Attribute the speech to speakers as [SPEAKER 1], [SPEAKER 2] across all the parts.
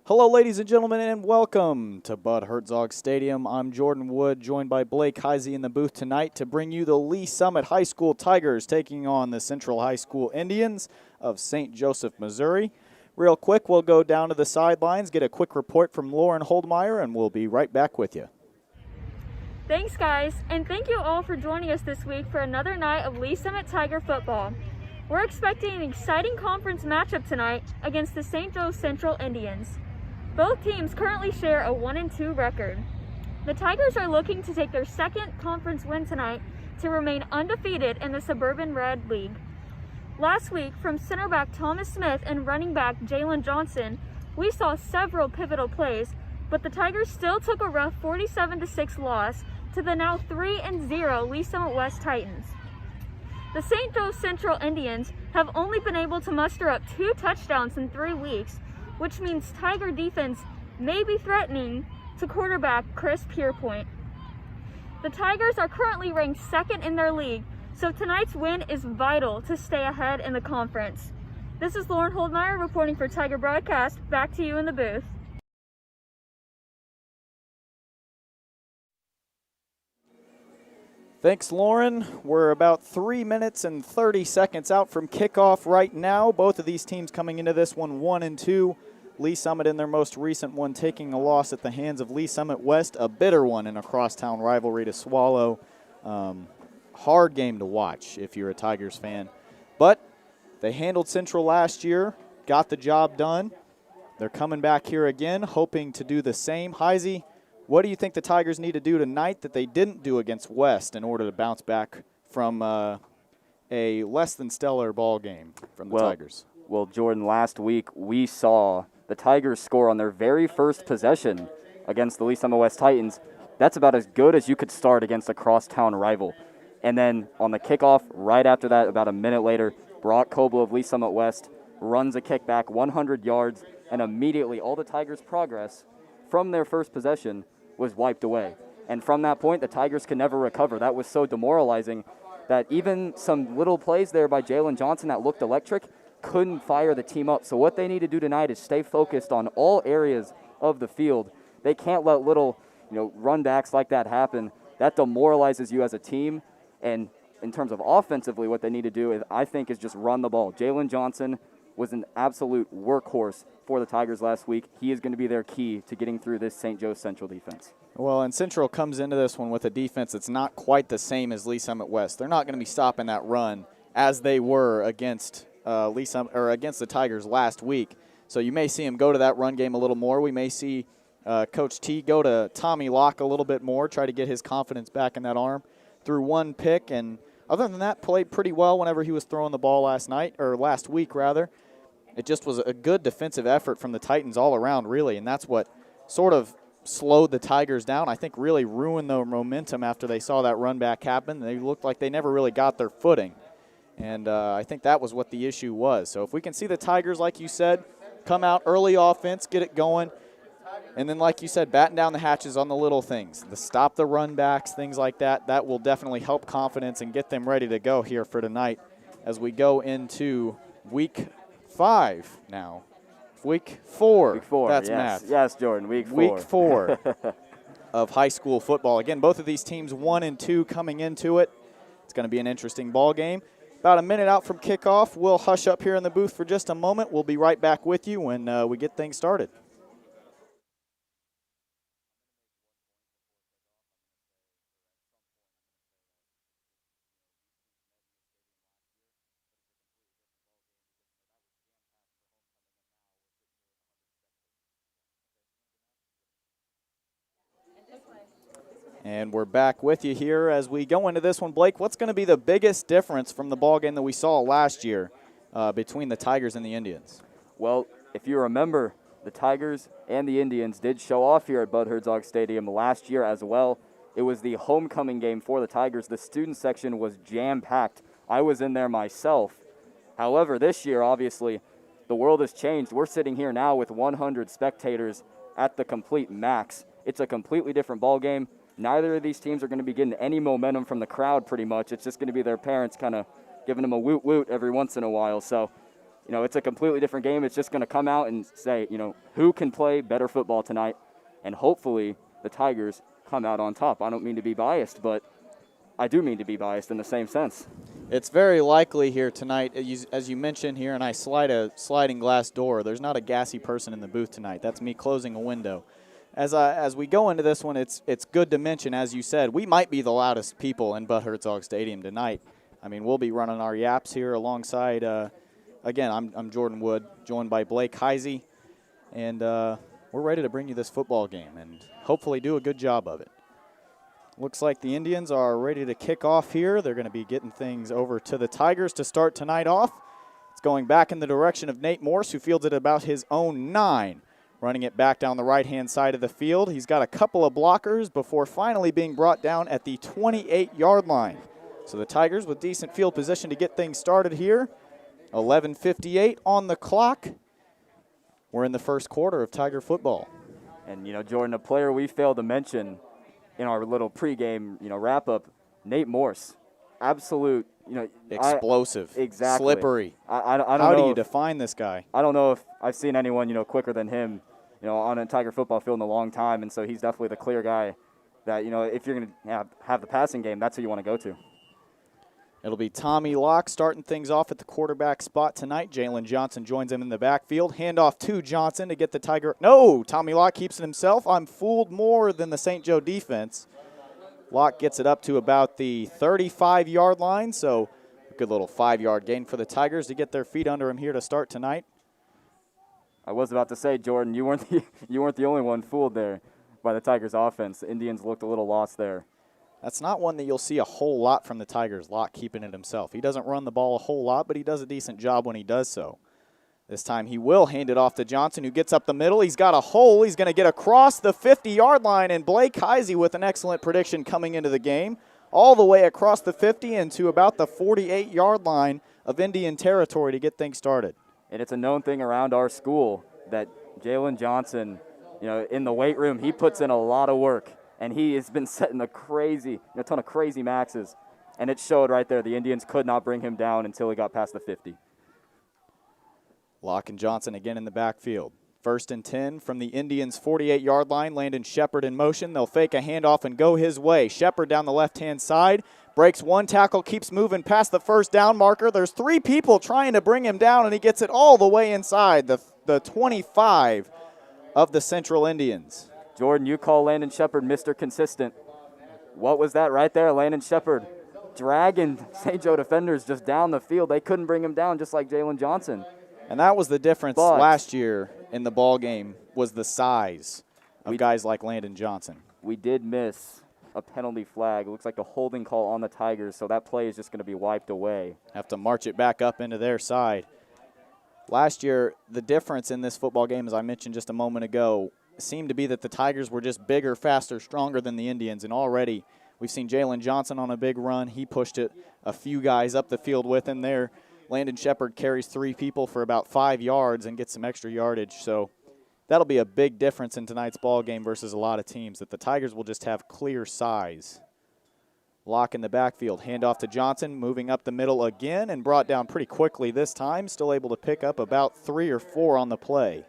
[SPEAKER 1] Hello, ladies and gentlemen, and welcome to Bud Hertzog Stadium. I'm Jordan Wood, joined by Blake Heisey in the booth tonight to bring you the Lee Summit High School Tigers taking on the Central High School Indians of St. Joseph, Missouri. Real quick, we'll go down to the sidelines, get a quick report from Lauren Holdmeyer, and we'll be right back with you.
[SPEAKER 2] Thanks, guys, and thank you all for joining us this week for another night of Lee Summit Tiger football. We're expecting an exciting conference matchup tonight against the St. Joe Central Indians. Both teams currently share a 1-2 record. The Tigers are looking to take their second conference win tonight to remain undefeated in the Suburban Red League. Last week, from center back Thomas Smith and running back Jalen Johnson, we saw several pivotal plays, but the Tigers still took a rough 47-6 loss to the now 3-0 Lee Summit West Titans. The St. Joe Central Indians have only been able to muster up 2 touchdowns in 3 weeks, which means Tiger defense may be threatening to quarterback Chris Pierpoint. The Tigers are currently ranked second in their league, so tonight's win is vital to stay ahead in the conference. This is Lauren Holdmeyer reporting for Tiger Broadcast. Back to you in the booth.
[SPEAKER 1] Thanks, Lauren. We're about 3 minutes and 30 seconds out from kickoff right now. Both of these teams coming into this one 1-2. Lee Summit in their most recent one taking a loss at the hands of Lee Summit West, a bitter one in a crosstown rivalry to swallow. Hard game to watch if you're a Tigers fan. But they handled Central last year, got the job done. They're coming back here again, hoping to do the same. Heisey, what do you think the Tigers need to do tonight that they didn't do against West in order to bounce back from a less than stellar ball game from the Tigers?
[SPEAKER 3] Well, Jordan, last week we saw the Tigers score on their very first possession against the Lee Summit West Titans. That's about as good as you could start against a crosstown rival. And then on the kickoff, right after that, about a minute later, Brock Kobel of Lee Summit West runs a kickback 100 yards, and immediately all the Tigers' progress from their first possession was wiped away. And from that point, the Tigers could never recover. That was so demoralizing that even some little plays there by Jalen Johnson that looked electric couldn't fire the team up. So what they need to do tonight is stay focused on all areas of the field. They can't let little, run backs like that happen. That demoralizes you as a team. And in terms of offensively, what they need to do is just run the ball. Jalen Johnson was an absolute workhorse for the Tigers last week. He is going to be their key to getting through this St. Joe Central defense.
[SPEAKER 1] Well, and Central comes into this one with a defense that's not quite the same as Lee Summit West. They're not going to be stopping that run as they were against against the Tigers last week. So you may see him go to that run game a little more. We may see Coach T go to Tommy Locke a little bit more, try to get his confidence back in that arm through one pick. And other than that, played pretty well whenever he was throwing the ball last week. It just was a good defensive effort from the Titans all around, really, and that's what sort of slowed the Tigers down. I think really ruined their momentum after they saw that run back happen. They looked like they never really got their footing. And I think that was what the issue was. So if we can see the Tigers, like you said, come out early offense, get it going, and then, like you said, batten down the hatches on the little things, stop the run backs, things like that, that will definitely help confidence and get them ready to go here for tonight as we go into week 5 now. Week 4.
[SPEAKER 3] Week 4,
[SPEAKER 1] That's
[SPEAKER 3] yes.
[SPEAKER 1] math.
[SPEAKER 3] Yes, Jordan, week 4.
[SPEAKER 1] Week 4 of high school football. Again, both of these teams 1-2 coming into it. It's going to be an interesting ball game. About a minute out from kickoff. We'll hush up here in the booth for just a moment. We'll be right back with you when we get things started. And we're back with you here as we go into this one. Blake, what's going to be the biggest difference from the ball game that we saw last year between the Tigers and the Indians?
[SPEAKER 3] Well, if you remember, the Tigers and the Indians did show off here at Bud Hertzog Stadium last year as well. It was the homecoming game for the Tigers. The student section was jam-packed. I was in there myself. However, this year, obviously, the world has changed. We're sitting here now with 100 spectators at the complete max. It's a completely different ball game. Neither of these teams are going to be getting any momentum from the crowd pretty much. It's just going to be their parents kind of giving them a woot-woot every once in a while. So it's a completely different game. It's just going to come out and say, who can play better football tonight, and hopefully the Tigers come out on top. I don't mean to be biased, but I do mean to be biased in the same sense.
[SPEAKER 1] It's very likely here tonight, as you mentioned here, and I slide a sliding glass door. There's not a gassy person in the booth tonight. That's me closing a window. As we go into this one, it's good to mention, as you said, we might be the loudest people in Bud Hertzog Stadium tonight. I mean, we'll be running our yaps here alongside, again, I'm Jordan Wood, joined by Blake Heisey, and we're ready to bring you this football game and hopefully do a good job of it. Looks like the Indians are ready to kick off here. They're going to be getting things over to the Tigers to start tonight off. It's going back in the direction of Nate Morse, who fields it about his own 9. Running it back down the right-hand side of the field. He's got a couple of blockers before finally being brought down at the 28-yard line. So the Tigers with decent field position to get things started here. 11:58 on the clock. We're in the first quarter of Tiger football.
[SPEAKER 3] And, Jordan, a player we failed to mention in our little pregame, wrap-up, Nate Morse. Absolute,
[SPEAKER 1] explosive.
[SPEAKER 3] Exactly.
[SPEAKER 1] Slippery.
[SPEAKER 3] I don't know.
[SPEAKER 1] How do you define this guy?
[SPEAKER 3] I don't know if I've seen anyone, quicker than him, on a Tiger football field in a long time. And so he's definitely the clear guy that, if you're going to have the passing game, that's who you want to go to.
[SPEAKER 1] It'll be Tommy Locke starting things off at the quarterback spot tonight. Jalen Johnson joins him in the backfield. Handoff to Johnson to get the Tiger. No, Tommy Locke keeps it himself. I'm fooled more than the St. Joe defense. Locke gets it up to about the 35-yard line, so a good little 5-yard gain for the Tigers to get their feet under him here to start tonight.
[SPEAKER 3] I was about to say, Jordan, you weren't the only one fooled there by the Tigers' offense. The Indians looked a little lost there.
[SPEAKER 1] That's not one that you'll see a whole lot from the Tigers. Locke keeping it himself. He doesn't run the ball a whole lot, but he does a decent job when he does so. This time he will hand it off to Johnson, who gets up the middle. He's got a hole. He's going to get across the 50-yard line, and Blake Heisey with an excellent prediction coming into the game, all the way across the 50 and to about the 48-yard line of Indian territory to get things started. And
[SPEAKER 3] it's a known thing around our school that Jalen Johnson, in the weight room, he puts in a lot of work. And he has been setting a ton of crazy maxes. And it showed right there. The Indians could not bring him down until he got past the 50.
[SPEAKER 1] Locke and Johnson again in the backfield. 1st and 10 from the Indians' 48-yard line. Landon Shepard in motion. They'll fake a handoff and go his way. Shepard down the left-hand side. Breaks one tackle, keeps moving past the first down marker. There's 3 people trying to bring him down, and he gets it all the way inside the 25 of the Central Indians.
[SPEAKER 3] Jordan, you call Landon Shepard Mr. Consistent. What was that right there? Landon Shepard dragging St. Joe defenders just down the field. They couldn't bring him down, just like Jalen Johnson.
[SPEAKER 1] And that was the difference last year in the ball game, was the size of guys like Landon Johnson.
[SPEAKER 3] We did miss a penalty flag. It looks like a holding call on the Tigers, so that play is just going to be wiped away.
[SPEAKER 1] Have to march it back up into their side. Last year, the difference in this football game, as I mentioned just a moment ago, seemed to be that the Tigers were just bigger, faster, stronger than the Indians. And already we've seen Jalen Johnson on a big run. He pushed it a few guys up the field with him there. Landon Shepard carries 3 people for about 5 yards and gets some extra yardage. So that'll be a big difference in tonight's ball game versus a lot of teams, that the Tigers will just have clear size. Locke in the backfield. Handoff to Johnson, moving up the middle again and brought down pretty quickly this time. Still able to pick up about 3 or 4 on the play.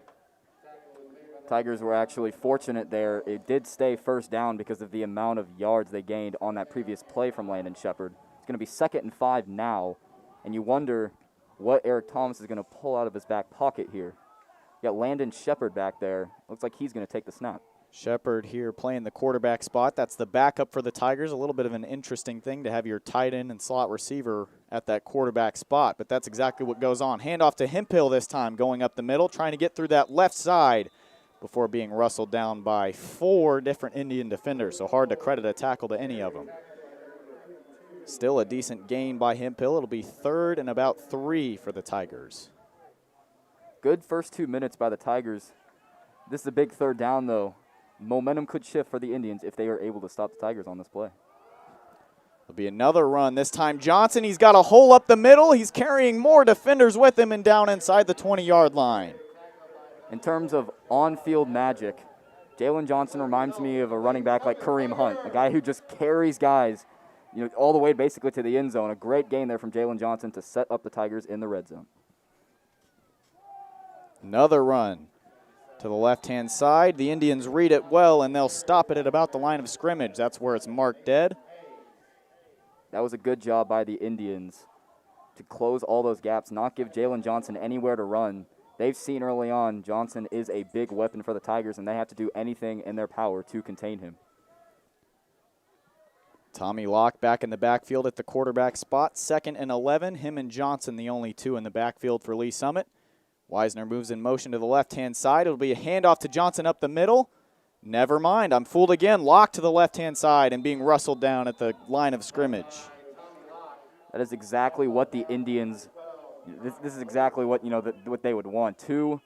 [SPEAKER 3] Tigers were actually fortunate there. It did stay first down because of the amount of yards they gained on that previous play from Landon Shepard. It's going to be 2nd and 5 now, and you wonder what Eric Thomas is going to pull out of his back pocket here. You got Landon Shepard back there. Looks like he's going to take the snap.
[SPEAKER 1] Shepard here playing the quarterback spot. That's the backup for the Tigers. A little bit of an interesting thing to have your tight end and slot receiver at that quarterback spot, but that's exactly what goes on. Handoff to Hemphill this time, going up the middle, trying to get through that left side before being rustled down by 4 different Indian defenders, so hard to credit a tackle to any of them. Still a decent gain by Hemphill. It'll be 3rd and about 3 for the Tigers.
[SPEAKER 3] Good first 2 minutes by the Tigers. This is a big 3rd down, though. Momentum could shift for the Indians if they are able to stop the Tigers on this play.
[SPEAKER 1] There'll be another run. This time Johnson, he's got a hole up the middle. He's carrying more defenders with him and down inside the 20-yard line.
[SPEAKER 3] In terms of on-field magic, Jalen Johnson reminds me of a running back like Kareem Hunt, a guy who just carries guys, all the way basically to the end zone. A great gain there from Jalen Johnson to set up the Tigers in the red zone.
[SPEAKER 1] Another run to the left-hand side. The Indians read it well, and they'll stop it at about the line of scrimmage. That's where it's marked dead.
[SPEAKER 3] That was a good job by the Indians to close all those gaps, not give Jalen Johnson anywhere to run. They've seen early on Johnson is a big weapon for the Tigers, and they have to do anything in their power to contain him.
[SPEAKER 1] Tommy Locke back in the backfield at the quarterback spot. 2nd and 11. Him and Johnson the only two in the backfield for Lee Summit. Wisner moves in motion to the left-hand side. It'll be a handoff to Johnson up the middle. Never mind. I'm fooled again. Locke to the left-hand side and being rustled down at the line of scrimmage.
[SPEAKER 3] That is exactly what the Indians, this is exactly what, what they would want. 2,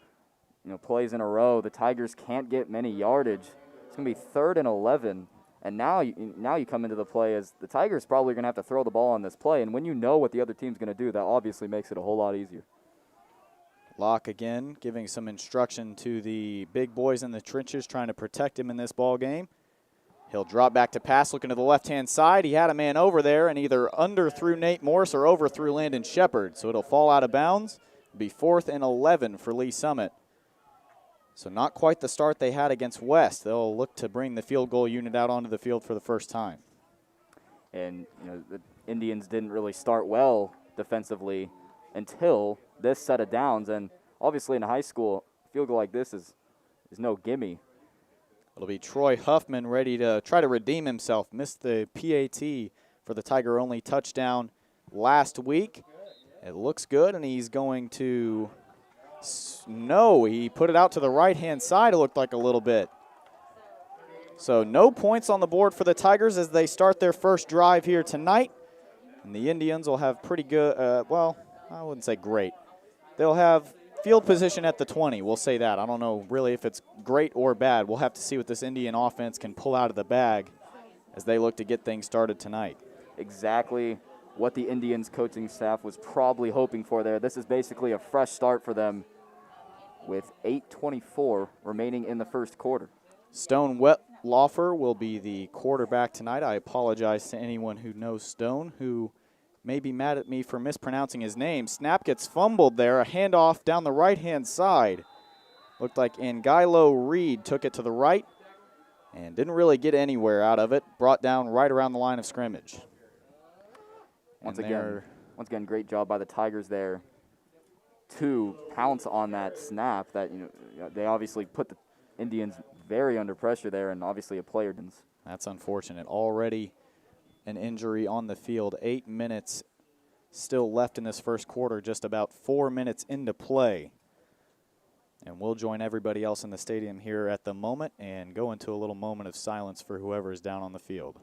[SPEAKER 3] plays in a row. The Tigers can't get many yardage. It's going to be 3rd and 11. And now you come into the play as the Tigers probably going to have to throw the ball on this play. And when you know what the other team's going to do, that obviously makes it a whole lot easier.
[SPEAKER 1] Locke again giving some instruction to the big boys in the trenches trying to protect him in this ball game. He'll drop back to pass looking to the left-hand side. He had a man over there and either underthrew Nate Morse or overthrew Landon Shepard. So it'll fall out of bounds. It'll be 4th and 11 for Lee Summit. So not quite the start they had against West. They'll look to bring the field goal unit out onto the field for the first time.
[SPEAKER 3] And, the Indians didn't really start well defensively until this set of downs. And obviously in high school, a field goal like this is no gimme.
[SPEAKER 1] It'll be Troy Huffman ready to try to redeem himself. Missed the PAT for the Tiger-only touchdown last week. It looks good, and he's going to no, he put it out to the right-hand side, it looked like a little bit. So no points on the board for the Tigers as they start their first drive here tonight. And the Indians will have pretty good, well, I wouldn't say great. They'll have field position at the 20, we'll say that. I don't know really if it's great or bad. We'll have to see what this Indian offense can pull out of the bag as they look to get things started tonight.
[SPEAKER 3] Exactly what the Indians coaching staff was probably hoping for there. This is basically a fresh start for them with 8:24 remaining in the first quarter.
[SPEAKER 1] Stone Wettlaufer will be the quarterback tonight. I apologize to anyone who knows Stone who may be mad at me for mispronouncing his name. Snap gets fumbled there. A handoff down the right-hand side. Looked like Angilo Reed took it to the right and didn't really get anywhere out of it. Brought down right around the line of scrimmage.
[SPEAKER 3] Once again, great job by the Tigers there to pounce on that snap. That they obviously put the Indians very under pressure there, and obviously a player didn't.
[SPEAKER 1] That's unfortunate. Already an injury on the field. 8 minutes still left in this first quarter, just about 4 minutes into play. And we'll join everybody else in the stadium here at the moment and go into a little moment of silence for whoever is down on the field.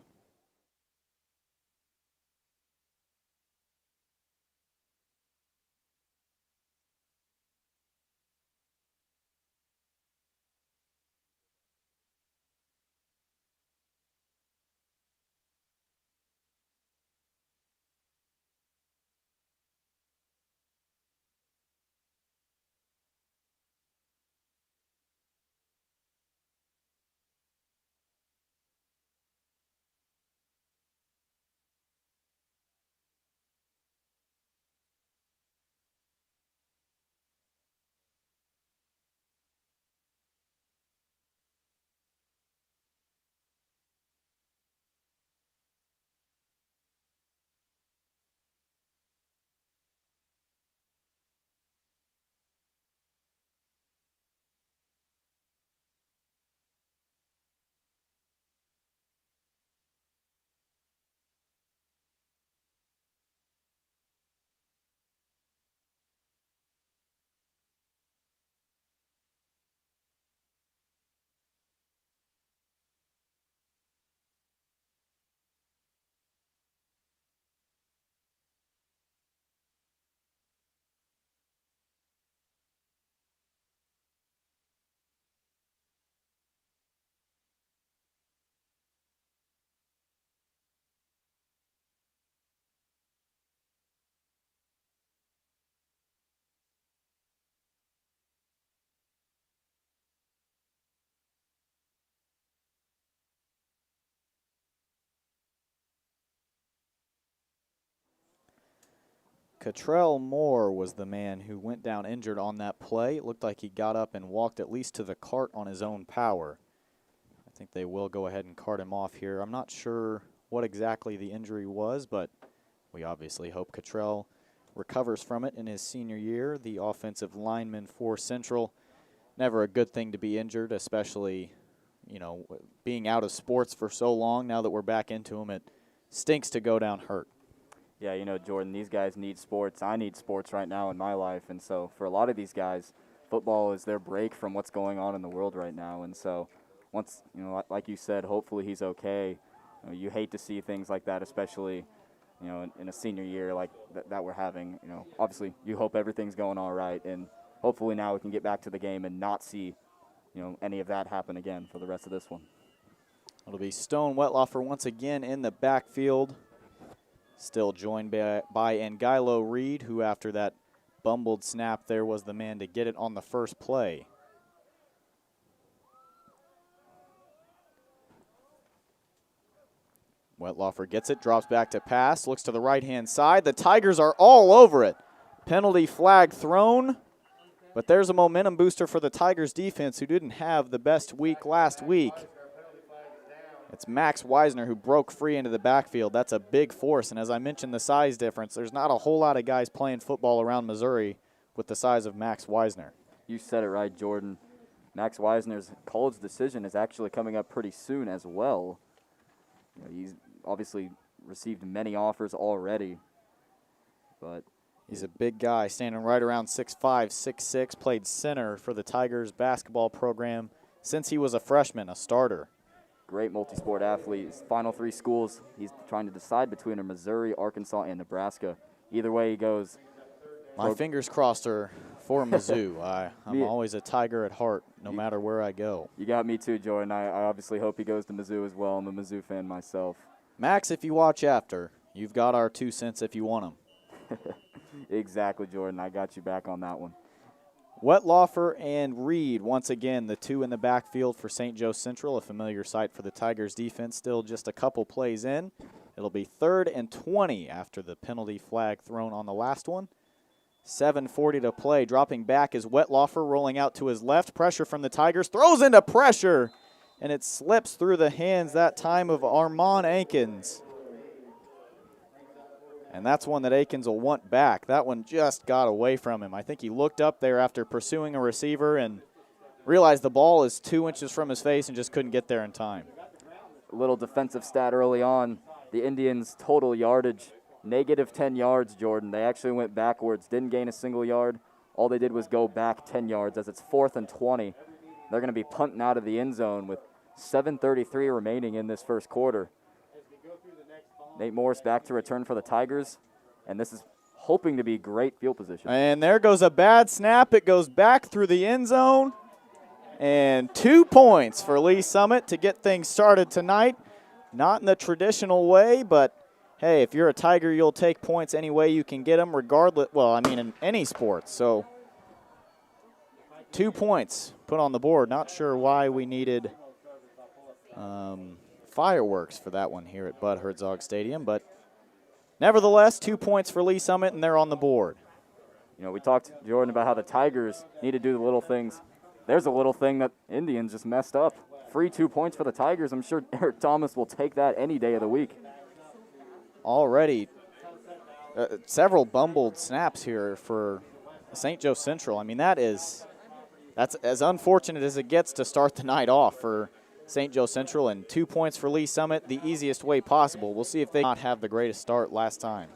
[SPEAKER 1] Cottrell Moore was the man who went down injured on that play. It looked like he got up and walked at least to the cart on his own power. I think they will go ahead and cart him off here. I'm not sure what exactly the injury was, but we obviously hope Cottrell recovers from it in his senior year. The offensive lineman for Central. Never a good thing to be injured, especially, you know, being out of sports for so long. Now that we're back into them, it stinks to go down hurt.
[SPEAKER 3] Yeah, you know, Jordan, these guys need sports. I need sports right now in my life. And so for a lot of these guys, football is their break from what's going on in the world right now. And so once, you know, like you said, hopefully he's okay. You hate to see things like that, especially, you know, in a senior year like that we're having. You know, obviously you hope everything's going all right. And hopefully now we can get back to the game and not see, you know, any of that happen again for the rest of this one.
[SPEAKER 1] It'll be Stone Wetlaufer once again in the backfield. Still joined by Angilo Reed, who after that bumbled snap there was the man to get it on the first play. Wetlaufer gets it, drops back to pass, looks to the right-hand side. The Tigers are all over it. Penalty flag thrown, but there's a momentum booster for the Tigers defense, who didn't have the best week last week. It's Max Wisner who broke free into the backfield. That's a big force, and as I mentioned, the size difference, there's not a whole lot of guys playing football around Missouri with the size of Max Wisner.
[SPEAKER 3] You said it right, Jordan. Max Wisner's college decision is actually coming up pretty soon as well. You know, he's obviously received many offers already, but
[SPEAKER 1] he's a big guy, standing right around 6'5", 6'6", played center for the Tigers basketball program since he was a freshman, a starter.
[SPEAKER 3] Great multi-sport athlete. His final three schools, he's trying to decide between Missouri, Arkansas, and Nebraska. Either way he goes.
[SPEAKER 1] My fingers crossed are for Mizzou. I'm always a Tiger at heart, no matter where I go.
[SPEAKER 3] You got me too, Jordan. I obviously hope he goes to Mizzou as well. I'm a Mizzou fan myself.
[SPEAKER 1] Max, if you watch after, you've got our 2 cents if you want them.
[SPEAKER 3] Exactly, Jordan. I got you back on that one.
[SPEAKER 1] Wetlaufer and Reed, once again, the two in the backfield for St. Joe Central, a familiar sight for the Tigers defense. Still just a couple plays in. It'll be 3rd and 20 after the penalty flag thrown on the last one. 7:40 to play. Dropping back is Wetlaufer, rolling out to his left. Pressure from the Tigers. Throws into pressure, and it slips through the hands that time of Armand Akins. And that's one that Akins will want back. That one just got away from him. I think he looked up there after pursuing a receiver and realized the ball is 2 inches from his face and just couldn't get there in time.
[SPEAKER 3] A little defensive stat early on. The Indians' total yardage, negative 10 yards, Jordan. They actually went backwards, didn't gain a single yard. All they did was go back 10 yards as it's 4th and 20. They're going to be punting out of the end zone with 7:33 remaining in this first quarter. Nate Morris back to return for the Tigers, and this is hoping to be great field position.
[SPEAKER 1] And there goes a bad snap. It goes back through the end zone. And 2 points for Lee Summit to get things started tonight. Not in the traditional way, but, hey, if you're a Tiger, you'll take points any way you can get them, regardless. Well, I mean, in any sport. So 2 points put on the board. Not sure why we needed fireworks for that one here at Bud Hertzog Stadium, but nevertheless, 2 points for Lee Summit, and they're on the board.
[SPEAKER 3] You know, we talked, Jordan, about how the Tigers need to do the little things. There's a little thing that Indians just messed up. Free 2 points for the Tigers. I'm sure Eric Thomas will take that any day of the week.
[SPEAKER 1] Already several bumbled snaps here for St. Joe Central. I mean, that's as unfortunate as it gets to start the night off for St. Joe Central, and 2 points for Lee Summit the easiest way possible. We'll see if they not have the greatest start last time.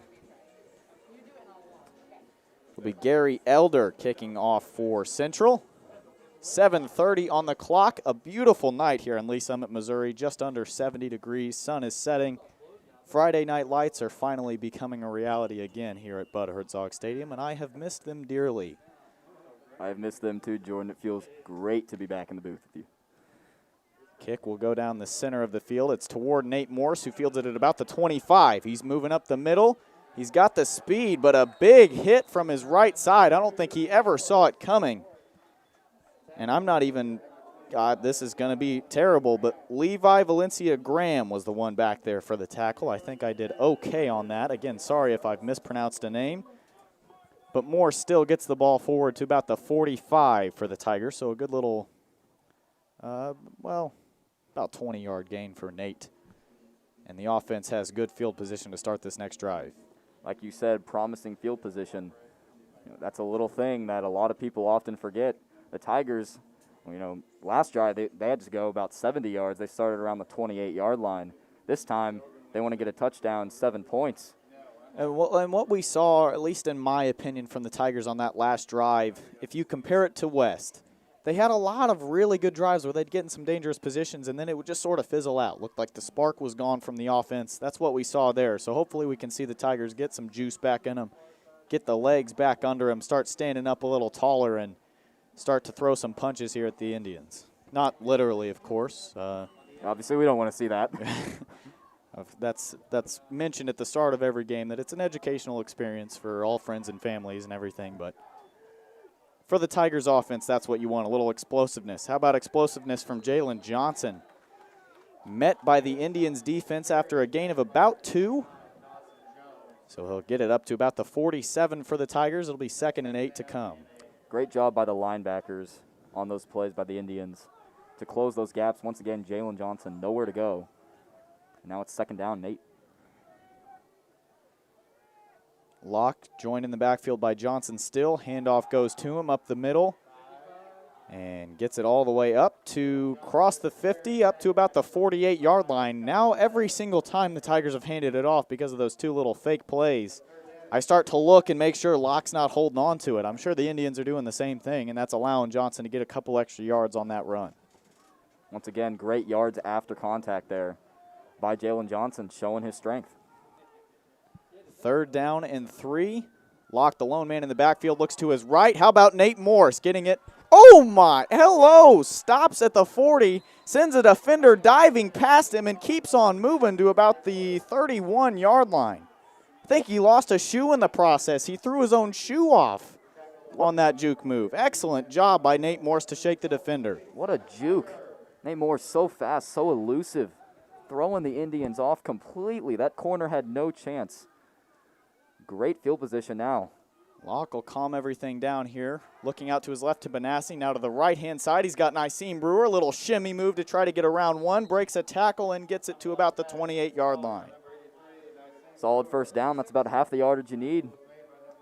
[SPEAKER 1] It'll be Gary Elder kicking off for Central. 7:30 on the clock. A beautiful night here in Lee Summit, Missouri. Just under 70 degrees. Sun is setting. Friday night lights are finally becoming a reality again here at Bud Hertzog Stadium, and I have missed them dearly.
[SPEAKER 3] I have missed them too, Jordan. It feels great to be back in the booth with you.
[SPEAKER 1] Kick will go down the center of the field. It's toward Nate Morse, who fields it at about the 25. He's moving up the middle. He's got the speed, but a big hit from his right side. I don't think he ever saw it coming. And I'm not even, God, this is going to be terrible, but Levi Valencia Graham was the one back there for the tackle. I think I did okay on that. Again, sorry if I've mispronounced a name. But Moore still gets the ball forward to about the 45 for the Tigers. So a good little, about 20-yard gain for Nate. And the offense has good field position to start this next drive.
[SPEAKER 3] Like you said, promising field position. That's a little thing that a lot of people often forget. The Tigers, last drive, they had to go about 70 yards. They started around the 28-yard line. This time, they want to get a touchdown, 7 points.
[SPEAKER 1] And what we saw, at least in my opinion, from the Tigers on that last drive, if you compare it to West, they had a lot of really good drives where they'd get in some dangerous positions, and then it would just sort of fizzle out. Looked like the spark was gone from the offense. That's what we saw there. So hopefully we can see the Tigers get some juice back in them, get the legs back under them, start standing up a little taller, and start to throw some punches here at the Indians. Not literally, of course.
[SPEAKER 3] Obviously, we don't want to see that.
[SPEAKER 1] That's mentioned at the start of every game, that it's an educational experience for all friends and families and everything. But for the Tigers offense, that's what you want, a little explosiveness. How about explosiveness from Jalen Johnson? Met by the Indians defense after a gain of about 2. So he'll get it up to about the 47 for the Tigers. It'll be 2nd and 8 to come.
[SPEAKER 3] Great job by the linebackers on those plays by the Indians to close those gaps. Once again, Jalen Johnson nowhere to go. Now it's 2nd down, Nate.
[SPEAKER 1] Locke joined in the backfield by Johnson still. Handoff goes to him up the middle and gets it all the way up to cross the 50, up to about the 48-yard line. Now every single time the Tigers have handed it off because of those 2 little fake plays, I start to look and make sure Locke's not holding on to it. I'm sure the Indians are doing the same thing, and that's allowing Johnson to get a couple extra yards on that run.
[SPEAKER 3] Once again, great yards after contact there by Jalen Johnson, showing his strength.
[SPEAKER 1] 3rd down and 3. Locke, the lone man in the backfield, looks to his right. How about Nate Morse getting it? Oh, my. Hello. Stops at the 40, sends a defender diving past him, and keeps on moving to about the 31-yard line. I think he lost a shoe in the process. He threw his own shoe off on that juke move. Excellent job by Nate Morse to shake the defender.
[SPEAKER 3] What a juke. Nate Morse so fast, so elusive, throwing the Indians off completely. That corner had no chance. Great field position now.
[SPEAKER 1] Locke will calm everything down here. Looking out to his left to Benassi. Now to the right-hand side, he's got Nyseem Brewer. A little shimmy move to try to get around one. Breaks a tackle and gets it to about the 28-yard line.
[SPEAKER 3] Solid 1st down. That's about half the yardage you need.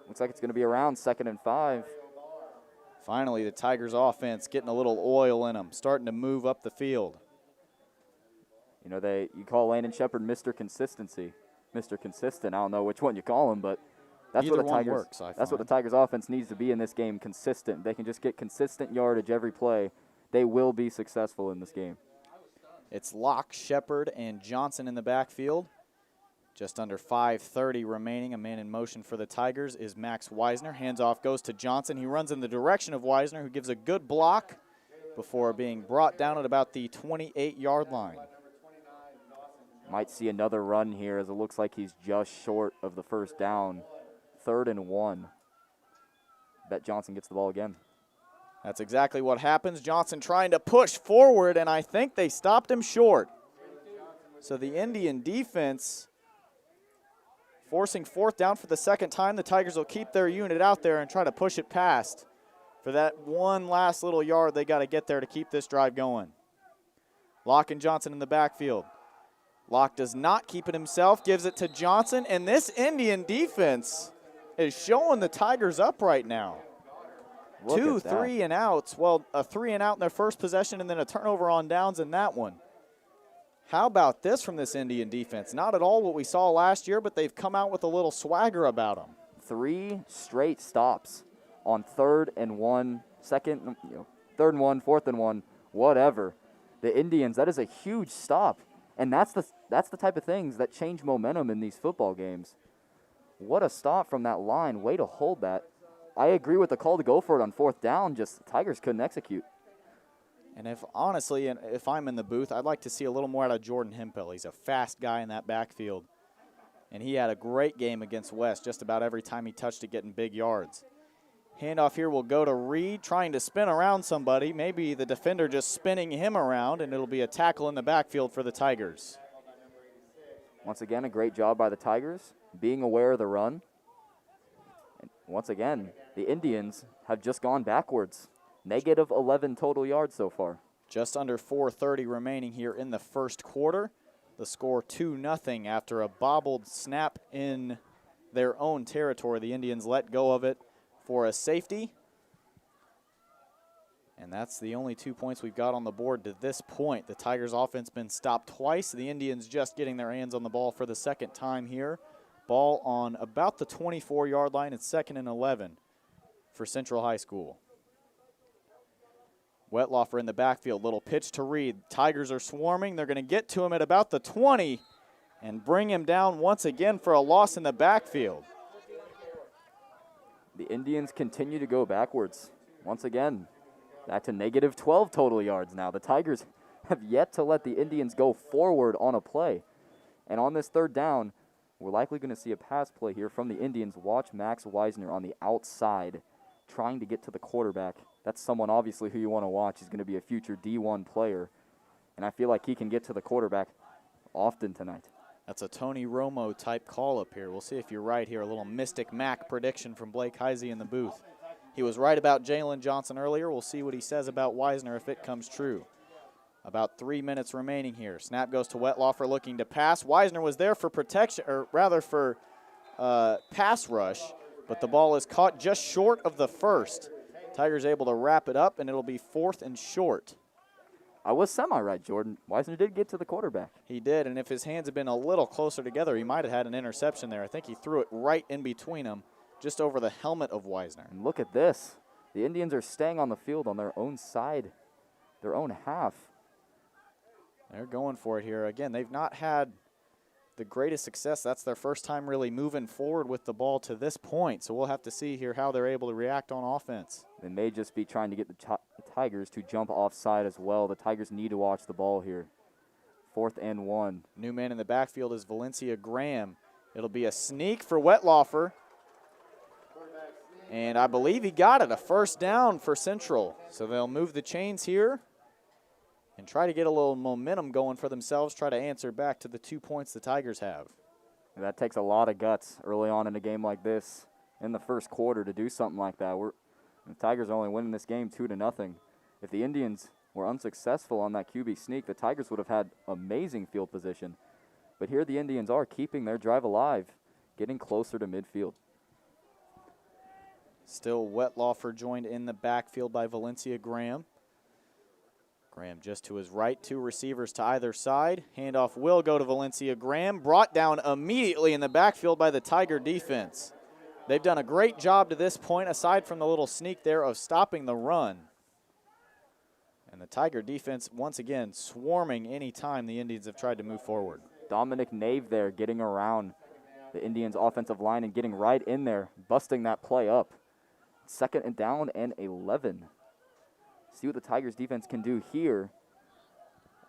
[SPEAKER 3] Looks like it's going to be around 2nd and 5.
[SPEAKER 1] Finally, the Tigers offense getting a little oil in them, starting to move up the field.
[SPEAKER 3] You call Landon Shepard Mr. Consistency. Mr. Consistent. I don't know which one you call him, but that's what the Tigers
[SPEAKER 1] works,
[SPEAKER 3] that's what the Tigers offense needs to be in this game, consistent. They can just get consistent yardage every play. They will be successful in this game.
[SPEAKER 1] It's Locke, Shepard, and Johnson in the backfield. Just under 5:30 remaining. A man in motion for the Tigers is Max Weisner. Hands off goes to Johnson. He runs in the direction of Weisner, who gives a good block before being brought down at about the 28-yard line.
[SPEAKER 3] Might see another run here as it looks like he's just short of the 1st down. 3rd and 1. Bet Johnson gets the ball again.
[SPEAKER 1] That's exactly what happens. Johnson trying to push forward, and I think they stopped him short. So the Indian defense forcing 4th down for the 2nd time. The Tigers will keep their unit out there and try to push it past. For that one last little yard, they got to get there to keep this drive going. Locke and Johnson in the backfield. Locke does not keep it himself, gives it to Johnson, and this Indian defense is showing the Tigers up right now.
[SPEAKER 3] Look
[SPEAKER 1] 2
[SPEAKER 3] at that.
[SPEAKER 1] 3 and outs. Well, a 3 and out in their first possession and then a turnover on downs in that one. How about this from this Indian defense? Not at all what we saw last year, but they've come out with a little swagger about them.
[SPEAKER 3] 3 straight stops on 3rd and 1, 3rd and 1, 4th and 1, whatever. The Indians, that is a huge stop. And that's the type of things that change momentum in these football games. What a stop from that line. Way to hold that. I agree with the call to go for it on 4th down. Just the Tigers couldn't execute.
[SPEAKER 1] And if I'm in the booth, I'd like to see a little more out of Jordan Hempel. He's a fast guy in that backfield. And he had a great game against West just about every time he touched it, getting big yards. Handoff here will go to Reed, trying to spin around somebody. Maybe the defender just spinning him around, and it'll be a tackle in the backfield for the Tigers.
[SPEAKER 3] Once again, a great job by the Tigers, being aware of the run. And once again, the Indians have just gone backwards. Negative 11 total yards so far.
[SPEAKER 1] Just under 4:30 remaining here in the first quarter. The score 2-0 after a bobbled snap in their own territory. The Indians let go of it for a safety. And that's the only 2 points we've got on the board to this point. The Tigers offense been stopped twice. The Indians just getting their hands on the ball for the second time here. Ball on about the 24-yard line. It's 2nd and 11 for Central High School. Wetlaufer in the backfield, little pitch to Reed. Tigers are swarming. They're going to get to him at about the 20 and bring him down once again for a loss in the backfield.
[SPEAKER 3] The Indians continue to go backwards. Once again, back to negative 12 total yards now. The Tigers have yet to let the Indians go forward on a play. And on this 3rd down, we're likely going to see a pass play here from the Indians. Watch Max Weisner on the outside trying to get to the quarterback. That's someone obviously who you want to watch. He's going to be a future D1 player. And I feel like he can get to the quarterback often tonight.
[SPEAKER 1] That's a Tony Romo type call up here. We'll see if you're right here. A little Mystic Mac prediction from Blake Heisey in the booth. He was right about Jalen Johnson earlier. We'll see what he says about Weisner if it comes true. About 3 minutes remaining here. Snap goes to Wetlaufer looking to pass. Weisner was there for protection, or rather for pass rush, but the ball is caught just short of the first. Tigers able to wrap it up, and it'll be 4th and short.
[SPEAKER 3] I was semi-right, Jordan. Weisner did get to the quarterback.
[SPEAKER 1] He did, and if his hands had been a little closer together, he might have had an interception there. I think he threw it right in between them, just over the helmet of Weisner.
[SPEAKER 3] And look at this. The Indians are staying on the field on their own side, their own half.
[SPEAKER 1] They're going for it here. Again, they've not had the greatest success. That's their first time really moving forward with the ball to this point. So we'll have to see here how they're able to react on offense.
[SPEAKER 3] They may just be trying to get the Tigers to jump offside as well. The Tigers need to watch the ball here. 4th and 1.
[SPEAKER 1] New man in the backfield is Valencia Graham. It'll be a sneak for Wetlaufer. And I believe he got it, a 1st down for Central. So they'll move the chains here and try to get a little momentum going for themselves, try to answer back to the 2 points the Tigers have.
[SPEAKER 3] And that takes a lot of guts early on in a game like this in the first quarter to do something like that. The Tigers are only winning this game 2-0. If the Indians were unsuccessful on that QB sneak, the Tigers would have had amazing field position. But here the Indians are keeping their drive alive, getting closer to midfield.
[SPEAKER 1] Still Wetlaufer joined in the backfield by Valencia Graham. Graham just to his right, 2 receivers to either side. Handoff will go to Valencia Graham, brought down immediately in the backfield by the Tiger defense. They've done a great job to this point, aside from the little sneak there of stopping the run. And the Tiger defense, once again, swarming any time the Indians have tried to move forward.
[SPEAKER 3] Dominic Nave there getting around the Indians' offensive line and getting right in there, busting that play up. 2nd and down and 11. See what the Tigers defense can do here.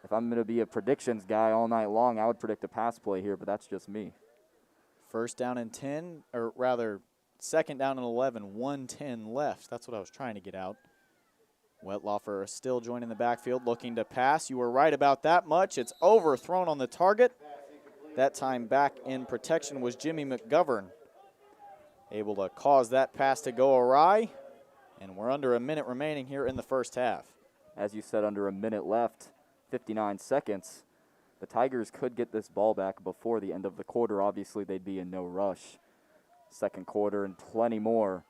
[SPEAKER 3] If I'm going to be a predictions guy all night long, I would predict a pass play here, but that's just me.
[SPEAKER 1] 1st down and 10, or rather 2nd down and 11, 1:10 left. That's what I was trying to get out. Wetlaufer still joining the backfield, looking to pass. You were right about that much. It's overthrown on the target. That time back in protection was Jimmy McGovern, able to cause that pass to go awry. And we're under a minute remaining here in the first half.
[SPEAKER 3] As you said, under a minute left, 59 seconds. The Tigers could get this ball back before the end of the quarter. Obviously, they'd be in no rush. Second quarter and plenty more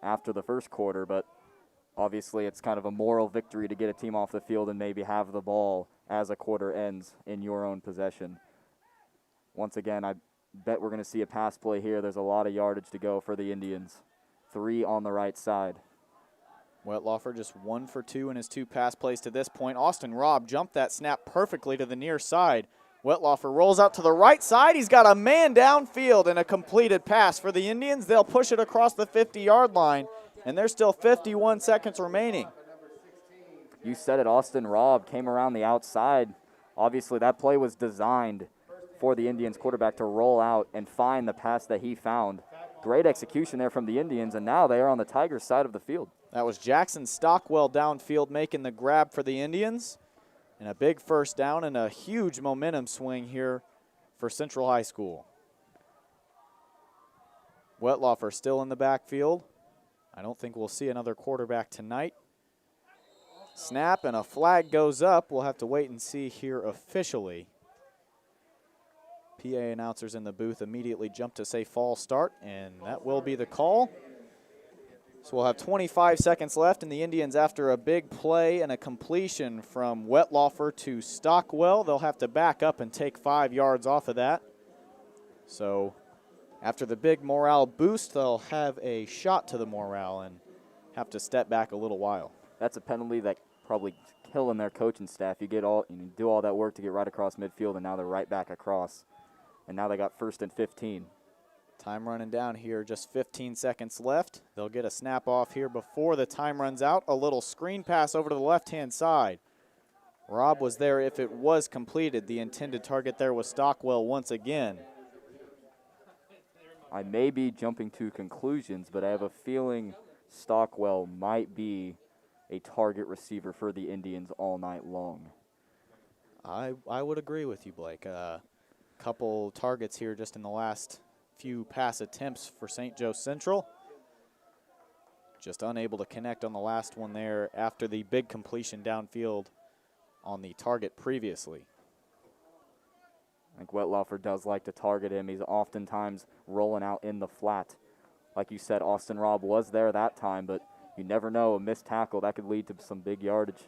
[SPEAKER 3] after the first quarter, but obviously it's kind of a moral victory to get a team off the field and maybe have the ball as a quarter ends in your own possession. Once again, I bet we're going to see a pass play here. There's a lot of yardage to go for the Indians. 3 on the right side.
[SPEAKER 1] Wetlaufer just 1 for 2 in his 2 pass plays to this point. Austin Robb jumped that snap perfectly to the near side. Wetlaufer rolls out to the right side. He's got a man downfield and a completed pass for the Indians. They'll push it across the 50-yard line, and there's still 51 seconds remaining.
[SPEAKER 3] You said it, Austin Robb came around the outside. Obviously, that play was designed for the Indians quarterback to roll out and find the pass that he found. Great execution there from the Indians, and now they are on the Tigers' side of the field.
[SPEAKER 1] That was Jackson Stockwell downfield making the grab for the Indians. And a big 1st down and a huge momentum swing here for Central High School. Wetlaufer still in the backfield. I don't think we'll see another quarterback tonight. Snap and a flag goes up. We'll have to wait and see here officially. PA announcers in the booth immediately jump to say false start, and that will be the call. So we'll have 25 seconds left, and the Indians, after a big play and a completion from Wetlaufer to Stockwell, they'll have to back up and take 5 yards off of that. So after the big morale boost, they'll have a shot to the morale and have to step back a little while.
[SPEAKER 3] That's a penalty that probably killing their coaching staff. You do all that work to get right across midfield, and now they're right back across. And now they got 1st and 15.
[SPEAKER 1] Time running down here, just 15 seconds left. They'll get a snap off here before the time runs out. A little screen pass over to the left-hand side. Rob was there if it was completed. The intended target there was Stockwell once again.
[SPEAKER 3] I may be jumping to conclusions, but I have a feeling Stockwell might be a target receiver for the Indians all night long.
[SPEAKER 1] I would agree with you, Blake. Couple targets here just in the last few pass attempts for St. Joe Central. Just unable to connect on the last one there after the big completion downfield on the target previously.
[SPEAKER 3] I think Wetlaufer does like to target him. He's oftentimes rolling out in the flat. Like you said, Austin Robb was there that time, but you never know, a missed tackle, that could lead to some big yardage.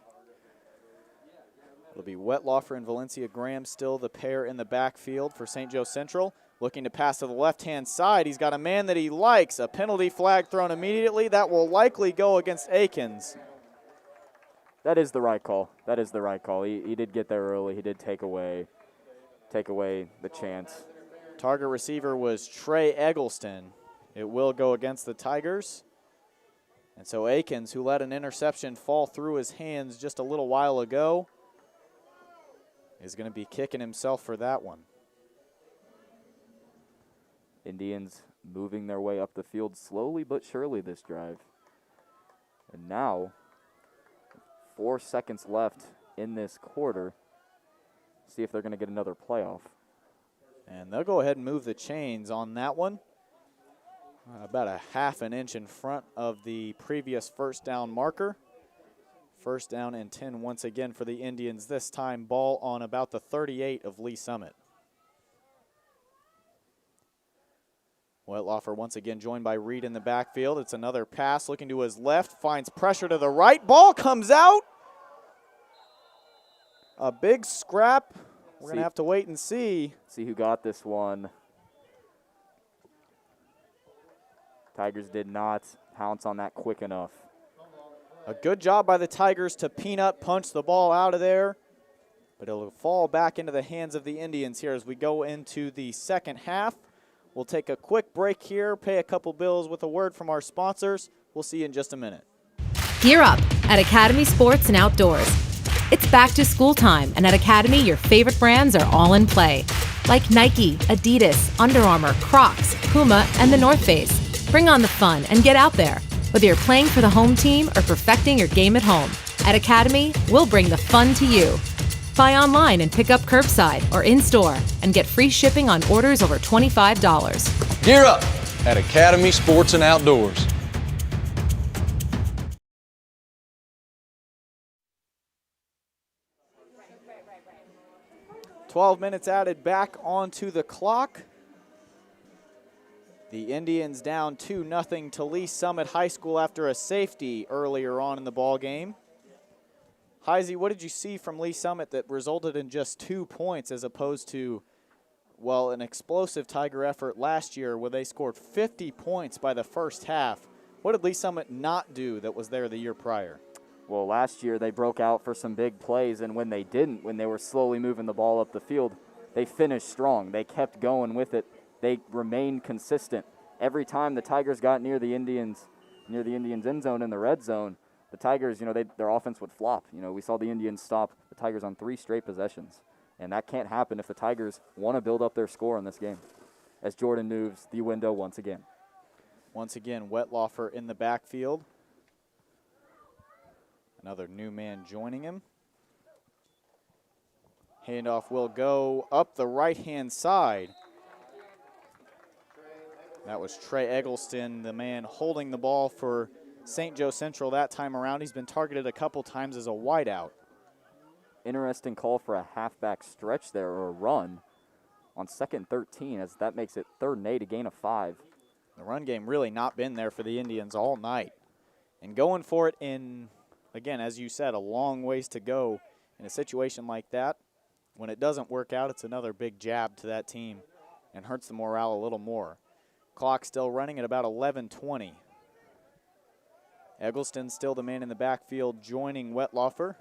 [SPEAKER 1] It'll be Wetlaufer and Valencia Graham still the pair in the backfield for St. Joe Central. Looking to pass to the left-hand side. He's got a man that he likes. A penalty flag thrown immediately. That will likely go against Akins.
[SPEAKER 3] That is the right call. That is the right call. He did get there early. He did take away the chance.
[SPEAKER 1] Target receiver was Trey Eggleston. It will go against the Tigers. And so Akins, who let an interception fall through his hands just a little while ago, is going to be kicking himself for that one.
[SPEAKER 3] Indians moving their way up the field slowly but surely this drive. And now, 4 seconds left in this quarter. See if they're going to get another playoff.
[SPEAKER 1] And they'll go ahead and move the chains on that one. About a half an inch in front of the previous first down marker. 1st down and 10 once again for the Indians. This time ball on about the 38 of Lee Summit. Wetlaufer once again joined by Reed in the backfield. It's another pass looking to his left. Finds pressure to the right. Ball comes out. A big scrap. We're going to have to wait and see.
[SPEAKER 3] See who got this one. Tigers did not pounce on that quick enough.
[SPEAKER 1] A good job by the Tigers to peanut punch the ball out of there. But it'll fall back into the hands of the Indians here as we go into the second half. We'll take a quick break here, pay a couple bills with a word from our sponsors. We'll see you in just a minute.
[SPEAKER 4] Gear up at Academy Sports and Outdoors. It's back to school time, and at Academy, your favorite brands are all in play. Like Nike, Adidas, Under Armour, Crocs, Puma, and The North Face. Bring on the fun and get out there. Whether you're playing for the home team or perfecting your game at home, at Academy, we'll bring the fun to you. Buy online and pick up curbside or in-store and get free shipping on orders over $25.
[SPEAKER 5] Gear up at Academy Sports and Outdoors.
[SPEAKER 1] "12 minutes added back onto the clock. The Indians down 2-0 to Lee Summit High School after a safety earlier on in the ball game. Heisey, what did you see from Lee Summit that resulted in just 2 points as opposed to, well, an explosive Tiger effort last year where they scored 50 points by the first half? What did Lee Summit not do that was there the year prior?
[SPEAKER 3] Well, last year they broke out for some big plays, and when they didn't, when they were slowly moving the ball up the field, they finished strong. They kept going with it. They remained consistent. Every time the Tigers got near the Indians' end zone in the red zone, the Tigers, their offense would flop. We saw the Indians stop the Tigers on 3 straight possessions, and that can't happen if the Tigers want to build up their score in this game. As Jordan moves the window once again.
[SPEAKER 1] Once again, Wetlaufer in the backfield. Another new man joining him. Handoff will go up the right-hand side. That was Trey Eggleston, the man holding the ball for St. Joe Central that time around. He's been targeted a couple times as a wideout.
[SPEAKER 3] Interesting call for a halfback stretch there, or a run, on 2nd and 13, as that makes it 3rd and 8, a gain of 5.
[SPEAKER 1] The run game really not been there for the Indians all night. And going for it in, again, as you said, a long ways to go in a situation like that. When it doesn't work out, it's another big jab to that team and hurts the morale a little more. Clock still running at about 11:20. Eggleston still the man in the backfield joining Wetlaufer.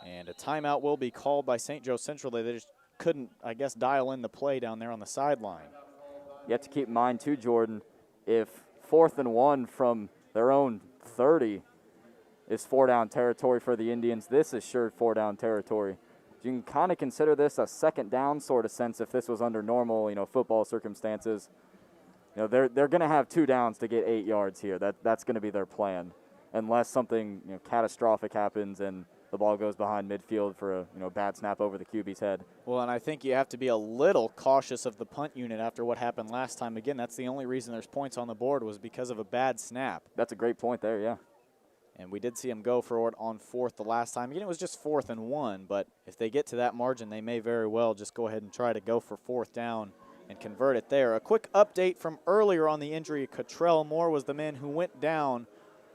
[SPEAKER 1] And a timeout will be called by St. Joe Central. They just couldn't, I guess, dial in the play down there on the sideline.
[SPEAKER 3] You have to keep in mind, too, Jordan, if 4th and 1 from their own 30 is 4-down territory for the Indians, this is sure 4-down territory. You can kind of consider this a second down sort of sense if this was under normal, football circumstances. They're going to have 2 downs to get 8 yards here. That's going to be their plan, unless something catastrophic happens and the ball goes behind midfield for a bad snap over the QB's head.
[SPEAKER 1] Well, and I think you have to be a little cautious of the punt unit after what happened last time. Again, that's the only reason there's points on the board was because of a bad snap.
[SPEAKER 3] That's a great point there, yeah.
[SPEAKER 1] And we did see them go for it on 4th the last time. Again, it was just 4th and 1, but if they get to that margin, they may very well just go ahead and try to go for 4th down and convert it there. A quick update from earlier on the injury. Cottrell Moore was the man who went down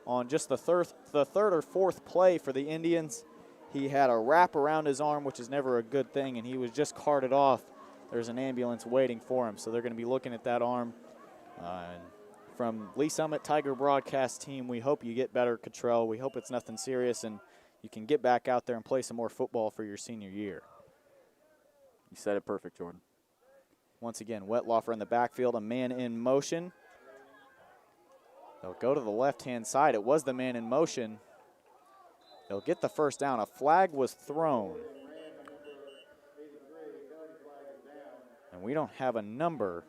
[SPEAKER 1] on just the third or fourth play for the Indians. He had a wrap around his arm, which is never a good thing, and he was just carted off. There's an ambulance waiting for him, so they're going to be looking at that arm. And from Lee Summit Tiger broadcast team, we hope you get better, Cottrell. We hope it's nothing serious and you can get back out there and play some more football for your senior year.
[SPEAKER 3] You said it perfect, Jordan.
[SPEAKER 1] Once again, Wetlaufer in the backfield, a man in motion. They'll go to the left-hand side. It was the man in motion. They'll get the first down. A flag was thrown. And we don't have a number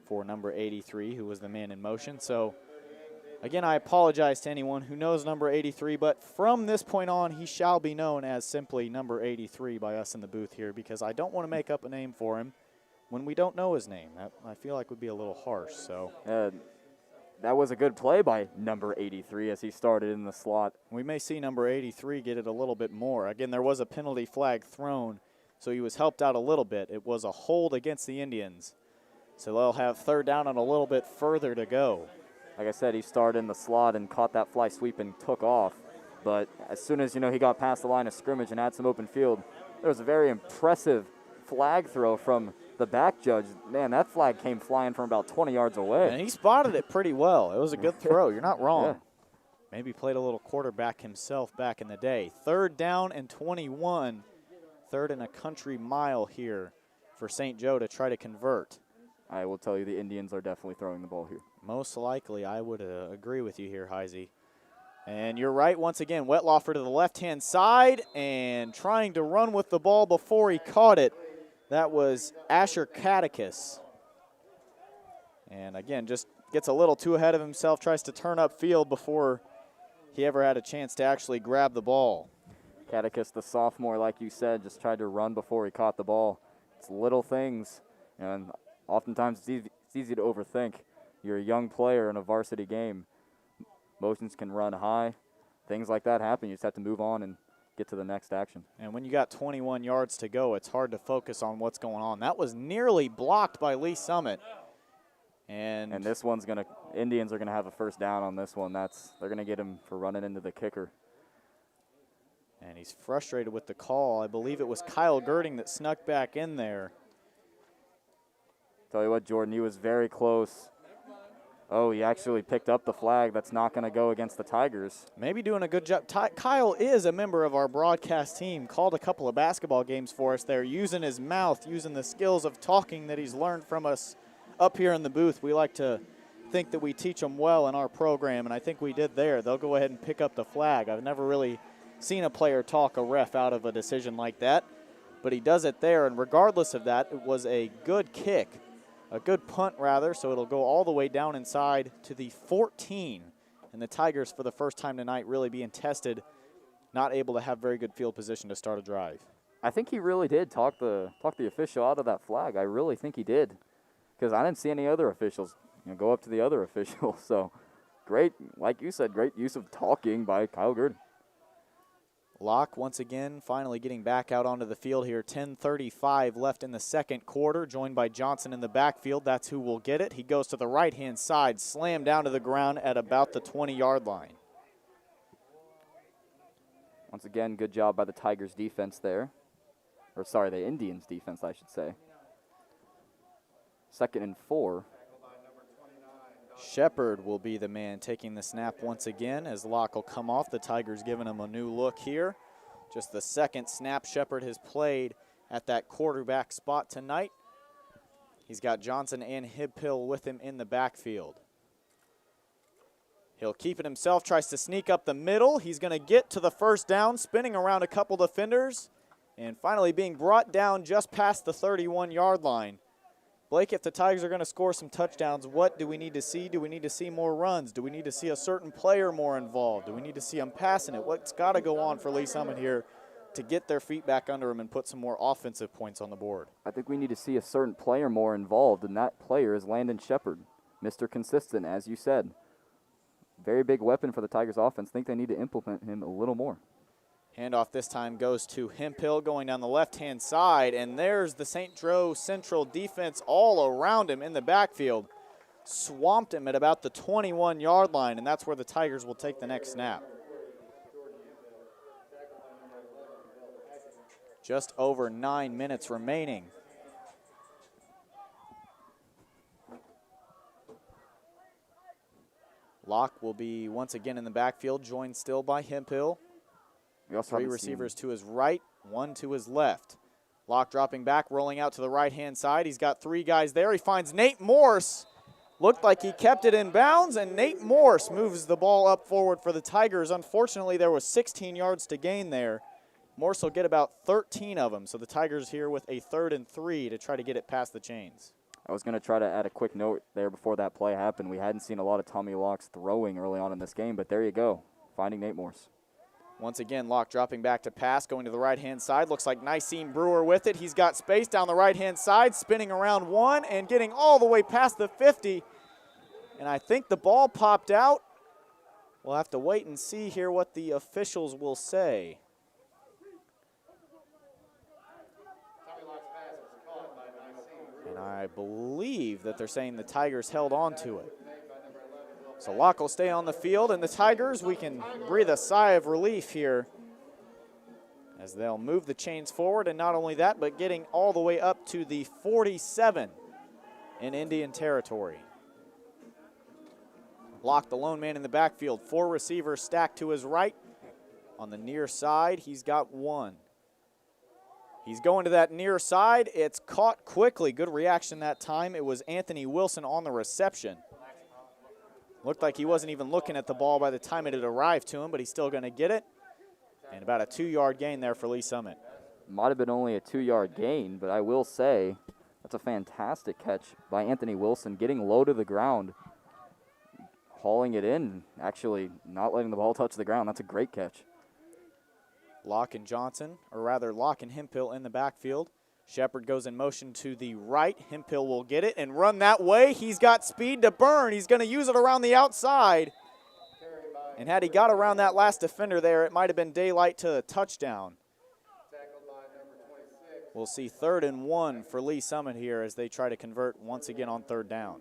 [SPEAKER 1] for number 83, who was the man in motion. So, again, I apologize to anyone who knows number 83, but from this point on, he shall be known as simply number 83 by us in the booth here, because I don't want to make up a name for him when we don't know his name. That, I feel like, would be a little harsh. So
[SPEAKER 3] that was a good play by number 83 as he started in the slot.
[SPEAKER 1] We may see number 83 get it a little bit more. Again, there was a penalty flag thrown, so he was helped out a little bit. It was a hold against the Indians. So they'll have third down and a little bit further to go.
[SPEAKER 3] Like I said, he started in the slot and caught that fly sweep and took off. But as soon as, he got past the line of scrimmage and had some open field, there was a very impressive flag throw from the back judge. Man, that flag came flying from about 20 yards away.
[SPEAKER 1] And he spotted it pretty well. It was a good throw. You're not wrong.
[SPEAKER 3] Yeah.
[SPEAKER 1] Maybe played a little quarterback himself back in the day. 3rd down and 21. 3rd and a country mile here for St. Joe to try to convert.
[SPEAKER 3] I will tell you the Indians are definitely throwing the ball here.
[SPEAKER 1] Most likely, I would agree with you here, Heisey. And you're right, once again, Wetlaufer to the left-hand side and trying to run with the ball before he caught it. That was Asher Catechus. And again, just gets a little too ahead of himself, tries to turn up field before he ever had a chance to actually grab the ball.
[SPEAKER 3] Catechus, the sophomore, like you said, just tried to run before he caught the ball. It's little things, and oftentimes it's easy to overthink. You're a young player in a varsity game. Motions can run high. Things like that happen. You just have to move on and get to the next action.
[SPEAKER 1] And when you got 21 yards to go, it's hard to focus on what's going on. That was nearly blocked by Lee Summit. And
[SPEAKER 3] this one's Indians are gonna have a first down on this one. They're gonna get him for running into the kicker.
[SPEAKER 1] And he's frustrated with the call. I believe it was Kyle Girding that snuck back in there.
[SPEAKER 3] Tell you what, Jordan, he was very close. Oh, he actually picked up the flag. That's not going to go against the Tigers.
[SPEAKER 1] Maybe doing a good job. Kyle is a member of our broadcast team, called a couple of basketball games for us there, using his mouth, using the skills of talking that he's learned from us up here in the booth. We like to think that we teach them well in our program, and I think we did there. They'll go ahead and pick up the flag. I've never really seen a player talk a ref out of a decision like that, but he does it there, and regardless of that, it was a good kick. A good punt, rather, so it'll go all the way down inside to the 14. And the Tigers, for the first time tonight, really being tested, not able to have very good field position to start a drive.
[SPEAKER 3] I think he really did talk the official out of that flag. I really think he did. because I didn't see any other officials go up to the other officials. So great, like you said, great use of talking by Kyle Gurdon.
[SPEAKER 1] Locke once again finally getting back out onto the field here. 10:35 left in the second quarter, joined by Johnson in the backfield. That's who will get it. He goes to the right-hand side, slammed down to the ground at about the 20-yard line.
[SPEAKER 3] Once again, good job by the Tigers defense there. Or sorry, the Indians defense, I should say. 2nd and 4.
[SPEAKER 1] Shepard will be the man taking the snap once again as Locke will come off. The Tigers giving him a new look here. Just the second snap Shepard has played at that quarterback spot tonight. He's got Johnson and Hibpill with him in the backfield. He'll keep it himself, tries to sneak up the middle. He's going to get to the first down, spinning around a couple defenders, and finally being brought down just past the 31-yard line. Blake, if the Tigers are going to score some touchdowns, what do we need to see? Do we need to see more runs? Do we need to see a certain player more involved? Do we need to see them passing it? What's got to go on for Lee Summit here to get their feet back under them and put some more offensive points on the board?
[SPEAKER 3] I think we need to see a certain player more involved, and that player is Landon Shepard, Mr. Consistent, as you said. Very big weapon for the Tigers offense. I think they need to implement him a little more.
[SPEAKER 1] Handoff this time goes to Hemphill going down the left-hand side, and there's the St. Joe Central defense all around him in the backfield. Swamped him at about the 21-yard line, and that's where the Tigers will take the next snap. Just over 9 minutes remaining. Locke will be once again in the backfield, joined still by Hemphill. Three receivers to his right, one to his left. Locke dropping back, rolling out to the right-hand side. He's got 3 guys there. He finds Nate Morse. Looked like he kept it in bounds, and Nate Morse moves the ball up forward for the Tigers. Unfortunately, there was 16 yards to gain there. Morse will get about 13 of them, so the Tigers here with a 3rd and 3 to try to get it past the chains.
[SPEAKER 3] I was going to try to add a quick note there before that play happened. We hadn't seen a lot of Tommy Locke's throwing early on in this game, but there you go, finding Nate Morse.
[SPEAKER 1] Once again, Locke dropping back to pass, going to the right-hand side. Looks like Nicene Brewer with it. He's got space down the right-hand side, spinning around 1 and getting all the way past the 50. And I think the ball popped out. We'll have to wait and see here what the officials will say. And I believe that they're saying the Tigers held on to it. So Locke will stay on the field, and the Tigers, we can breathe a sigh of relief here as they'll move the chains forward, and not only that, but getting all the way up to the 47 in Indian territory. Locke, the lone man in the backfield, 4 receivers stacked to his right. On the near side, he's got 1. He's going to that near side. It's caught quickly. Good reaction that time. It was Anthony Wilson on the reception. Looked like he wasn't even looking at the ball by the time it had arrived to him, but he's still going to get it. And about a 2-yard gain there for Lee Summit.
[SPEAKER 3] Might have been only a 2-yard gain, but I will say that's a fantastic catch by Anthony Wilson, getting low to the ground, hauling it in, actually not letting the ball touch the ground. That's a great catch.
[SPEAKER 1] Locke and Johnson, or rather Locke and Hemphill in the backfield. Shepard goes in motion to the right. Hemphill will get it and run that way. He's got speed to burn. He's going to use it around the outside. And had he got around that last defender there, it might have been daylight to a touchdown. We'll see 3rd and 1 for Lee Summit here as they try to convert once again on 3rd down.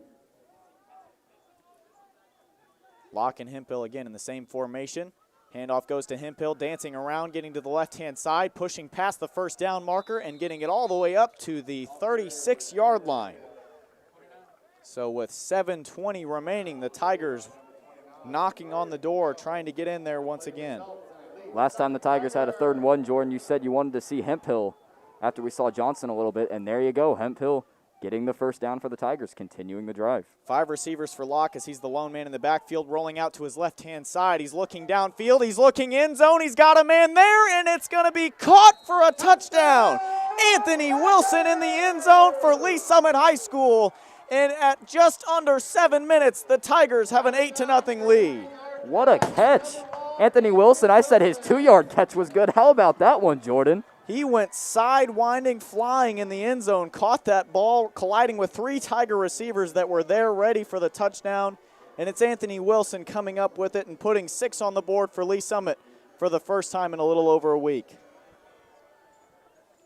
[SPEAKER 1] Locke and Hemphill again in the same formation. Handoff goes to Hemphill, dancing around, getting to the left-hand side, pushing past the first down marker and getting it all the way up to the 36-yard line. So with 7:20 remaining, the Tigers knocking on the door, trying to get in there once again.
[SPEAKER 3] Last time the Tigers had a 3rd and 1, Jordan, you said you wanted to see Hemphill after we saw Johnson a little bit, and there you go, Hemphill getting the first down for the Tigers, continuing the drive.
[SPEAKER 1] 5 receivers for Locke as he's the lone man in the backfield, rolling out to his left-hand side. He's looking downfield. He's looking end zone. He's got a man there, and it's going to be caught for a touchdown. Anthony Wilson in the end zone for Lee Summit High School. And at just under 7 minutes, the Tigers have an 8-0 lead.
[SPEAKER 3] What a catch. Anthony Wilson, I said his 2-yard catch was good. How about that one, Jordan?
[SPEAKER 1] He went sidewinding, flying in the end zone, caught that ball, colliding with 3 Tiger receivers that were there ready for the touchdown. And it's Anthony Wilson coming up with it and putting 6 on the board for Lee Summit for the first time in a little over a week.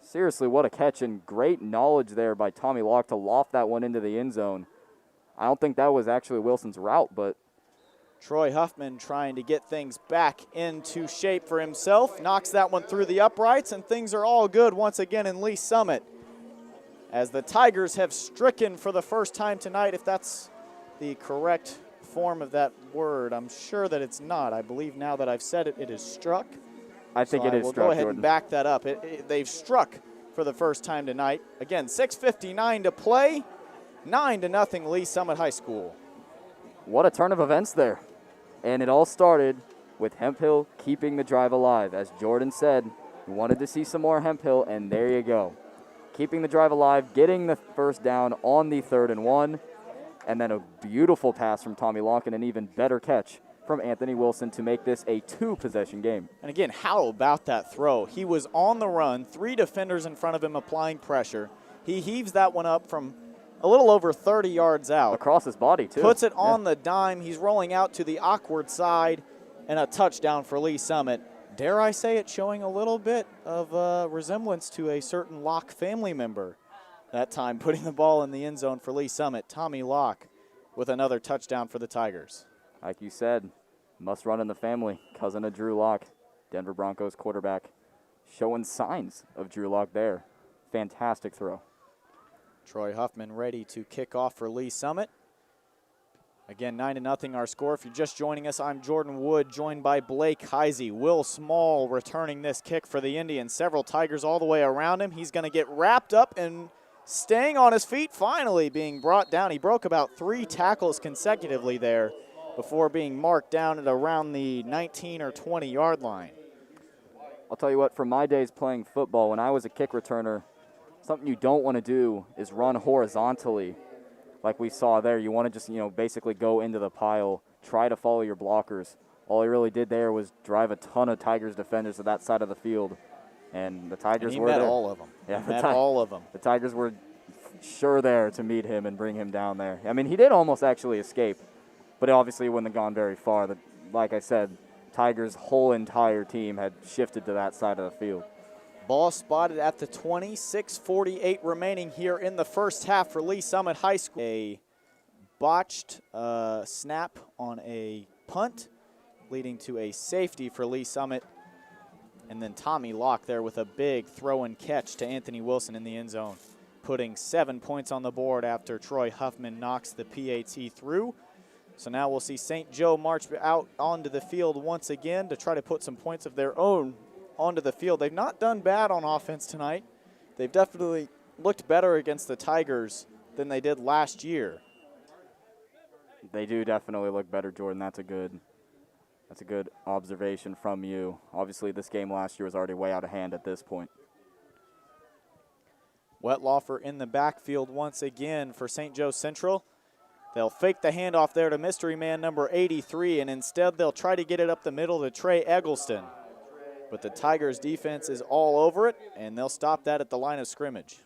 [SPEAKER 3] Seriously, what a catch, and great knowledge there by Tommy Locke to loft that one into the end zone. I don't think that was actually Wilson's route, but
[SPEAKER 1] Troy Huffman trying to get things back into shape for himself. Knocks that one through the uprights, and things are all good once again in Lee Summit, as the Tigers have stricken for the first time tonight, if that's the correct form of that word. I'm sure that it's not. I believe now that I've said it, it is struck.
[SPEAKER 3] I think it is struck,
[SPEAKER 1] go ahead
[SPEAKER 3] Jordan.
[SPEAKER 1] and back that up. They've struck for the first time tonight. Again, 6:59 to play, 9-0 Lee Summit High School.
[SPEAKER 3] What a turn of events there. And it all started with Hemphill keeping the drive alive. As Jordan said, we wanted to see some more Hemphill, and there you go. Keeping the drive alive, getting the first down on the 3rd and 1, and then a beautiful pass from Tommy Locke and an even better catch from Anthony Wilson to make this a 2-possession game.
[SPEAKER 1] And again, how about that throw? He was on the run, 3 defenders in front of him applying pressure. He heaves that one up from a little over 30 yards out.
[SPEAKER 3] Across his body, too.
[SPEAKER 1] Puts it on the dime. He's rolling out to the awkward side, and a touchdown for Lee Summit. Dare I say it, showing a little bit of resemblance to a certain Locke family member. That time putting the ball in the end zone for Lee Summit. Tommy Locke with another touchdown for the Tigers.
[SPEAKER 3] Like you said, must run in the family. Cousin of Drew Locke, Denver Broncos quarterback, showing signs of Drew Locke there. Fantastic throw.
[SPEAKER 1] Troy Huffman ready to kick off for Lee Summit. Again, 9-0 our score. If you're just joining us, I'm Jordan Wood, joined by Blake Heisey. Will Small returning this kick for the Indians. Several Tigers all the way around him. He's going to get wrapped up and staying on his feet, finally being brought down. He broke about 3 tackles consecutively there before being marked down at around the 19 or 20-yard line.
[SPEAKER 3] I'll tell you what, from my days playing football, when I was a kick returner, something you don't want to do is run horizontally like we saw there. You want to just, basically go into the pile, try to follow your blockers. All he really did there was drive a ton of Tigers defenders to that side of the field, and the Tigers were there.
[SPEAKER 1] He met all of them.
[SPEAKER 3] Yeah,
[SPEAKER 1] he met all of them.
[SPEAKER 3] The Tigers were sure there to meet him and bring him down there. I mean, he did almost actually escape, but obviously he wouldn't have gone very far. Like I said, Tigers' whole entire team had shifted to that side of the field.
[SPEAKER 1] Ball spotted at the 20, 6:48 remaining here in the first half for Lee Summit High School. A botched snap on a punt, leading to a safety for Lee Summit. And then Tommy Locke there with a big throw and catch to Anthony Wilson in the end zone, putting 7 points on the board after Troy Huffman knocks the PAT through. So now we'll see St. Joe march out onto the field once again to try to put some points of their own onto the field. They've not done bad on offense tonight. They've definitely looked better against the Tigers than they did last year.
[SPEAKER 3] They do definitely look better, Jordan. That's a good observation from you. Obviously, this game last year was already way out of hand at this point.
[SPEAKER 1] Wetlaufer in the backfield once again for St. Joe Central. They'll fake the handoff there to mystery man number 83, and instead they'll try to get it up the middle to Trey Eggleston. But the Tigers defense is all over it, and they'll stop that at the line of scrimmage.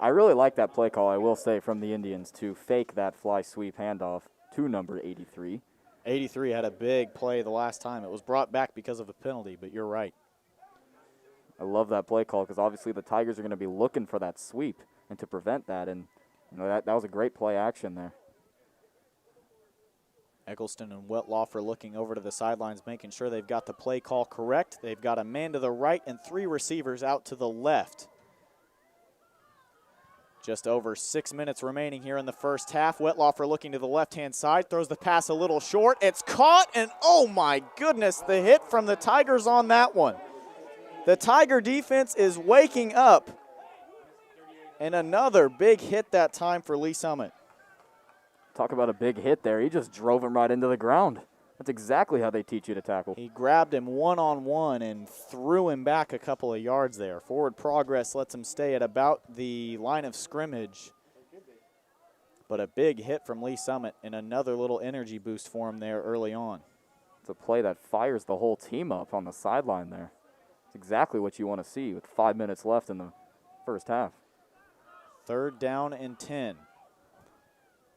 [SPEAKER 3] I really like that play call, I will say, from the Indians to fake that fly sweep handoff to number 83.
[SPEAKER 1] 83 had a big play the last time. It was brought back because of a penalty, but you're right.
[SPEAKER 3] I love that play call because obviously the Tigers are going to be looking for that sweep and to prevent that, and that was a great play action there.
[SPEAKER 1] Eggleston and Wetlaufer looking over to the sidelines, making sure they've got the play call correct. They've got a man to the right and 3 receivers out to the left. Just over 6 minutes remaining here in the first half. Wetlaufer looking to the left-hand side, throws the pass a little short. It's caught, and oh my goodness, the hit from the Tigers on that one. The Tiger defense is waking up, and another big hit that time for Lee Summit.
[SPEAKER 3] Talk about a big hit there. He just drove him right into the ground. That's exactly how they teach you to tackle.
[SPEAKER 1] He grabbed him one-on-one and threw him back a couple of yards there. Forward progress lets him stay at about the line of scrimmage. But a big hit from Lee Summit and another little energy boost for him there early on.
[SPEAKER 3] It's a play that fires the whole team up on the sideline there. It's exactly what you want to see with 5 minutes left in the first half.
[SPEAKER 1] 3rd down and 10.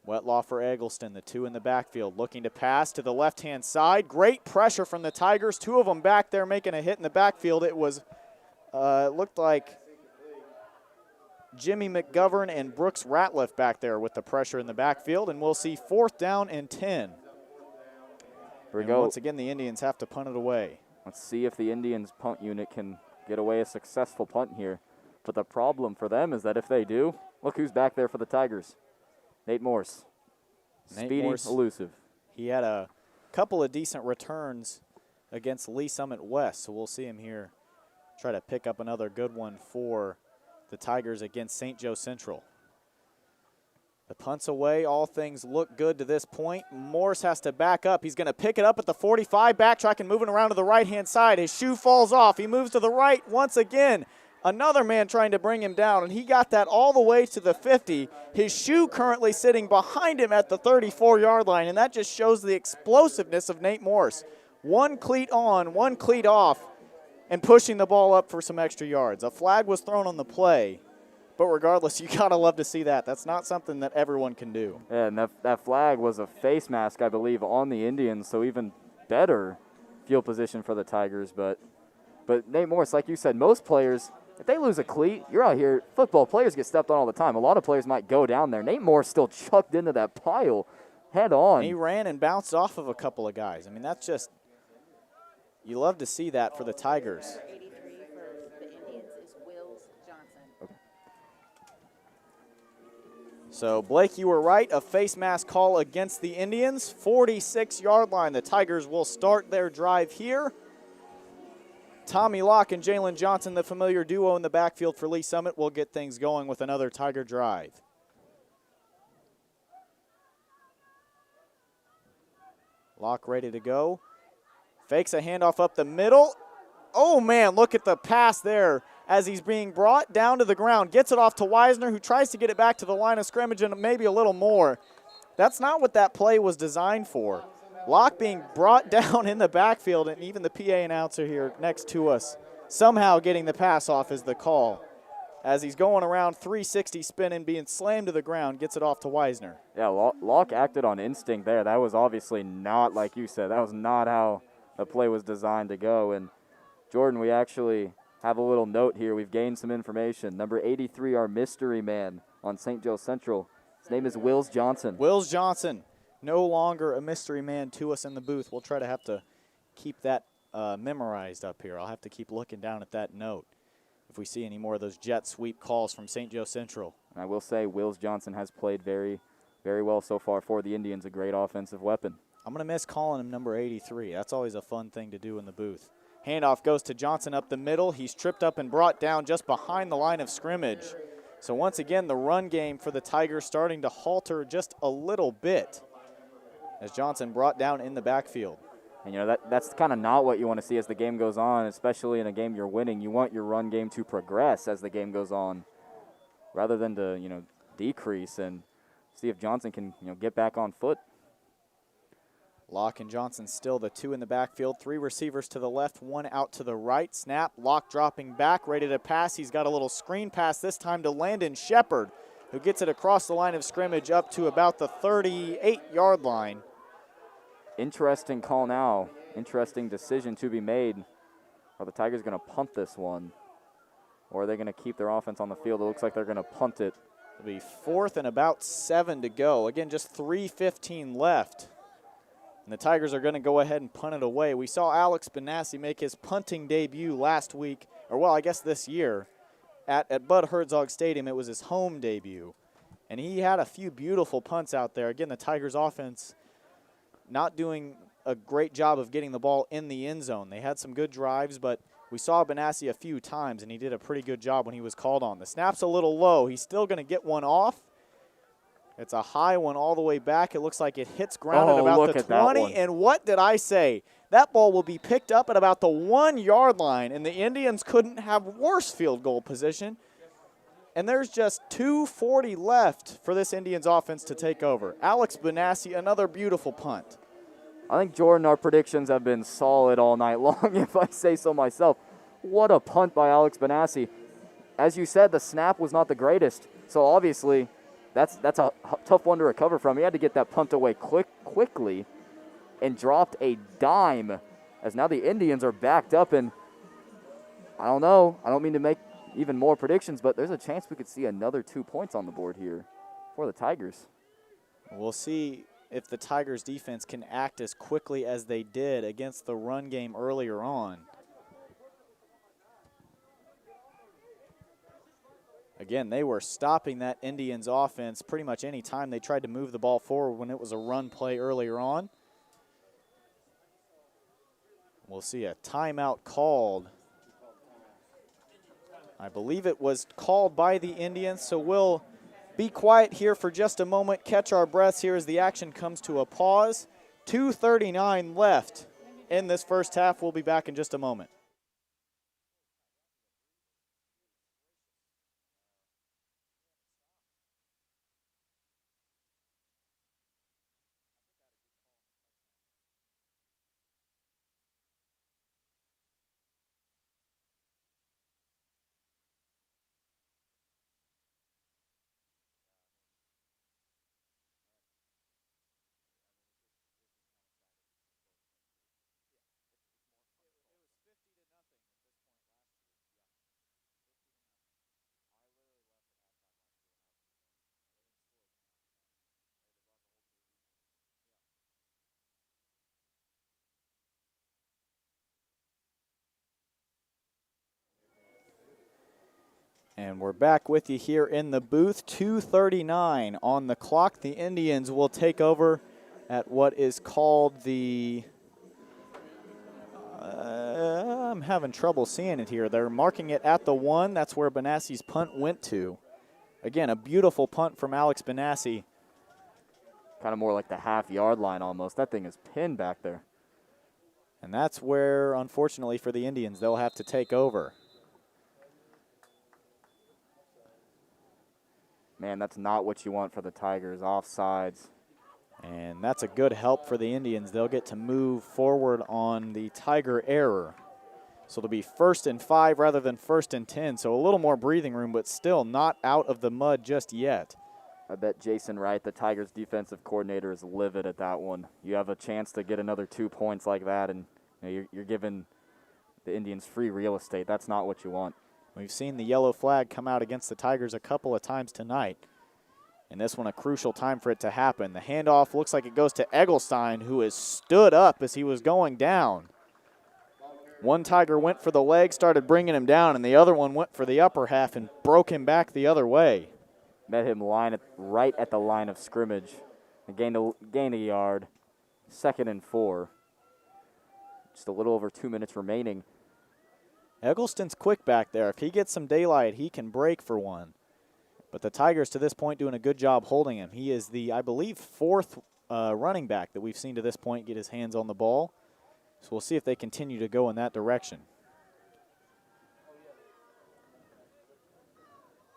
[SPEAKER 1] Wetlaw for Eggleston, the 2 in the backfield, looking to pass to the left-hand side. Great pressure from the Tigers. 2 of them back there making a hit in the backfield. It looked like Jimmy McGovern and Brooks Ratliff back there with the pressure in the backfield, and we'll see 4th down and 10.
[SPEAKER 3] Here we go.
[SPEAKER 1] Once again, the Indians have to punt it away.
[SPEAKER 3] Let's see if the Indians punt unit can get away a successful punt here. But the problem for them is that if they do, look who's back there for the Tigers. Nate Morse. Speedy, elusive.
[SPEAKER 1] He had a couple of decent returns against Lee Summit West, so we'll see him here try to pick up another good one for the Tigers against St. Joe Central. The punt's away. All things look good to this point. Morse has to back up. He's going to pick it up at the 45, backtracking, moving around to the right-hand side. His shoe falls off. He moves to the right once again. Another man trying to bring him down, and he got that all the way to the 50. His shoe currently sitting behind him at the 34-yard line, and that just shows the explosiveness of Nate Morse. 1 cleat on, 1 cleat off, and pushing the ball up for some extra yards. A flag was thrown on the play, but regardless, you got to love to see that. That's not something that everyone can do.
[SPEAKER 3] Yeah, and that flag was a face mask, I believe, on the Indians, so even better field position for the Tigers. But Nate Morse, like you said, most players – if they lose a cleat, you're out here. Football players get stepped on all the time. A lot of players might go down there. Nate Morse still chucked into that pile head on.
[SPEAKER 1] And he ran and bounced off of a couple of guys. I mean, that's just, you love to see that for the Tigers.
[SPEAKER 6] 83 for the Indians is Wills Johnson.
[SPEAKER 3] Okay.
[SPEAKER 1] So, Blake, you were right. A face mask call against the Indians. 46-yard line. The Tigers will start their drive here. Tommy Locke and Jalen Johnson, the familiar duo in the backfield for Lee Summit, will get things going with another Tiger drive. Locke ready to go. Fakes a handoff up the middle. Oh, man, look at the pass there as he's being brought down to the ground. Gets it off to Weisner, who tries to get it back to the line of scrimmage and maybe a little more. That's not what that play was designed for. Locke being brought down in the backfield, and even the PA announcer here next to us somehow getting the pass off is the call. As he's going around 360 spinning, being slammed to the ground, gets it off to Weisner.
[SPEAKER 3] Yeah, Locke acted on instinct there. That was obviously not, like you said, that was not how the play was designed to go. And, Jordan, we actually have a little note here. We've gained some information. Number 83, our mystery man on St. Joe Central. His name is Wills Johnson.
[SPEAKER 1] Wills Johnson. No longer a mystery man to us in the booth. We'll try to have to keep that memorized up here. I'll have to keep looking down at that note if we see any more of those jet sweep calls from St. Joe Central.
[SPEAKER 3] And I will say Wills Johnson has played very, very well so far for the Indians, a great offensive weapon.
[SPEAKER 1] I'm going to miss calling him number 83. That's always a fun thing to do in the booth. Handoff goes to Johnson up the middle. He's tripped up and brought down just behind the line of scrimmage. So once again, the run game for the Tigers starting to halter just a little bit as Johnson brought down in the backfield.
[SPEAKER 3] And, that's kind of not what you want to see as the game goes on, especially in a game you're winning. You want your run game to progress as the game goes on rather than to, decrease, and see if Johnson can, get back on foot.
[SPEAKER 1] Locke and Johnson still the 2 in the backfield. 3 receivers to the left, 1 out to the right. Snap, Locke dropping back, ready to pass. He's got a little screen pass this time to Landon Shepard, who gets it across the line of scrimmage up to about the 38-yard line.
[SPEAKER 3] Interesting call now. Interesting decision to be made. Are the Tigers going to punt this one? Or are they going to keep their offense on the field? It looks like they're going to punt it.
[SPEAKER 1] It'll be 4th and about 7 to go. Again, just 3:15 left. And the Tigers are going to go ahead and punt it away. We saw Alex Benassi make his punting debut last week, or well, I guess this year, at Bud Hertzog Stadium. It was his home debut. And he had a few beautiful punts out there. Again, the Tigers offense not doing a great job of getting the ball in the end zone. They had some good drives, but we saw Benassi a few times, and he did a pretty good job when he was called on. The snap's a little low. He's still going to get one off. It's a high one all the way back. It looks like it hits ground at about the 20. And what did I say? That ball will be picked up at about the 1-yard line, and the Indians couldn't have worse field goal position. And there's just 2:40 left for this Indians offense to take over. Alex Benassi, another beautiful punt.
[SPEAKER 3] I think, Jordan, our predictions have been solid all night long, if I say so myself. What a punt by Alex Benassi. As you said, the snap was not the greatest, so obviously that's a tough one to recover from. He had to get that punt away quickly and dropped a dime, as now the Indians are backed up, and I don't know. I don't mean to make even more predictions, but there's a chance we could see another 2 points on the board here for the Tigers.
[SPEAKER 1] We'll see if the Tigers defense can act as quickly as they did against the run game earlier on. Again, they were stopping that Indians offense pretty much any time they tried to move the ball forward when it was a run play earlier on. We'll see a timeout called. I believe it was called by the Indians, so we'll be quiet here for just a moment, catch our breaths here as the action comes to a pause. 2:39 left in this first half. We'll be back in just a moment. And we're back with you here in the booth. 2:39 on the clock. The Indians will take over at what is called the, I'm having trouble seeing it here. They're marking it at the 1. That's where Benassi's punt went to. Again, a beautiful punt from Alex Benassi.
[SPEAKER 3] Kind of more like the half-yard line almost. That thing is pinned back there.
[SPEAKER 1] And that's where, unfortunately for the Indians, they'll have to take over.
[SPEAKER 3] Man, that's not what you want for the Tigers. Offsides.
[SPEAKER 1] And that's a good help for the Indians. They'll get to move forward on the Tiger error. So it'll be 1st and 5 rather than 1st and 10. So a little more breathing room, but still not out of the mud just yet.
[SPEAKER 3] I bet Jason Wright, the Tigers defensive coordinator, is livid at that one. You have a chance to get another 2 points like that, and you're giving the Indians free real estate. That's not what you want.
[SPEAKER 1] We've seen the yellow flag come out against the Tigers a couple of times tonight. And this one, a crucial time for it to happen. The handoff looks like it goes to Egglestein, who has stood up as he was going down. One Tiger went for the leg, started bringing him down, and the other one went for the upper half and broke him back the other way.
[SPEAKER 3] Met him right at the line of scrimmage. And gained a yard. 2nd and 4. Just a little over 2 minutes remaining.
[SPEAKER 1] Eggleston's quick back there. If he gets some daylight, he can break for one. But the Tigers to this point doing a good job holding him. He is the, I believe, 4th running back that we've seen to this point get his hands on the ball. So we'll see if they continue to go in that direction.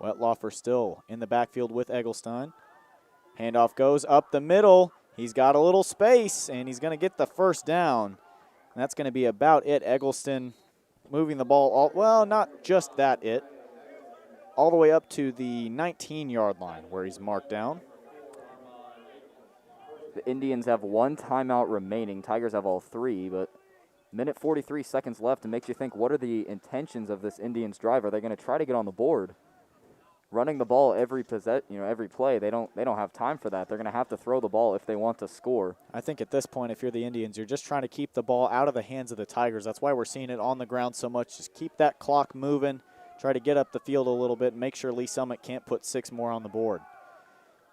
[SPEAKER 1] Wetlaufer still in the backfield with Egglestein. Handoff goes up the middle. He's got a little space, and he's going to get the first down. And that's going to be about it. Eggleston moving the ball, not just that all the way up to the 19-yard line where he's marked down.
[SPEAKER 3] The Indians have 1 timeout remaining. Tigers have all 3, but minute 43 seconds left. It makes you think, what are the intentions of this Indians drive? Are they going to try to get on the board? Running the ball every play, they don't have time for that. They're going to have to throw the ball if they want to score.
[SPEAKER 1] I think at this point, if you're the Indians, you're just trying to keep the ball out of the hands of the Tigers. That's why we're seeing it on the ground so much. Just keep that clock moving, try to get up the field a little bit, and make sure Lee Summit can't put 6 more on the board.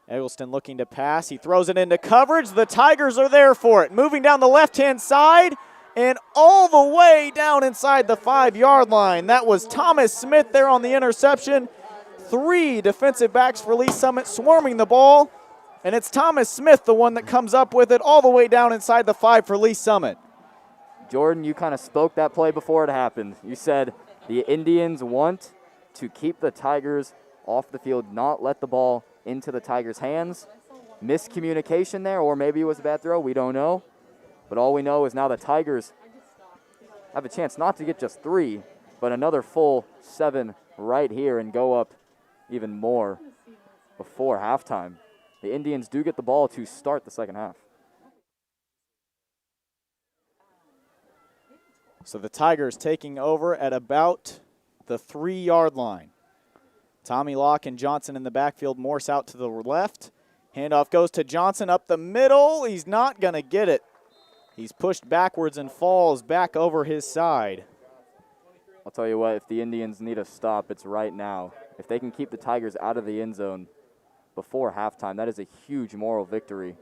[SPEAKER 1] Eggleston looking to pass. He throws it into coverage. The Tigers are there for it. Moving down the left-hand side and all the way down inside the 5-yard line. That was Thomas Smith there on the interception. 3 defensive backs for Lee Summit swarming the ball, and it's Thomas Smith, the one that comes up with it all the way down inside the 5 for Lee Summit.
[SPEAKER 3] Jordan, you kind of spoke that play before it happened. You said the Indians want to keep the Tigers off the field, not let the ball into the Tigers' hands. Miscommunication there, or maybe it was a bad throw. We don't know. But all we know is now the Tigers have a chance not to get just 3, but another full 7 right here and go up even more before halftime. The Indians do get the ball to start the second half.
[SPEAKER 1] So the Tigers taking over at about the 3-yard line. Tommy Locke and Johnson in the backfield. Morse out to the left. Handoff goes to Johnson up the middle. He's not going to get it. He's pushed backwards and falls back over his side.
[SPEAKER 3] I'll tell you what, if the Indians need a stop, it's right now. If they can keep the Tigers out of the end zone before halftime, that is a huge moral victory,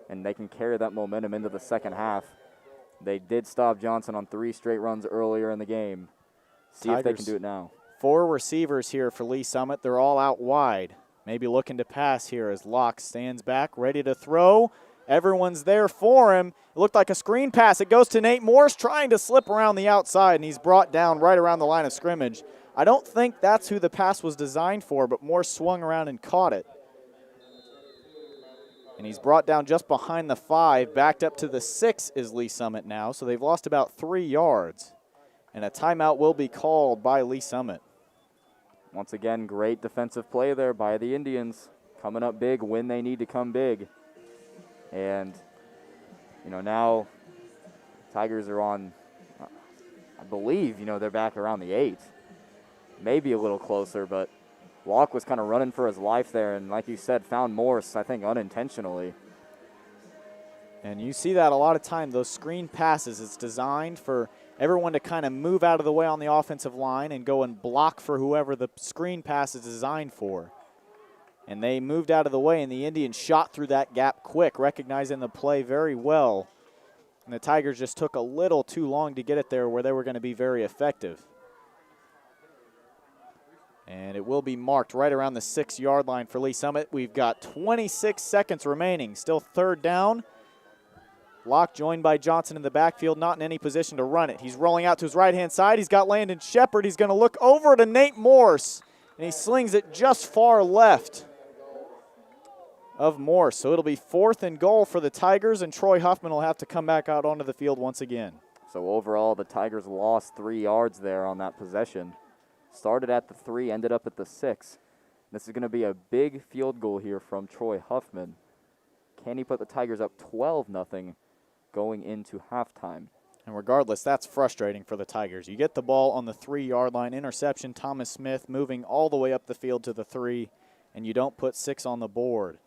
[SPEAKER 3] and they can carry that momentum into the second half. They did stop Johnson on 3 straight runs earlier in the game. See if they can do it now.
[SPEAKER 1] 4 receivers here for Lee Summit. They're all out wide. Maybe looking to pass here as Locke stands back, ready to throw. Everyone's there for him. It looked like a screen pass. It goes to Nate Morse trying to slip around the outside, and he's brought down right around the line of scrimmage. I don't think that's who the pass was designed for, but Morse swung around and caught it. And he's brought down just behind the 5. Backed up to the 6 is Lee Summit now, so they've lost about 3 yards. And a timeout will be called by Lee Summit.
[SPEAKER 3] Once again, great defensive play there by the Indians, coming up big when they need to come big. And, now Tigers are on, I believe, they're back around the 8. Maybe a little closer, but Locke was kind of running for his life there, and like you said, found Morse, I think, unintentionally.
[SPEAKER 1] And you see that a lot of time, those screen passes. It's designed for everyone to kind of move out of the way on the offensive line and go and block for whoever the screen pass is designed for. And they moved out of the way, and the Indians shot through that gap quick, recognizing the play very well. And the Tigers just took a little too long to get it there where they were going to be very effective. And it will be marked right around the 6-yard line for Lee Summit. We've got 26 seconds remaining, still 3rd down. Locke joined by Johnson in the backfield, not in any position to run it. He's rolling out to his right-hand side. He's got Landon Shepard. He's going to look over to Nate Morse, and he slings it just far left of Morse. So it'll be 4th and goal for the Tigers, and Troy Huffman will have to come back out onto the field once again.
[SPEAKER 3] So overall, the Tigers lost 3 yards there on that possession. Started at the 3, ended up at the 6. This is going to be a big field goal here from Troy Huffman. Can he put the Tigers up 12-0 going into halftime?
[SPEAKER 1] And regardless, that's frustrating for the Tigers. You get the ball on the 3-yard line, interception, Thomas Smith moving all the way up the field to the 3, and you don't put 6 on the board.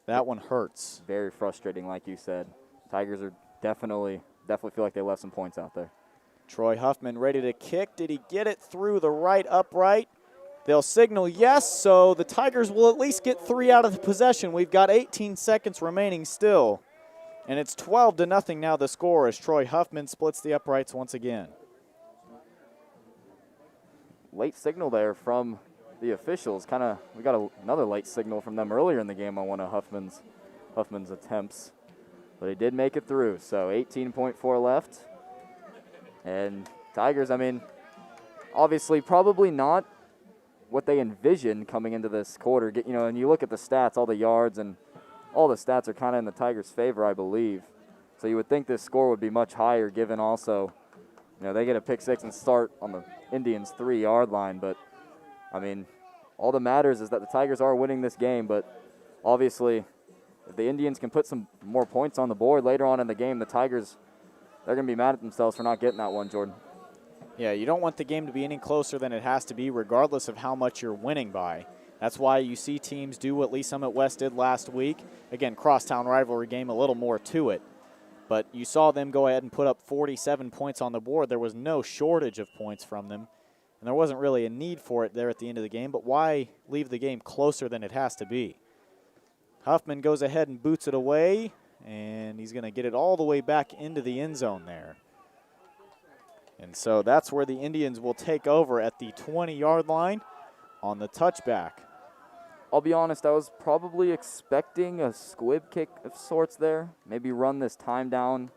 [SPEAKER 1] That one hurts.
[SPEAKER 3] Very frustrating, like you said. Tigers are definitely feel like they left some points out there.
[SPEAKER 1] Troy Huffman ready to kick. Did he get it through the right upright? They'll signal yes, so the Tigers will at least get 3 out of the possession. We've got 18 seconds remaining still. And it's 12-0 now the score as Troy Huffman splits the uprights once again.
[SPEAKER 3] Late signal there from the officials. We got another late signal from them earlier in the game on one of Huffman's attempts. But he did make it through, so 18.4 left. And Tigers, obviously probably not what they envisioned coming into this quarter. And you look at the stats, all the yards and all the stats are kind of in the Tigers' favor, I believe. So you would think this score would be much higher given also, they get a pick 6 and start on the Indians' 3-yard line. But, all that matters is that the Tigers are winning this game. But obviously, if the Indians can put some more points on the board later on in the game, the Tigers, they're going to be mad at themselves for not getting that one, Jordan.
[SPEAKER 1] Yeah, you don't want the game to be any closer than it has to be, regardless of how much you're winning by. That's why you see teams do what Lee Summit West did last week. Again, crosstown rivalry game, a little more to it. But you saw them go ahead and put up 47 points on the board. There was no shortage of points from them, and there wasn't really a need for it there at the end of the game. But why leave the game closer than it has to be? Huffman goes ahead and boots it away, and he's going to get it all the way back into the end zone there. And so that's where the Indians will take over at the 20-yard line on the touchback.
[SPEAKER 3] I'll be honest, I was probably expecting a squib kick of sorts there. Maybe run this time down.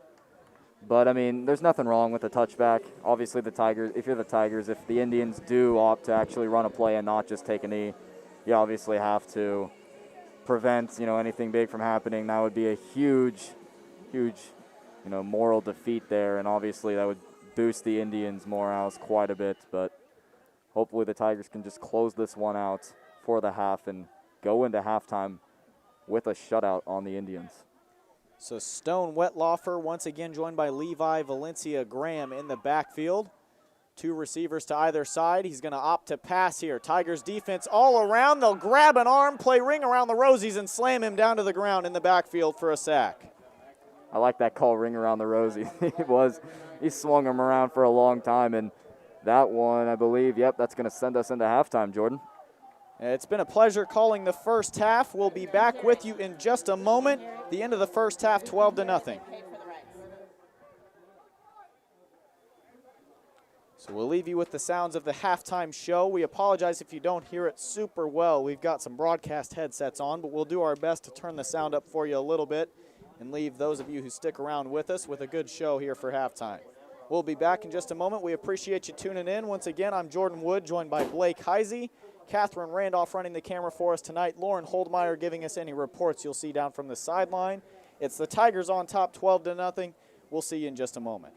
[SPEAKER 3] But, there's nothing wrong with the touchback. Obviously, the Tigers, if you're the Tigers, if the Indians do opt to actually run a play and not just take a knee, you obviously have to prevent, anything big from happening. That would be a huge, moral defeat there. And obviously that would boost the Indians' morals quite a bit, but hopefully the Tigers can just close this one out for the half and go into halftime with a shutout on the Indians.
[SPEAKER 1] So Stone Wetlaufer once again joined by Levi Valencia Graham in the backfield. 2 receivers to either side. He's going to opt to pass here. Tigers defense all around. They'll grab an arm, play ring around the rosies, and slam him down to the ground in the backfield for a sack.
[SPEAKER 3] I like that call, ring around the rosy. He swung him around for a long time, and that one, I believe, yep, that's going to send us into halftime, Jordan.
[SPEAKER 1] It's been a pleasure calling the first half. We'll be back with you in just a moment. The end of the first half, 12-0. So we'll leave you with the sounds of the halftime show. We apologize if you don't hear it super well. We've got some broadcast headsets on, but we'll do our best to turn the sound up for you a little bit and leave those of you who stick around with us with a good show here for halftime. We'll be back in just a moment. We appreciate you tuning in. Once again, I'm Jordan Wood, joined by Blake Heisey, Catherine Randolph running the camera for us tonight, Lauren Holdmeyer giving us any reports you'll see down from the sideline. It's the Tigers on top, 12-0. We'll see you in just a moment.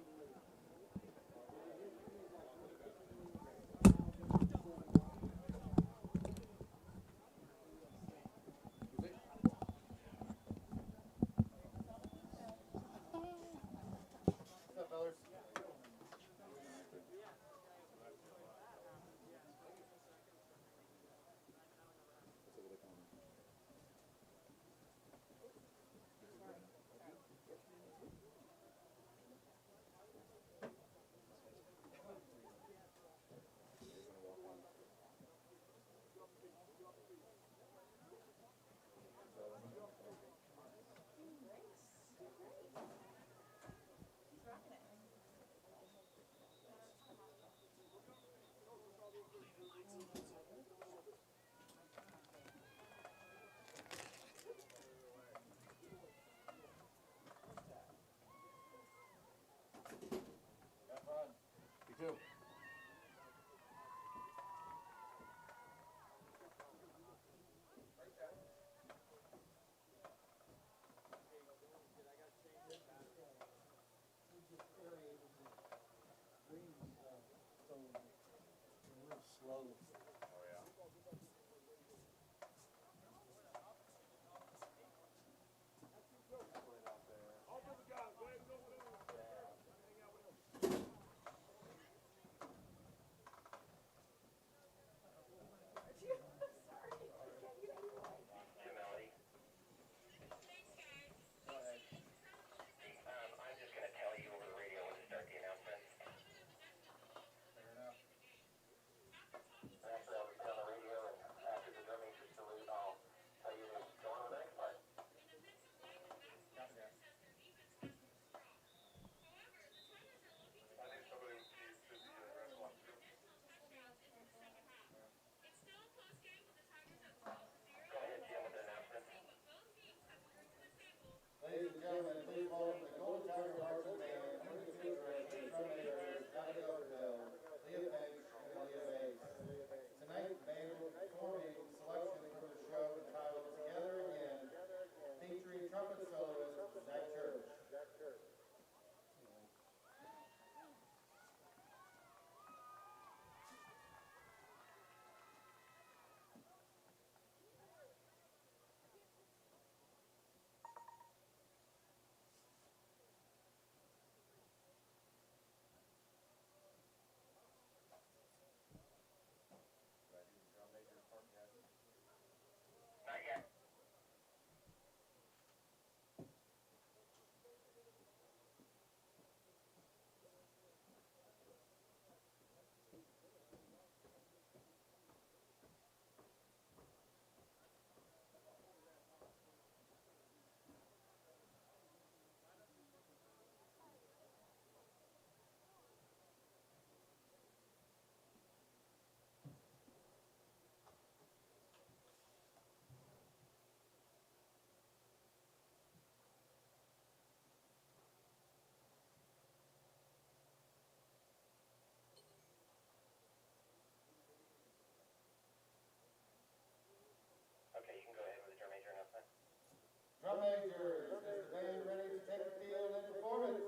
[SPEAKER 7] Drum majors, is the band ready to take the field in performance?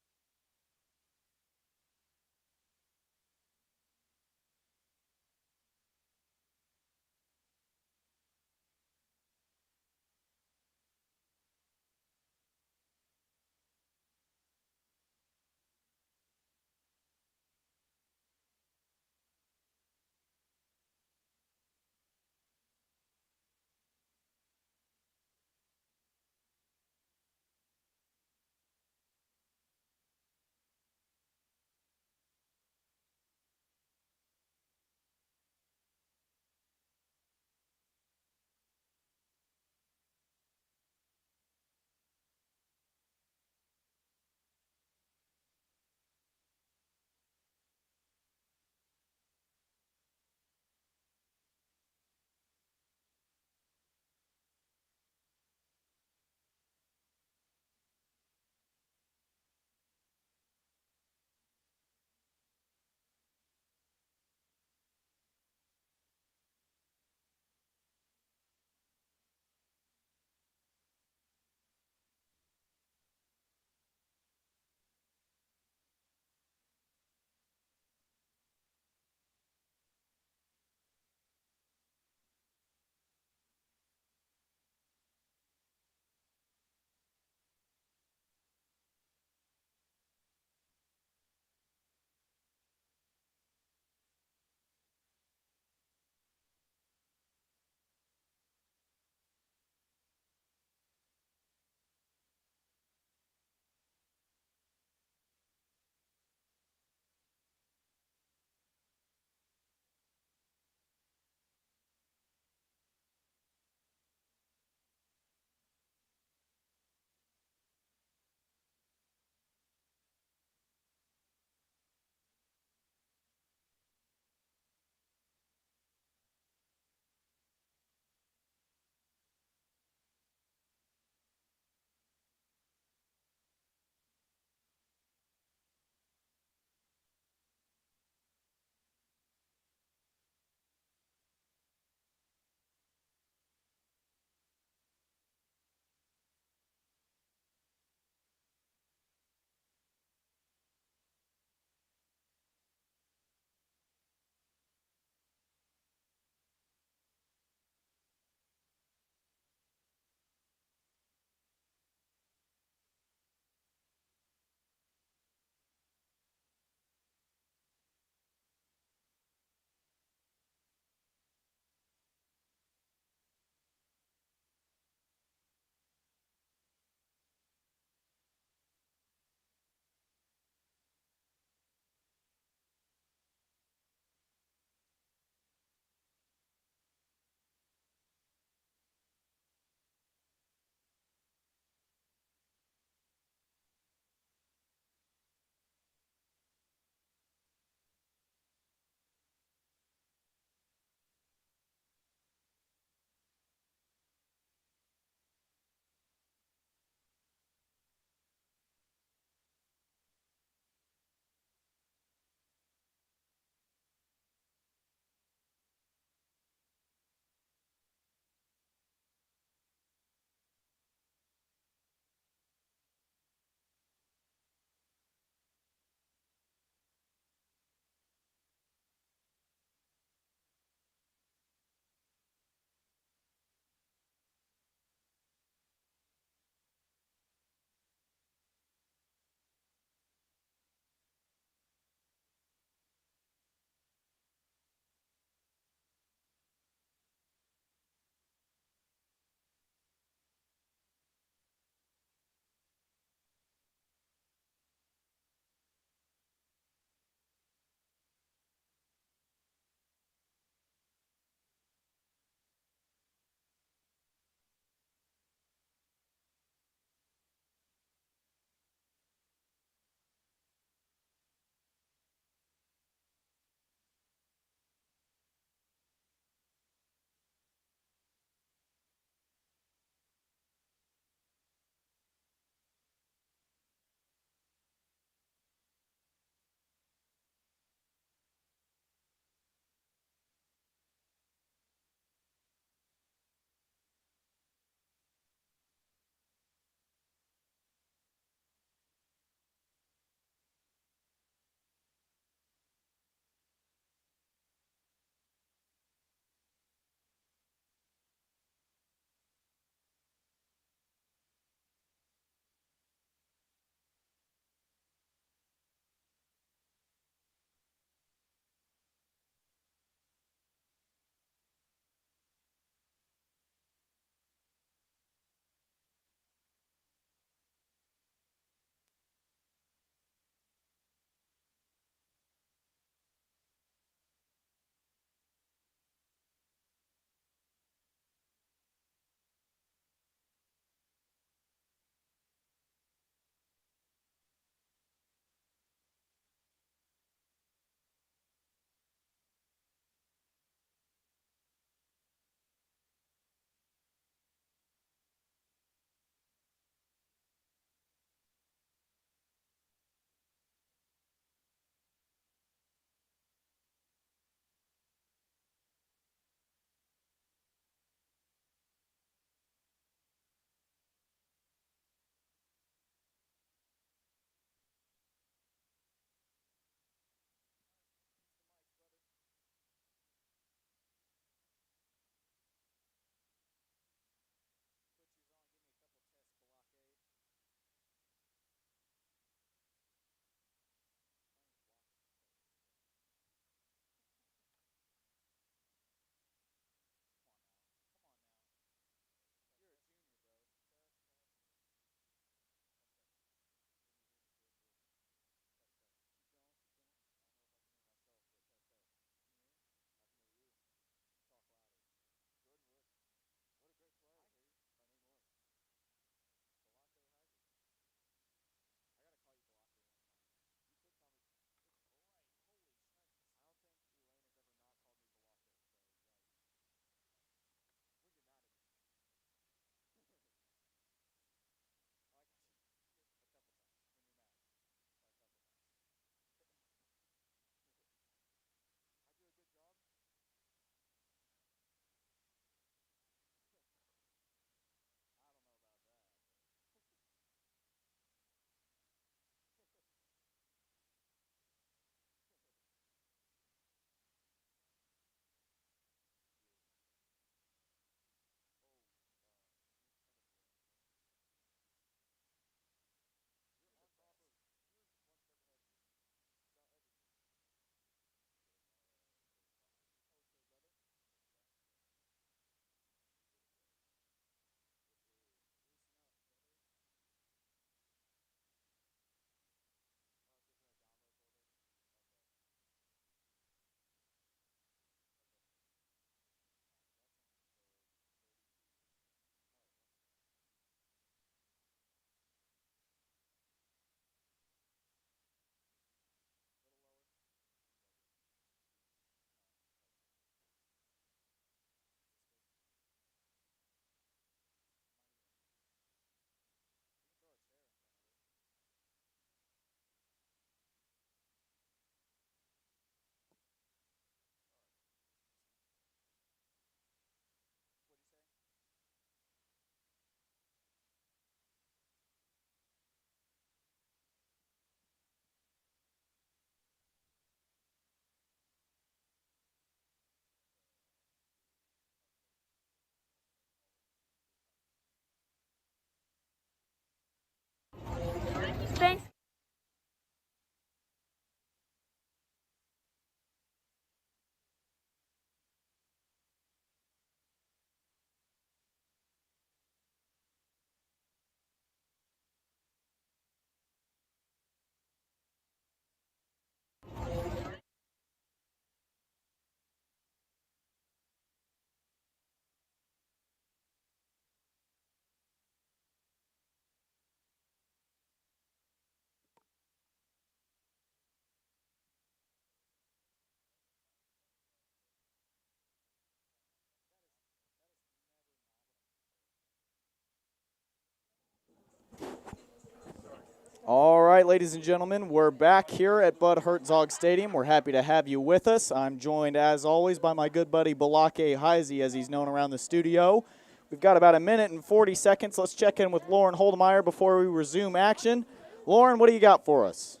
[SPEAKER 1] All right, ladies and gentlemen, we're back here at Bud Hertzog Stadium. We're happy to have you with us. I'm joined, as always, by my good buddy Balake Heisey, as he's known around the studio. We've got about a minute and 40 seconds. Let's check in with Lauren Holdemeyer before we resume action. Lauren, what do you got for us?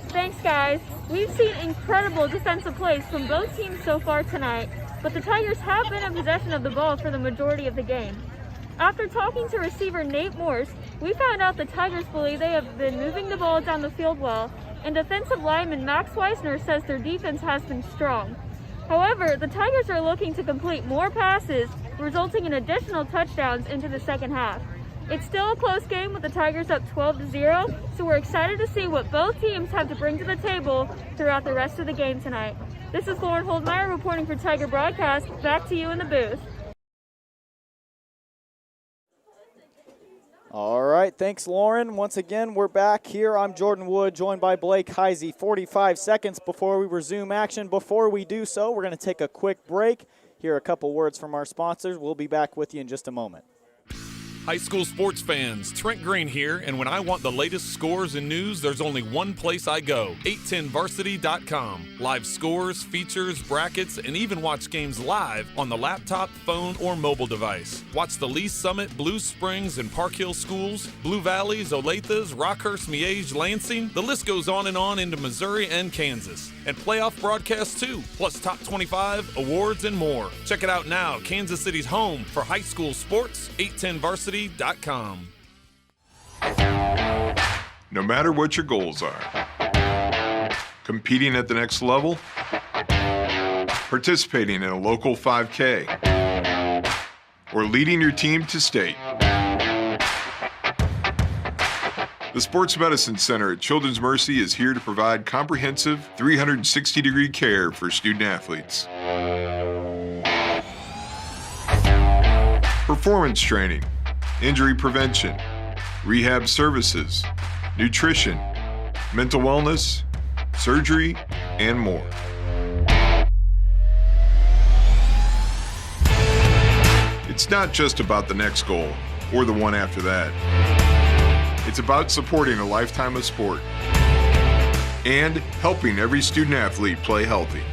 [SPEAKER 2] Thanks, guys. We've seen incredible defensive plays from both teams so far tonight, but the Tigers have been in possession of the ball for the majority of the game. After talking to receiver Nate Morse, we found out the Tigers believe they have been moving the ball down the field well, and defensive lineman Max Weisner says their defense has been strong. However, the Tigers are looking to complete more passes, resulting in additional touchdowns into the second half. It's still a close game with the Tigers up 12-0, so we're excited to see what both teams have to bring to the table throughout the rest of the game tonight. This is Lauren Holdmeyer reporting for Tiger Broadcast. Back to you in the booth.
[SPEAKER 1] All right, thanks, Lauren. Once again, we're back here. I'm Jordan Wood, joined by Blake Heisey. 45 seconds before we resume action. Before we do so, we're going to take a quick break. Hear a couple words from our sponsors. We'll be back with you in just a moment.
[SPEAKER 7] High school sports fans, Trent Green here, and when I want the latest scores and news, there's only one place I go, 810varsity.com. Live scores, features, brackets, and even watch games live on the laptop, phone, or mobile device. Watch the Lee Summit, Blue Springs, and Park Hill schools, Blue Valleys, Olathes, Rockhurst, Miege, Lansing. The list goes on and on into Missouri and Kansas. And playoff broadcasts too, plus top 25, awards, and more. Check it out now, Kansas City's home for high school sports, 810varsity.com.
[SPEAKER 8] No matter what your goals are, competing at the next level, participating in a local 5K, or leading your team to state, the Sports Medicine Center at Children's Mercy is here to provide comprehensive 360-degree care for student athletes. Performance training, injury prevention, rehab services, nutrition, mental wellness, surgery, and more. It's not just about the next goal or the one after that. It's about supporting a lifetime of sport and helping every student athlete play healthy.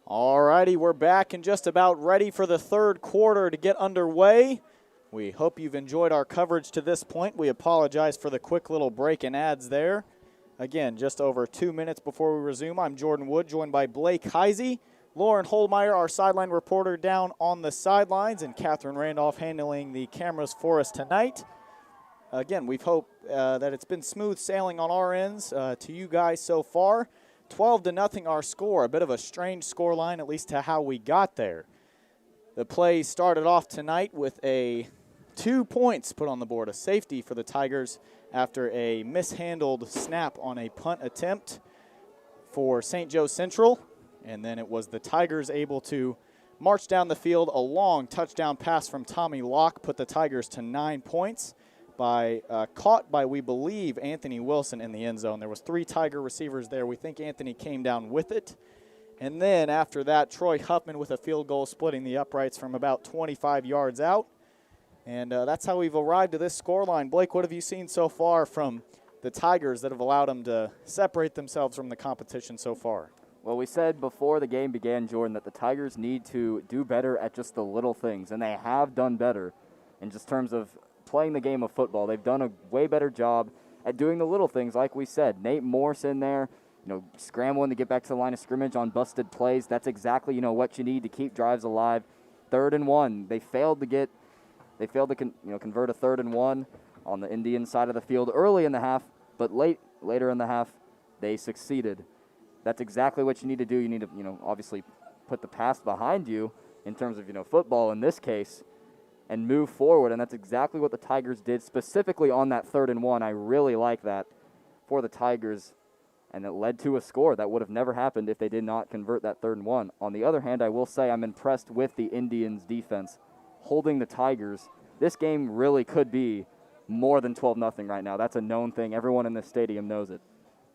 [SPEAKER 1] All righty, we're back and just about ready for the third quarter to get underway. We hope you've enjoyed our coverage to this point. We apologize for the quick little break in ads there. Again, just over 2 minutes before we resume, I'm Jordan Wood, joined by Blake Heisey, Lauren Holdmeyer, our sideline reporter down on the sidelines, and Catherine Randolph handling the cameras for us tonight. Again, we've hoped that it's been smooth sailing on our ends to you guys so far. 12-0 our score, a bit of a strange score line, at least to how we got there. The play started off tonight with 2 points put on the board, a safety for the Tigers after a mishandled snap on a punt attempt for St. Joe Central. And then it was the Tigers able to march down the field. A long touchdown pass from Tommy Locke put the Tigers to 9 points caught by, we believe, Anthony Wilson in the end zone. There was 3 Tiger receivers there. We think Anthony came down with it. And then after that, Troy Huffman with a field goal splitting the uprights from about 25 yards out. And that's how we've arrived to this scoreline. Blake, what have you seen so far from the Tigers that have allowed them to separate themselves from the competition so far?
[SPEAKER 3] Well, we said before the game began, Jordan, that the Tigers need to do better at just the little things, and they have done better in just terms of playing the game of football. They've done a way better job at doing the little things, like we said. Nate Morse in there, scrambling to get back to the line of scrimmage on busted plays. That's exactly, what you need to keep drives alive. 3rd and 1. They failed to convert a 3rd and 1 on the Indian side of the field early in the half, but later in the half, they succeeded. That's exactly what you need to do. You need to, obviously put the past behind you in terms of, football in this case and move forward, and that's exactly what the Tigers did, specifically on that 3rd and 1. I really like that for the Tigers, and it led to a score that would have never happened if they did not convert that 3rd and 1. On the other hand, I will say I'm impressed with the Indians' defense holding the Tigers. This game really could be more than 12-0 right now. That's a known thing. Everyone in this stadium knows it.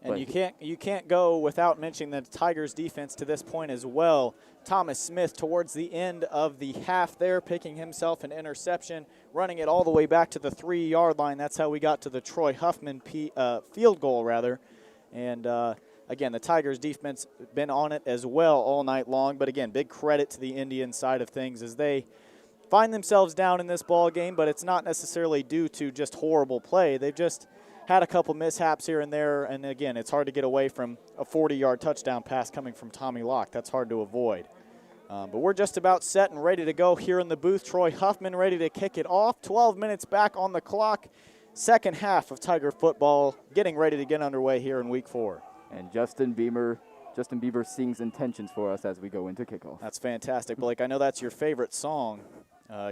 [SPEAKER 1] And you can't go without mentioning the Tigers defense to this point as well. Thomas Smith towards the end of the half there, picking himself an interception, running it all the way back to the 3-yard line. That's how we got to the Troy Huffman field goal, rather. And again, the Tigers defense been on it as well all night long. But again, big credit to the Indian side of things as they find themselves down in this ball game, but it's not necessarily due to just horrible play. They've just had a couple mishaps here and there, and again, it's hard to get away from a 40-yard touchdown pass coming from Tommy Locke. That's hard to avoid. But we're just about set and ready to go here in the booth. Troy Huffman ready to kick it off. 12 minutes back on the clock. Second half of Tiger football getting ready to get underway here in week 4.
[SPEAKER 3] And Justin Bieber sings intentions for us as we go into kickoff.
[SPEAKER 1] That's fantastic, Blake. I know that's your favorite song.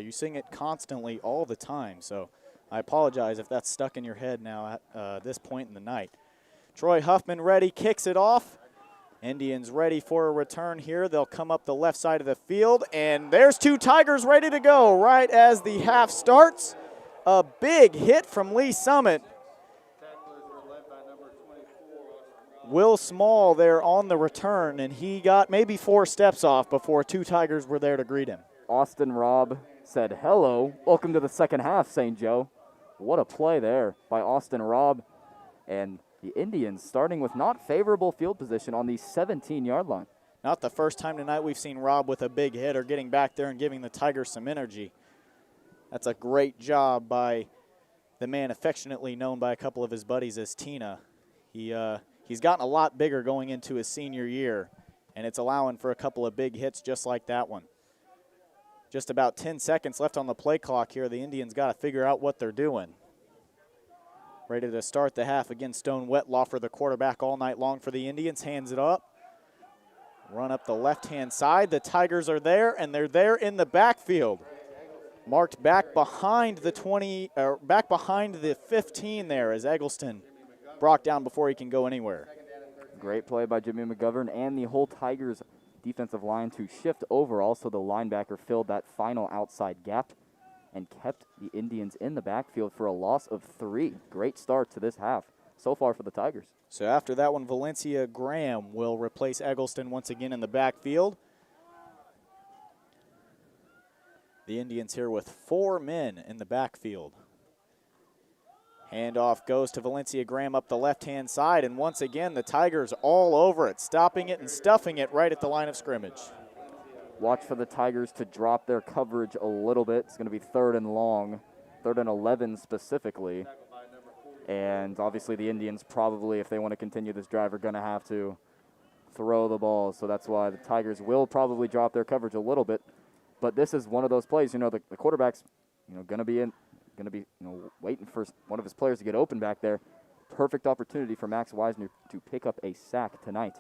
[SPEAKER 1] You sing it constantly all the time, so I apologize if that's stuck in your head now at this point in the night. Troy Huffman ready, kicks it off. Indians ready for a return here. They'll come up the left side of the field, and there's 2 Tigers ready to go right as the half starts. A big hit from Lee Summit. Will Small there on the return, and he got maybe 4 steps off before 2 Tigers were there to greet him.
[SPEAKER 3] Austin Robb said, "Hello, welcome to the second half, St. Joe." What a play there by Austin Robb. And the Indians starting with not favorable field position on the 17-yard line.
[SPEAKER 1] Not the first time tonight we've seen Robb with a big hit or getting back there and giving the Tigers some energy. That's a great job by the man affectionately known by a couple of his buddies as Tina. He's gotten a lot bigger going into his senior year, and it's allowing for a couple of big hits just like that one. Just about 10 seconds left on the play clock here. The Indians got to figure out what they're doing. Ready to start the half. Again, Stone Wetlaufer, the quarterback all night long for the Indians, hands it up. Run up the left-hand side. The Tigers are there, and they're there in the backfield. Marked back behind the 20, or back behind the 15 there as Eggleston brought down before he can go anywhere.
[SPEAKER 3] Great play by Jimmy McGovern and the whole Tigers defensive line to shift over. Also, the linebacker filled that final outside gap and kept the Indians in the backfield for a loss of 3. Great start to this half so far for the Tigers.
[SPEAKER 1] So after that one, Valencia Graham will replace Eggleston once again in the backfield. The Indians here with 4 men in the backfield. Handoff goes to Valencia Graham up the left-hand side, and once again, the Tigers all over it, stopping it and stuffing it right at the line of scrimmage.
[SPEAKER 3] Watch for the Tigers to drop their coverage a little bit. It's going to be 3rd and long, 3rd and 11 specifically. And obviously the Indians probably, if they want to continue this drive, are going to have to throw the ball. So that's why the Tigers will probably drop their coverage a little bit. But this is one of those plays, the quarterback's, going to be waiting for one of his players to get open back there. Perfect opportunity for Max Wisner to pick up a sack tonight.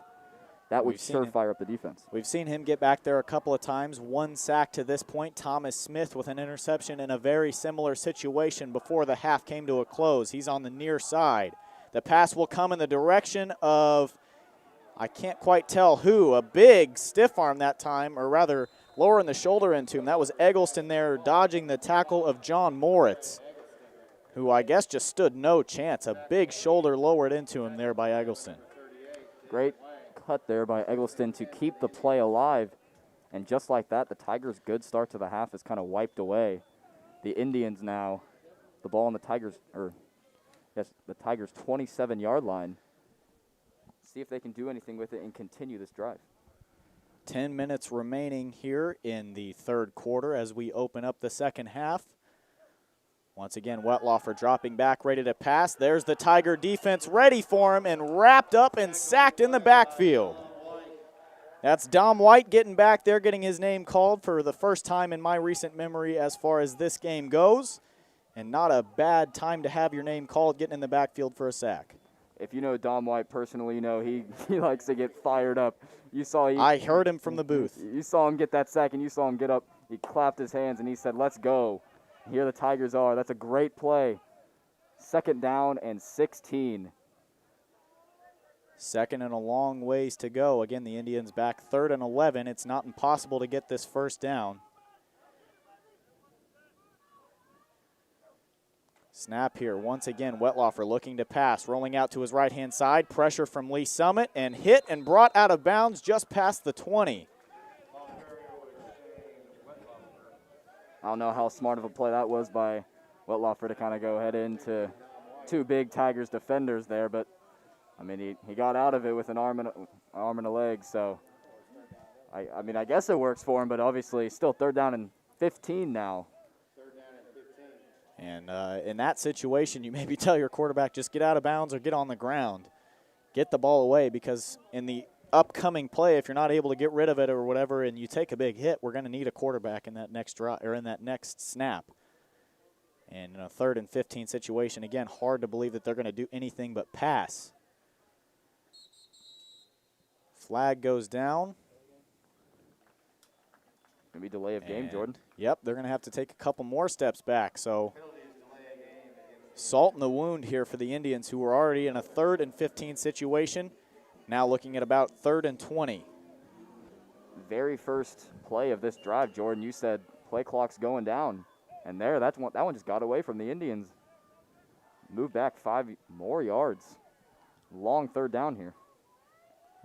[SPEAKER 3] That would sure fire up the defense.
[SPEAKER 1] We've seen him get back there a couple of times. 1 sack to this point. Thomas Smith with an interception in a very similar situation before the half came to a close. He's on the near side. The pass will come in the direction of, I can't quite tell who, a big stiff arm that time, or rather lowering the shoulder into him. That was Eggleston there dodging the tackle of John Moritz, who I guess just stood no chance. A big shoulder lowered into him there by Eggleston.
[SPEAKER 3] Great cut there by Eggleston to keep the play alive. And just like that, the Tigers' good start to the half is kind of wiped away. The Indians now, the ball on the Tigers' 27-yard line. See if they can do anything with it and continue this drive.
[SPEAKER 1] 10 minutes remaining here in the third quarter as we open up the second half. Once again, Wetlaufer dropping back, ready to pass. There's the Tiger defense ready for him and wrapped up and sacked in the backfield. That's Dom White getting back there, getting his name called for the first time in my recent memory as far as this game goes. And not a bad time to have your name called, getting in the backfield for a sack.
[SPEAKER 3] If you know Dom White personally, you know he likes to get fired up.
[SPEAKER 1] I heard him from the booth.
[SPEAKER 3] You saw him get that sack, and you saw him get up. He clapped his hands, and he said, "Let's go." Here the Tigers are. That's a great play. 2nd down and 16.
[SPEAKER 1] Second and a long ways to go. Again, the Indians back 3rd and 11. It's not impossible to get this first down. Snap here. Once again, Wetlaufer looking to pass, rolling out to his right-hand side. Pressure from Lee Summit, and hit and brought out of bounds just past the 20.
[SPEAKER 3] I don't know how smart of a play that was by Wetlaufer to kind of go head into two big Tigers defenders there, but I mean he got out of it with an arm and a leg, so I mean I guess it works for him, but obviously still 3rd down and 15 now.
[SPEAKER 1] And in that situation, you maybe tell your quarterback, just get out of bounds or get on the ground. Get the ball away, because in the upcoming play, if you're not able to get rid of it or whatever and you take a big hit, we're going to need a quarterback in that next drive or in that next snap. And in a 3rd and 15 situation, again, hard to believe that they're going to do anything but pass. Flag goes down.
[SPEAKER 3] Going to be delay of game, Jordan.
[SPEAKER 1] Yep, they're going to have to take a couple more steps back. So salt in the wound here for the Indians, who were already in a 3rd and 15 situation, now looking at about 3rd and 20.
[SPEAKER 3] Very first play of this drive, Jordan, you said play clock's going down. And that one just got away from the Indians. Moved back 5 more yards. Long 3rd down here.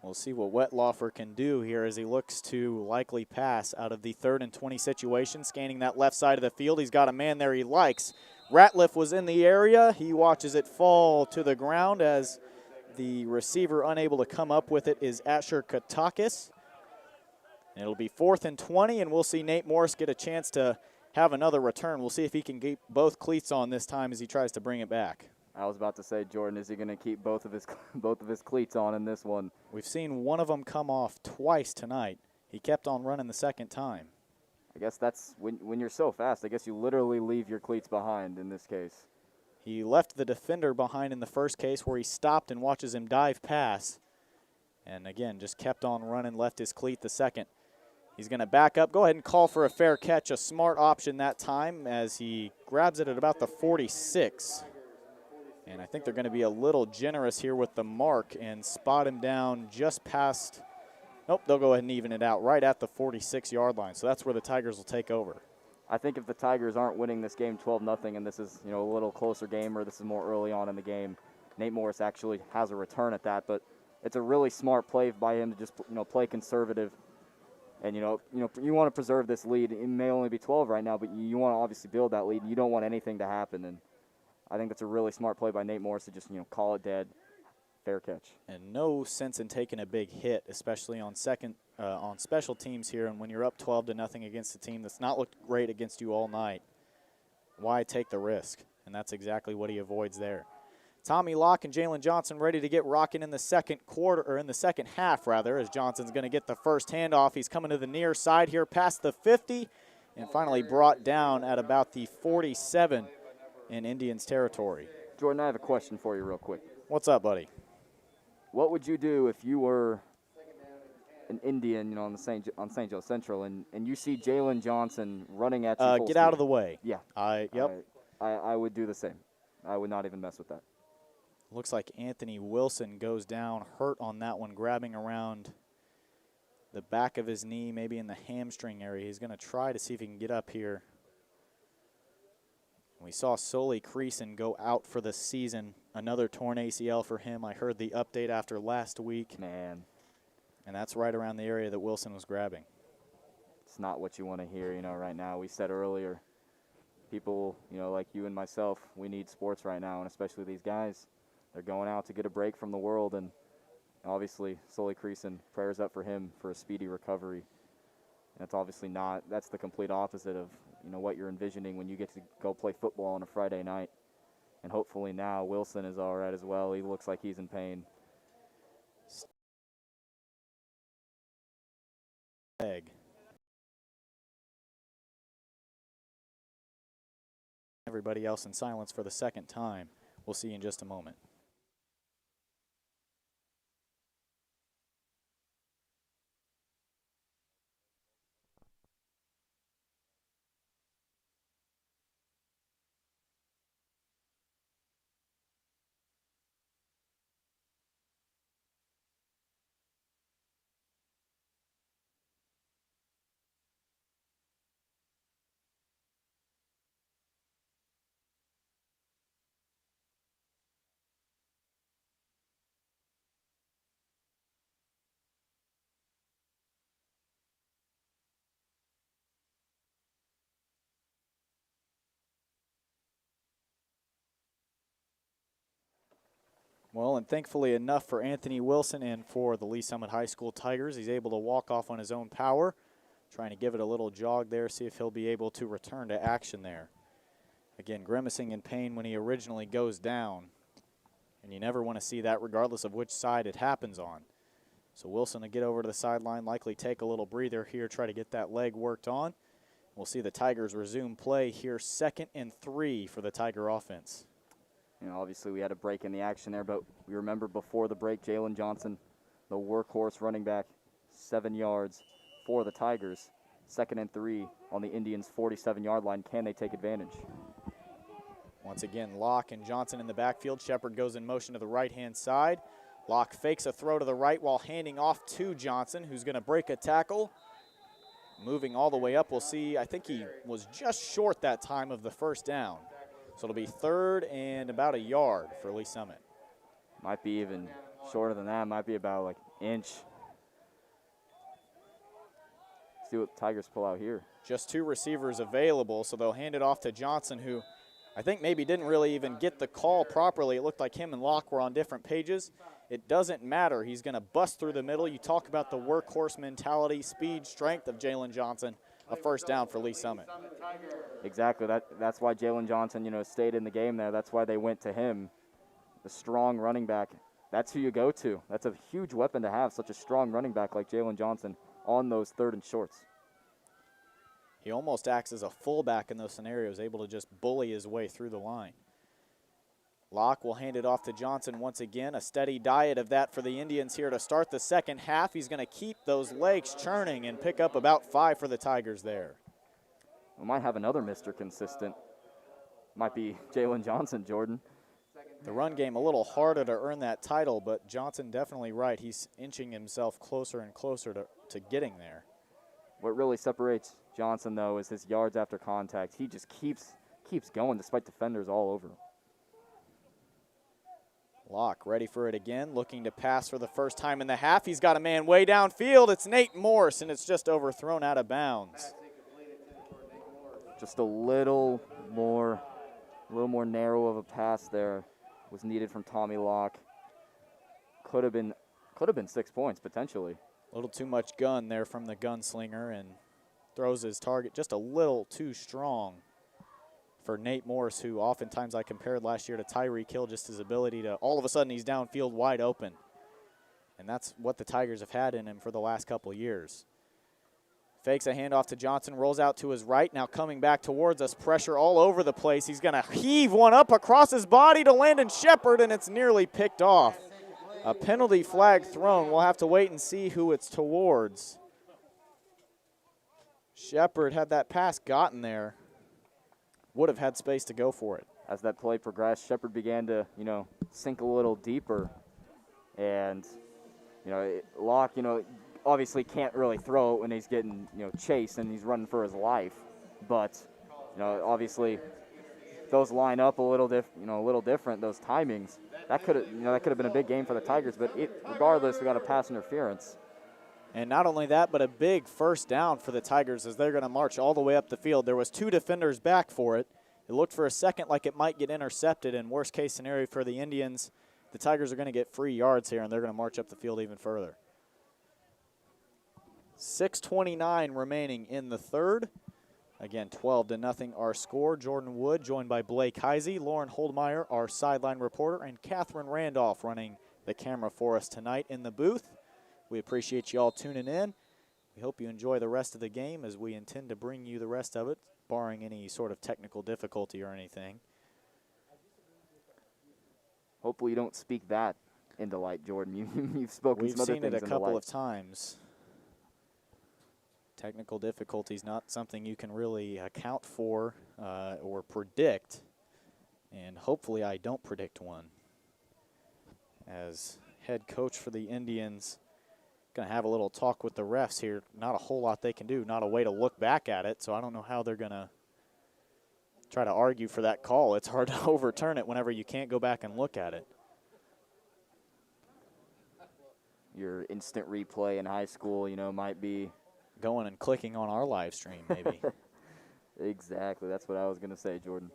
[SPEAKER 1] We'll see what Wetlaufer can do here as he looks to likely pass out of the 3rd and 20 situation. Scanning that left side of the field. He's got a man there he likes. Ratliff was in the area. He watches it fall to the ground as the receiver unable to come up with it is Asher Katakis. It'll be 4th and 20, and we'll see Nate Morris get a chance to have another return. We'll see if he can get both cleats on this time as he tries to bring it back.
[SPEAKER 3] I was about to say, Jordan, is he going to keep both of his cleats on in this one?
[SPEAKER 1] We've seen one of them come off twice tonight. He kept on running the second time.
[SPEAKER 3] I guess that's when you're so fast, I guess you literally leave your cleats behind in this case.
[SPEAKER 1] He left the defender behind in the first case where he stopped and watches him dive pass. And again, just kept on running, left his cleat the second. He's going to back up, go ahead and call for a fair catch, a smart option that time as he grabs it at about the 46. And I think they're going to be a little generous here with the mark and spot him down just past, nope, they'll go ahead and even it out right at the 46-yard line. So that's where the Tigers will take over.
[SPEAKER 3] I think if the Tigers aren't winning this game 12-0 and this is, a little closer game or this is more early on in the game, Nate Morris actually has a return at that. But it's a really smart play by him to just, play conservative. And, you want to preserve this lead. It may only be 12 right now, but you want to obviously build that lead. You don't want anything to happen. And I think that's a really smart play by Nate Morris to just, call it dead, fair catch.
[SPEAKER 1] And no sense in taking a big hit, especially on on special teams here. And when you're up 12-0 against a team that's not looked great against you all night, why take the risk? And that's exactly what he avoids there. Tommy Locke and Jalen Johnson ready to get rocking in the second quarter, or in the second half rather, as Johnson's going to get the first handoff. He's coming to the near side here past the 50 and finally brought down at about the 47 in Indians territory.
[SPEAKER 3] Jordan, I have a question for you real quick.
[SPEAKER 1] What's up, buddy?
[SPEAKER 3] What would you do if you were an Indian, on St. Joe Central, and you see Jalen Johnson running at you?
[SPEAKER 1] Get out of the way.
[SPEAKER 3] Yeah.
[SPEAKER 1] Yep.
[SPEAKER 3] I would do the same. I would not even mess with that.
[SPEAKER 1] Looks like Anthony Wilson goes down hurt on that one, grabbing around the back of his knee, maybe in the hamstring area. He's going to try to see if he can get up here. We saw Sully Creason go out for the season. Another torn ACL for him. I heard the update after last week.
[SPEAKER 3] Man.
[SPEAKER 1] And that's right around the area that Wilson was grabbing.
[SPEAKER 3] It's not what you want to hear, right now. We said earlier, people, like you and myself, we need sports right now, and especially these guys. They're going out to get a break from the world, and obviously Sully Creason, prayers up for him for a speedy recovery. And that's obviously not, that's the complete opposite of, what you're envisioning when you get to go play football on a Friday night. And hopefully now Wilson is all right as well. He looks like he's in pain.
[SPEAKER 1] Everybody else in silence for the second time. We'll see you in just a moment. Well, and thankfully enough for Anthony Wilson and for the Lee Summit High School Tigers, he's able to walk off on his own power, trying to give it a little jog there, see if he'll be able to return to action there. Again, grimacing in pain when he originally goes down, and you never want to see that regardless of which side it happens on. So Wilson will get over to the sideline, likely take a little breather here, try to get that leg worked on. We'll see the Tigers resume play here, 2nd and 3 for the Tiger offense.
[SPEAKER 3] You know, obviously we had a break in the action there, but we remember before the break, Jalen Johnson, the workhorse running back, 7 yards for the Tigers. 2nd and 3 on the Indians' 47-yard line. Can they take advantage?
[SPEAKER 1] Once again, Locke and Johnson in the backfield. Shepard goes in motion to the right-hand side. Locke fakes a throw to the right while handing off to Johnson, who's going to break a tackle. Moving all the way up, we'll see, I think he was just short that time of the first down. So it'll be 3rd and about a yard for Lee Summit.
[SPEAKER 3] Might be even shorter than that. Might be about like an inch. See what the Tigers pull out here.
[SPEAKER 1] Just 2 receivers available, so they'll hand it off to Johnson, who I think maybe didn't really even get the call properly. It looked like him and Locke were on different pages. It doesn't matter. He's going to bust through the middle. You talk about the workhorse mentality, speed, strength of Jalen Johnson. A first down for Lee Summit.
[SPEAKER 3] Exactly. That's why Jalen Johnson, you know, stayed in the game there. That's why they went to him. The strong running back. That's who you go to. That's a huge weapon to have, such a strong running back like Jalen Johnson on those 3rd and shorts.
[SPEAKER 1] He almost acts as a fullback in those scenarios, able to just bully his way through the line. Locke will hand it off to Johnson once again. A steady diet of that for the Indians here to start the second half. He's going to keep those legs churning and pick up about 5 for the Tigers there.
[SPEAKER 3] We might have another Mr. Consistent. Might be Jalen Johnson, Jordan.
[SPEAKER 1] The run game a little harder to earn that title, but Johnson definitely right. He's inching himself closer and closer to getting there.
[SPEAKER 3] What really separates Johnson, though, is his yards after contact. He just keeps going despite defenders all over him.
[SPEAKER 1] Locke ready for it again, looking to pass for the first time in the half. He's got a man way downfield. It's Nate Morse, and it's just overthrown out of bounds.
[SPEAKER 3] Just a little more narrow of a pass there was needed from Tommy Locke. Could have been 6 points potentially.
[SPEAKER 1] A little too much gun there from the gunslinger, and throws his target just a little too strong for Nate Morris, who oftentimes I compared last year to Tyreek Hill, just his ability to all of a sudden he's downfield wide open. And that's what the Tigers have had in him for the last couple of years. Fakes a handoff to Johnson, rolls out to his right, now coming back towards us, pressure all over the place. He's going to heave one up across his body to Landon Shepard, and it's nearly picked off. A penalty flag thrown. We'll have to wait and see who it's towards. Shepard, had that pass gotten there, would have had space to go for it.
[SPEAKER 3] As that play progressed, Shepard began to, sink a little deeper. And, Locke, obviously can't really throw it when he's getting, chased and he's running for his life. But, obviously those line up a little different, those timings. That could have been a big game for the Tigers, but regardless, we got a pass interference.
[SPEAKER 1] And not only that, but a big first down for the Tigers as they're going to march all the way up the field. There was 2 defenders back for it. It looked for a second like it might get intercepted, and worst case scenario for the Indians, the Tigers are going to get free yards here, and they're going to march up the field even further. 6:29 remaining in the third. Again, 12-0 our score. Jordan Wood joined by Blake Heisey, Lauren Holdmeyer, our sideline reporter, and Catherine Randolph running the camera for us tonight in the booth. We appreciate you all tuning in. We hope you enjoy the rest of the game as we intend to bring you the rest of it, barring any sort of technical difficulty or anything.
[SPEAKER 3] Hopefully you don't speak that into light, Jordan. You've spoken some other things into light.
[SPEAKER 1] We've seen it a couple of times. Technical difficulties not something you can really account for or predict, and hopefully I don't predict one. As head coach for the Indians, going to have a little talk with the refs here. Not a whole lot they can do, not a way to look back at it, so I don't know how they're going to try to argue for that call. It's hard to overturn it whenever you can't go back and look at it.
[SPEAKER 3] Your instant replay in high school, might be
[SPEAKER 1] going and clicking on our live stream, maybe.
[SPEAKER 3] Exactly. That's what I was going to say, Jordan.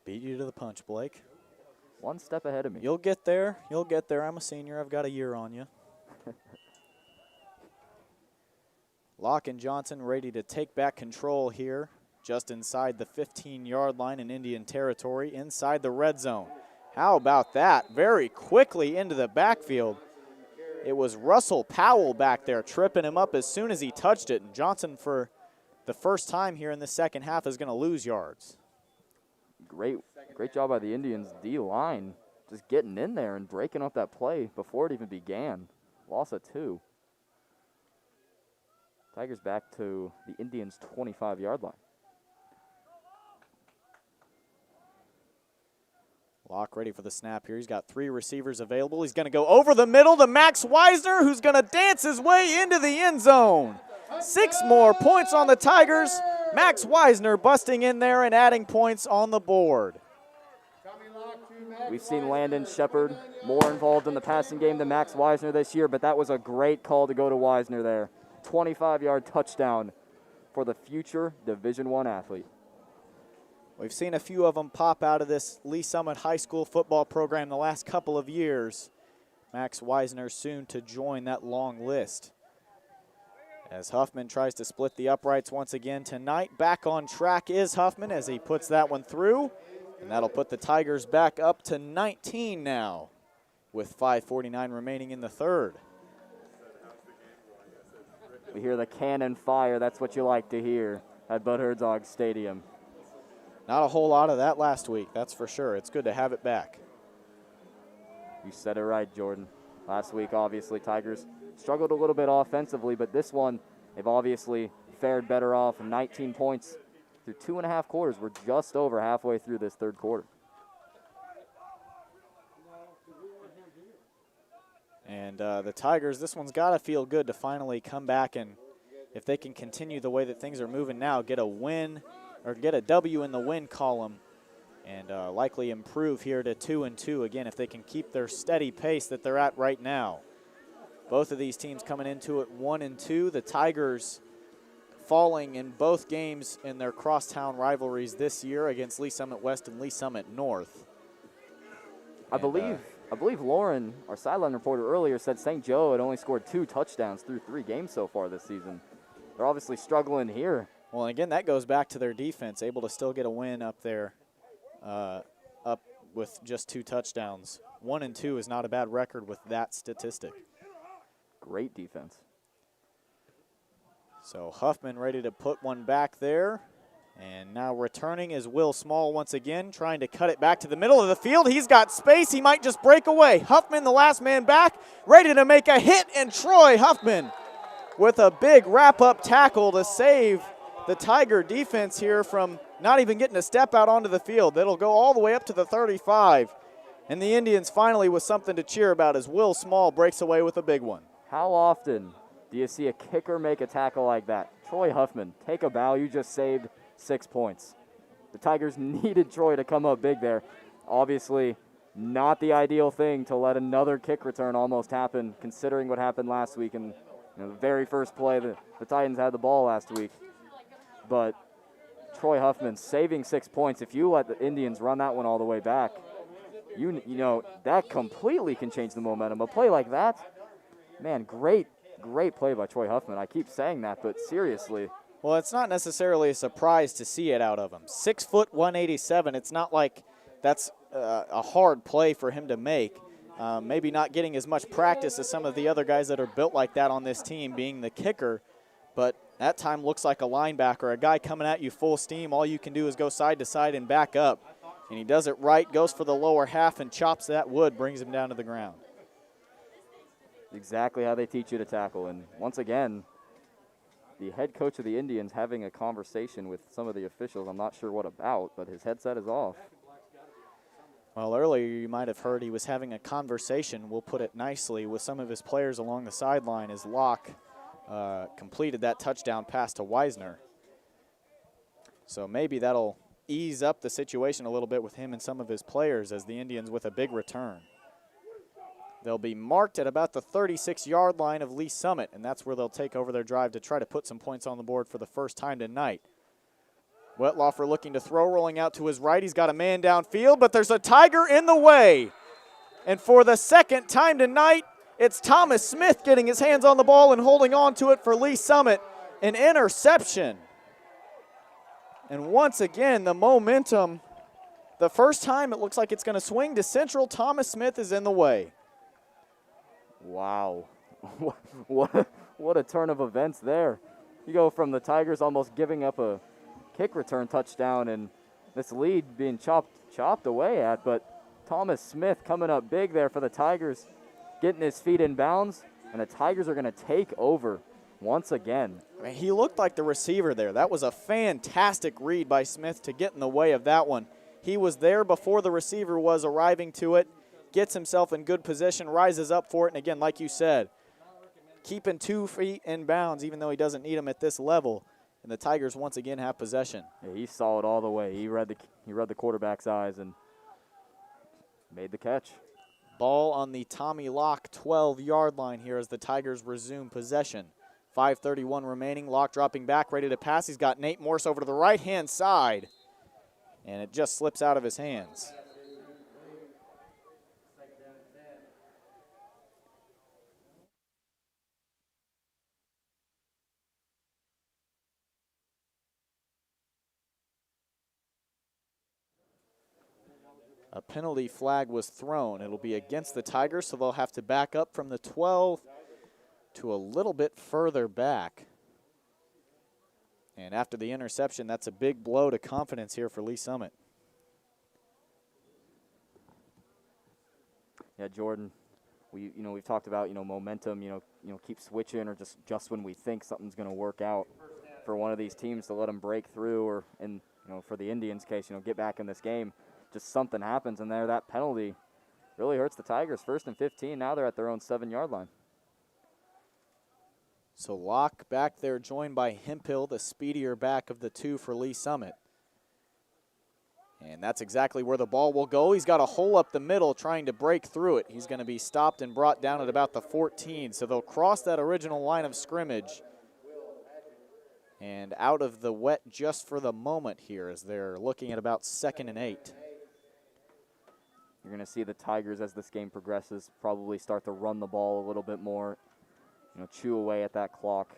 [SPEAKER 1] Beat you to the punch, Blake.
[SPEAKER 3] One step ahead of me.
[SPEAKER 1] You'll get there. You'll get there. I'm a senior. I've got a year on you. Locke and Johnson ready to take back control here, just inside the 15-yard line in Indian territory, inside the red zone. How about that? Very quickly into the backfield. It was Russell Powell back there tripping him up as soon as he touched it. And Johnson, for the first time here in the second half, is going to lose yards.
[SPEAKER 3] Great job by the Indians D-line, just getting in there and breaking up that play before it even began. Loss of 2. Tigers back to the Indians' 25-yard line.
[SPEAKER 1] Locke ready for the snap here. He's got 3 receivers available. He's going to go over the middle to Max Wisner, who's going to dance his way into the end zone. 6 more points on the Tigers. Max Wisner busting in there and adding points on the board.
[SPEAKER 3] We've seen Landon Shepard more involved in the passing game than Max Wisner this year, but that was a great call to go to Wisner there. 25-yard touchdown for the future Division I athlete.
[SPEAKER 1] We've seen a few of them pop out of this Lee Summit High School football program the last couple of years. Max Wisner soon to join that long list. As Huffman tries to split the uprights once again tonight, back on track is Huffman as he puts that one through. And that'll put the Tigers back up to 19 now with 5:49 remaining in the third.
[SPEAKER 3] We hear the cannon fire. That's what you like to hear at Bud Hertzog Stadium.
[SPEAKER 1] Not a whole lot of that last week, that's for sure. It's good to have it back.
[SPEAKER 3] You said it right, Jordan. Last week, obviously, Tigers struggled a little bit offensively, but this one, they've obviously fared better off. 19 points through 2.5 quarters. We're just over halfway through this third quarter.
[SPEAKER 1] And the Tigers, this one's got to feel good to finally come back, and if they can continue the way that things are moving now, get a win or get a W in the win column and likely improve here to 2-2 again if they can keep their steady pace that they're at right now. Both of these teams coming into it 1-2. The Tigers falling in both games in their crosstown rivalries this year against Lee Summit West and Lee Summit North.
[SPEAKER 3] I believe Lauren, our sideline reporter earlier, said St. Joe had only scored 2 touchdowns through 3 games so far this season. They're obviously struggling here.
[SPEAKER 1] Well, and again, that goes back to their defense, able to still get a win up there, up with just 2 touchdowns. 1-2 is not a bad record with that statistic.
[SPEAKER 3] Great defense.
[SPEAKER 1] So Huffman ready to put one back there. And now returning is Will Small once again, trying to cut it back to the middle of the field. He's got space. He might just break away. Huffman, the last man back, ready to make a hit, and Troy Huffman with a big wrap-up tackle to save the Tiger defense here from not even getting a step out onto the field. That'll go all the way up to the 35. And the Indians finally with something to cheer about as Will Small breaks away with a big one.
[SPEAKER 3] How often do you see a kicker make a tackle like that? Troy Huffman, take a bow. You just saved 6 points. The Tigers needed Troy to come up big there. Obviously, not the ideal thing to let another kick return almost happen, considering what happened last week in the very first play the Titans had the ball last week. But Troy Huffman saving 6 points. If you let the Indians run that one all the way back, you know that completely can change the momentum. A play like that, man, great play by Troy Huffman. I keep saying that, but seriously.
[SPEAKER 1] Well, it's not necessarily a surprise to see it out of him. 6 foot 187. It's not like that's a hard play for him to make. Maybe not getting as much practice as some of the other guys that are built like that on this team, being the kicker. But that time looks like a linebacker, a guy coming at you full steam. All you can do is go side to side and back up. And he does it right, goes for the lower half and chops that wood, brings him down to the ground.
[SPEAKER 3] Exactly how they teach you to tackle. And once again, the head coach of the Indians having a conversation with some of the officials. I'm not sure what about, but his headset is off.
[SPEAKER 1] Well, earlier you might have heard he was having a conversation, we'll put it nicely, with some of his players along the sideline as Locke completed that touchdown pass to Wisner. So maybe that'll ease up the situation a little bit with him and some of his players as the Indians with a big return. They'll be marked at about the 36-yard line of Lee Summit, and that's where they'll take over their drive to try to put some points on the board for the first time tonight. Wetlaufer looking to throw, rolling out to his right. He's got a man downfield, but there's a Tiger in the way. And for the second time tonight, it's Thomas Smith getting his hands on the ball and holding on to it for Lee Summit. An interception. And once again, the momentum, the first time it looks like it's going to swing to Central. Thomas Smith is in the way.
[SPEAKER 3] Wow. What a turn of events there. You go from the Tigers almost giving up a kick return touchdown and this lead being chopped away at, but Thomas Smith coming up big there for the Tigers, getting his feet in bounds, and the Tigers are going to take over once again.
[SPEAKER 1] I mean, he looked like the receiver there. That was a fantastic read by Smith to get in the way of that one. He was there before the receiver was arriving to it, gets himself in good position, rises up for it, and again, like you said, keeping 2 feet in bounds even though he doesn't need them at this level. And the Tigers once again have possession.
[SPEAKER 3] Yeah, he saw it all the way. He read the quarterback's eyes and made the catch.
[SPEAKER 1] Ball on the Tommy Locke 12-yard line here as the Tigers resume possession. 5:31 remaining. Locke dropping back, ready to pass. He's got Nate Morse over to the right-hand side, and it just slips out of his hands. A penalty flag was thrown. It'll be against the Tigers, so they'll have to back up from the 12 to a little bit further back. And after the interception, that's a big blow to confidence here for Lee Summit.
[SPEAKER 3] Yeah, Jordan, we've talked about, momentum, keep switching or just when we think something's going to work out for one of these teams to let them break through, or for the Indians' case, get back in this game. Just something happens in there. That penalty really hurts the Tigers. 1st and 15. Now they're at their own 7-yard line.
[SPEAKER 1] So Locke back there joined by Hemphill, the speedier back of the two for Lee Summit. And that's exactly where the ball will go. He's got a hole up the middle trying to break through it. He's going to be stopped and brought down at about the 14. So they'll cross that original line of scrimmage and out of the wet just for the moment here as they're looking at about 2nd and 8.
[SPEAKER 3] You're going to see the Tigers, as this game progresses, probably start to run the ball a little bit more, chew away at that clock.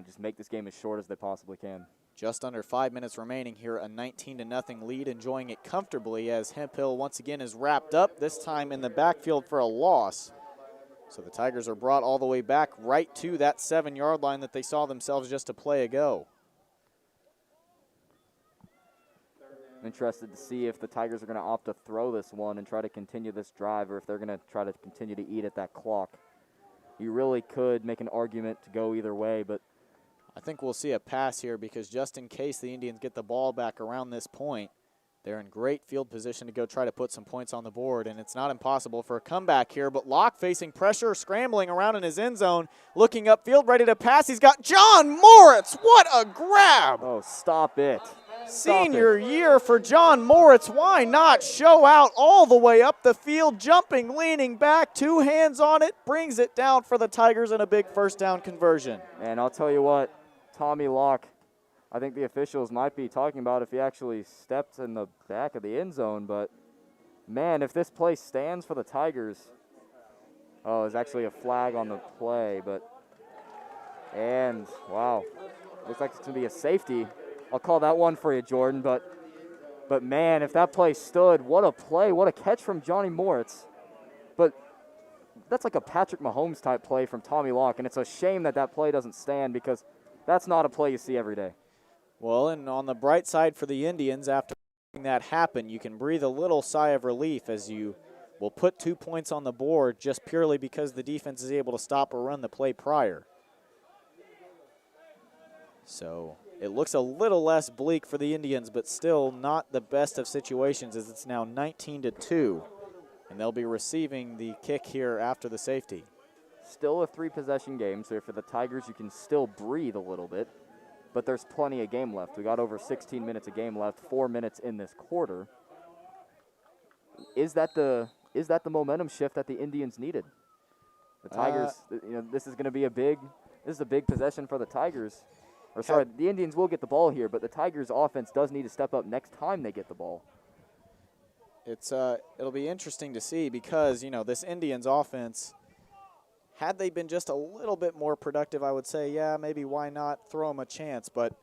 [SPEAKER 3] Just make this game as short as they possibly can.
[SPEAKER 1] Just under 5 minutes remaining here, a 19-0 lead, enjoying it comfortably as Hemphill once again is wrapped up, this time in the backfield for a loss. So the Tigers are brought all the way back right to that 7-yard line that they saw themselves just a play ago.
[SPEAKER 3] I'm interested to see if the Tigers are going to opt to throw this one and try to continue this drive, or if they're going to try to continue to eat at that clock. You really could make an argument to go either way, but
[SPEAKER 1] I think we'll see a pass here because just in case the Indians get the ball back around this point, they're in great field position to go try to put some points on the board, and it's not impossible for a comeback here, but Locke facing pressure, scrambling around in his end zone, looking upfield, ready to pass. He's got John Moritz. What a grab!
[SPEAKER 3] Oh, stop it.
[SPEAKER 1] Senior year for John Moritz. Why not show out all the way up the field, jumping, leaning back, 2 hands on it, brings it down for the Tigers in a big first down conversion.
[SPEAKER 3] And I'll tell you what, Tommy Locke, I think the officials might be talking about if he actually stepped in the back of the end zone, but man, if this play stands for the Tigers, there's actually a flag on the play, and wow, looks like it's going to be a safety. I'll call that one for you, Jordan, but man, if that play stood, what a play, what a catch from Johnny Moritz. But that's like a Patrick Mahomes type play from Tommy Locke, and it's a shame that play doesn't stand because that's not a play you see every day.
[SPEAKER 1] Well, and on the bright side for the Indians, after that happen, you can breathe a little sigh of relief as you will put 2 points on the board just purely because the defense is able to stop or run the play prior. So it looks a little less bleak for the Indians, but still not the best of situations as it's now 19-2, and they'll be receiving the kick here after the safety.
[SPEAKER 3] Still a 3-possession game, so for the Tigers you can still breathe a little bit, but there's plenty of game left. We got over 16 minutes of game left, 4 minutes in this quarter. Is that the momentum shift that the Indians needed? The Tigers, this is going to be a big possession for the Tigers. Or sorry, the Indians will get the ball here, but the Tigers' offense does need to step up next time they get the ball.
[SPEAKER 1] It'll be interesting to see because, this Indians offense, had they been just a little bit more productive, I would say, yeah, maybe why not throw them a chance. But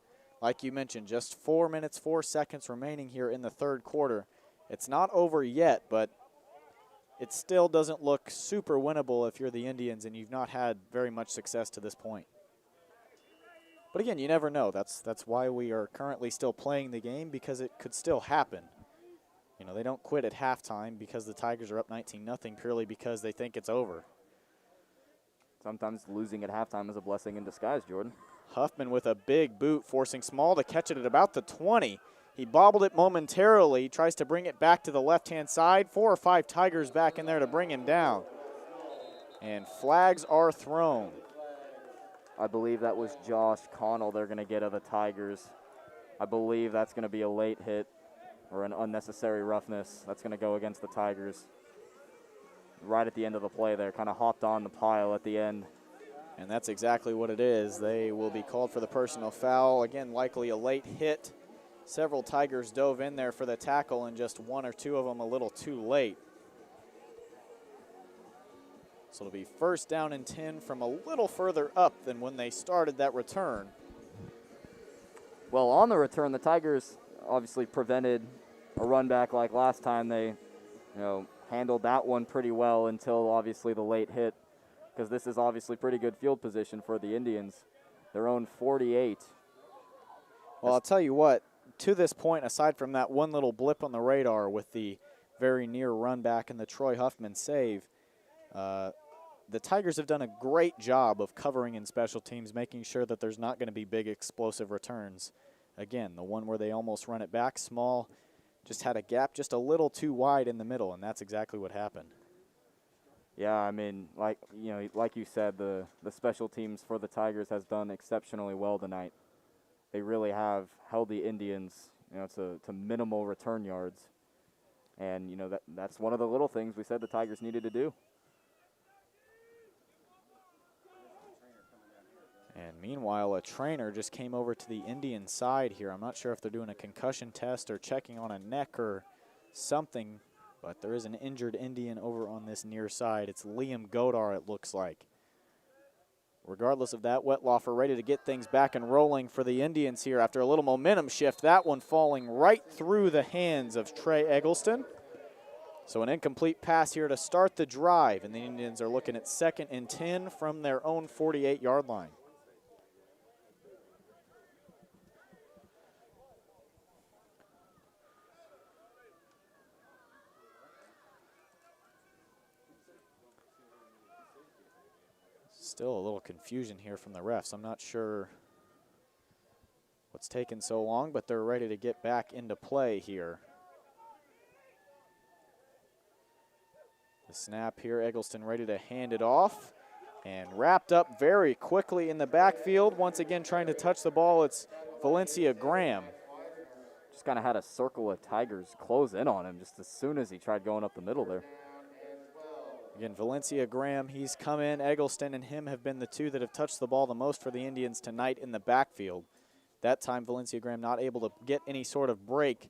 [SPEAKER 1] like you mentioned, just 4 minutes, 4 seconds remaining here in the third quarter. It's not over yet, but it still doesn't look super winnable if you're the Indians and you've not had very much success to this point. But again, you never know. That's why we are currently still playing the game, because it could still happen. They don't quit at halftime because the Tigers are up 19-0 purely because they think it's over.
[SPEAKER 3] Sometimes losing at halftime is a blessing in disguise, Jordan.
[SPEAKER 1] Huffman with a big boot, forcing Small to catch it at about the 20. He bobbled it momentarily, tries to bring it back to the left-hand side. 4 or 5 Tigers back in there to bring him down. And flags are thrown.
[SPEAKER 3] I believe that was Josh Connell they're going to get of the Tigers. I believe that's going to be a late hit or an unnecessary roughness. That's going to go against the Tigers. Right at the end of the play there, kind of hopped on the pile at the end.
[SPEAKER 1] And that's exactly what it is. They will be called for the personal foul. Again, likely a late hit. Several Tigers dove in there for the tackle, and just 1 or 2 of them a little too late. So it'll be 1st down and 10 from a little further up than when they started that return.
[SPEAKER 3] Well, on the return, the Tigers obviously prevented a run back like last time. They, handled that one pretty well until obviously the late hit, because this is obviously pretty good field position for the Indians. Their own 48.
[SPEAKER 1] Well, I'll tell you what, to this point, aside from that one little blip on the radar with the very near run back and the Troy Huffman save, the Tigers have done a great job of covering in special teams, making sure that there's not going to be big explosive returns. Again, the one where they almost run it back, Small just had a gap just a little too wide in the middle, and that's exactly what happened.
[SPEAKER 3] Yeah, I mean, like you said, the special teams for the Tigers has done exceptionally well tonight. They really have held the Indians, to minimal return yards. And, that's one of the little things we said the Tigers needed to do.
[SPEAKER 1] And meanwhile, a trainer just came over to the Indian side here. I'm not sure if they're doing a concussion test or checking on a neck or something, but there is an injured Indian over on this near side. It's Liam Godar, it looks like. Regardless of that, Wetlaufer ready to get things back and rolling for the Indians here after a little momentum shift. That one falling right through the hands of Trey Eggleston. So an incomplete pass here to start the drive, and the Indians are looking at 2nd and 10 from their own 48-yard line. Still a little confusion here from the refs. I'm not sure what's taken so long, but they're ready to get back into play here. The snap here, Eggleston ready to hand it off, and wrapped up very quickly in the backfield. Once again trying to touch the ball, it's Valencia Graham.
[SPEAKER 3] Just kind of had a circle of Tigers close in on him just as soon as he tried going up the middle there.
[SPEAKER 1] Again, Valencia Graham, he's come in. Eggleston and him have been the 2 that have touched the ball the most for the Indians tonight in the backfield. That time, Valencia Graham not able to get any sort of break.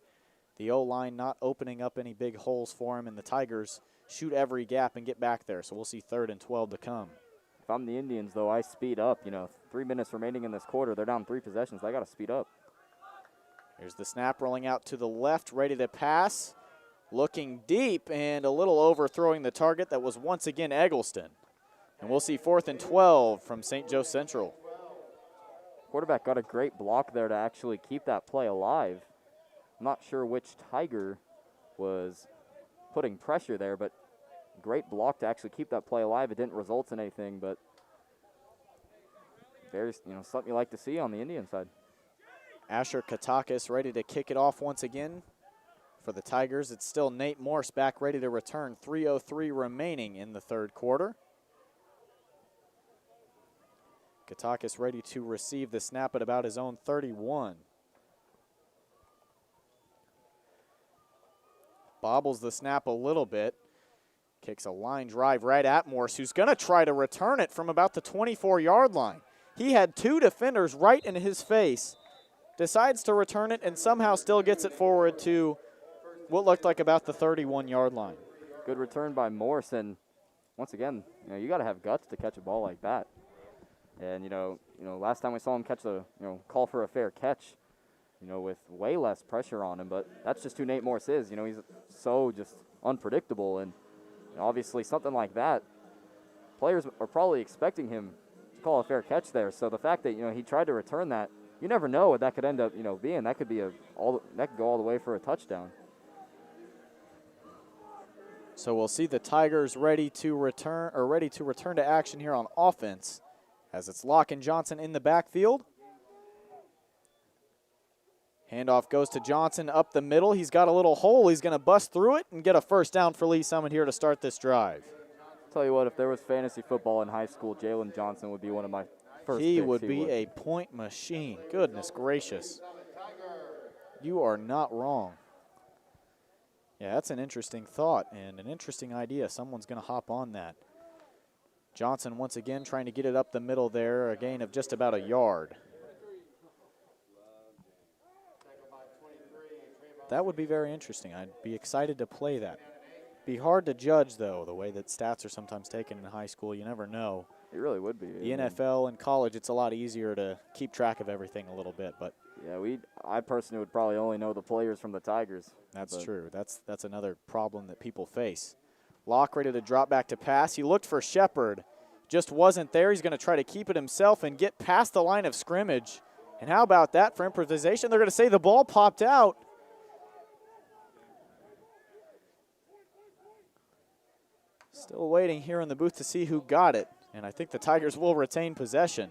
[SPEAKER 1] The O-line not opening up any big holes for him, and the Tigers shoot every gap and get back there. So we'll see 3rd and 12 to come.
[SPEAKER 3] If I'm the Indians, though, I speed up. 3 minutes remaining in this quarter. They're down 3 possessions. I got to speed up.
[SPEAKER 1] Here's the snap rolling out to the left, ready to pass. Looking deep and a little overthrowing the target. That was once again Eggleston. And we'll see 4th and 12 from St. Joe Central.
[SPEAKER 3] Quarterback got a great block there to actually keep that play alive. I'm not sure which Tiger was putting pressure there, but great block to actually keep that play alive. It didn't result in anything, but there's something you like to see on the Indian side.
[SPEAKER 1] Asher Katakis ready to kick it off once again. For the Tigers, it's still Nate Morse back ready to return. 3:03 remaining in the third quarter. Katakis ready to receive the snap at about his own 31. Bobbles the snap a little bit. Kicks a line drive right at Morse, who's going to try to return it from about the 24-yard line. He had 2 defenders right in his face, decides to return it, and somehow still gets it forward to what looked like about the 31-yard line.
[SPEAKER 3] Good return by Morrison. Once again, you got to have guts to catch a ball like that. And, last time we saw him catch call for a fair catch, with way less pressure on him. But that's just who Nate Morse is. He's so just unpredictable. And obviously something like that, players are probably expecting him to call a fair catch there. So the fact that, he tried to return that, you never know what that could end up, being. That could be that could go all the way for a touchdown.
[SPEAKER 1] So we'll see the Tigers ready to return to action here on offense, as it's Locke and Johnson in the backfield. Handoff goes to Johnson up the middle. He's got a little hole. He's going to bust through it and get a first down for Lee Summit here to start this drive.
[SPEAKER 3] Tell you what, if there was fantasy football in high school, Jalen Johnson would be one of my first picks.
[SPEAKER 1] He would be a point machine. Goodness gracious. You are not wrong. Yeah, that's an interesting thought and an interesting idea. Someone's going to hop on that. Johnson once again trying to get it up the middle there, a gain of just about a yard. That would be very interesting. I'd be excited to play that. Be hard to judge, though, the way that stats are sometimes taken in high school. You never know.
[SPEAKER 3] It really would be.
[SPEAKER 1] The NFL and college, it's a lot easier to keep track of everything a little bit. But
[SPEAKER 3] yeah, I personally would probably only know the players from the Tigers.
[SPEAKER 1] That's true. That's another problem that people face. Locke ready to drop back to pass. He looked for Shepard. Just wasn't there. He's going to try to keep it himself and get past the line of scrimmage. And how about that for improvisation? They're going to say the ball popped out. Still waiting here in the booth to see who got it. And I think the Tigers will retain possession.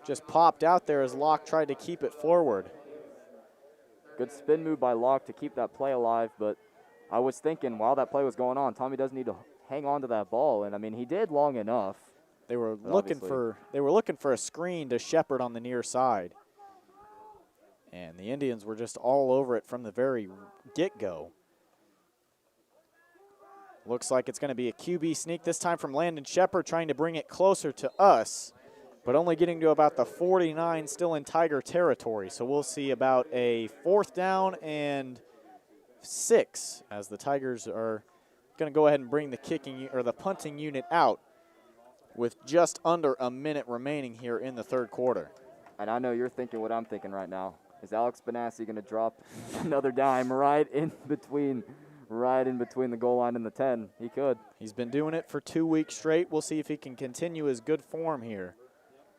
[SPEAKER 1] Just popped out there as Locke tried to keep it forward.
[SPEAKER 3] Good spin move by Locke to keep that play alive, but I was thinking while that play was going on, Tommy doesn't need to hang on to that ball, and I mean he did long enough.
[SPEAKER 1] They were looking for a screen to Shepard on the near side. And the Indians were just all over it from the very get-go. Looks like it's going to be a QB sneak this time from Landon Shepard, trying to bring it closer to us, but only getting to about the 49, still in Tiger territory. So we'll see about a 4th down and 6 as the Tigers are going to go ahead and bring the punting unit out with just under a minute remaining here in the 3rd quarter.
[SPEAKER 3] And I know you're thinking what I'm thinking right now. Is Alex Benassi going to drop another dime right in between the goal line and the 10? He could.
[SPEAKER 1] He's been doing it for 2 weeks straight. We'll see if he can continue his good form here.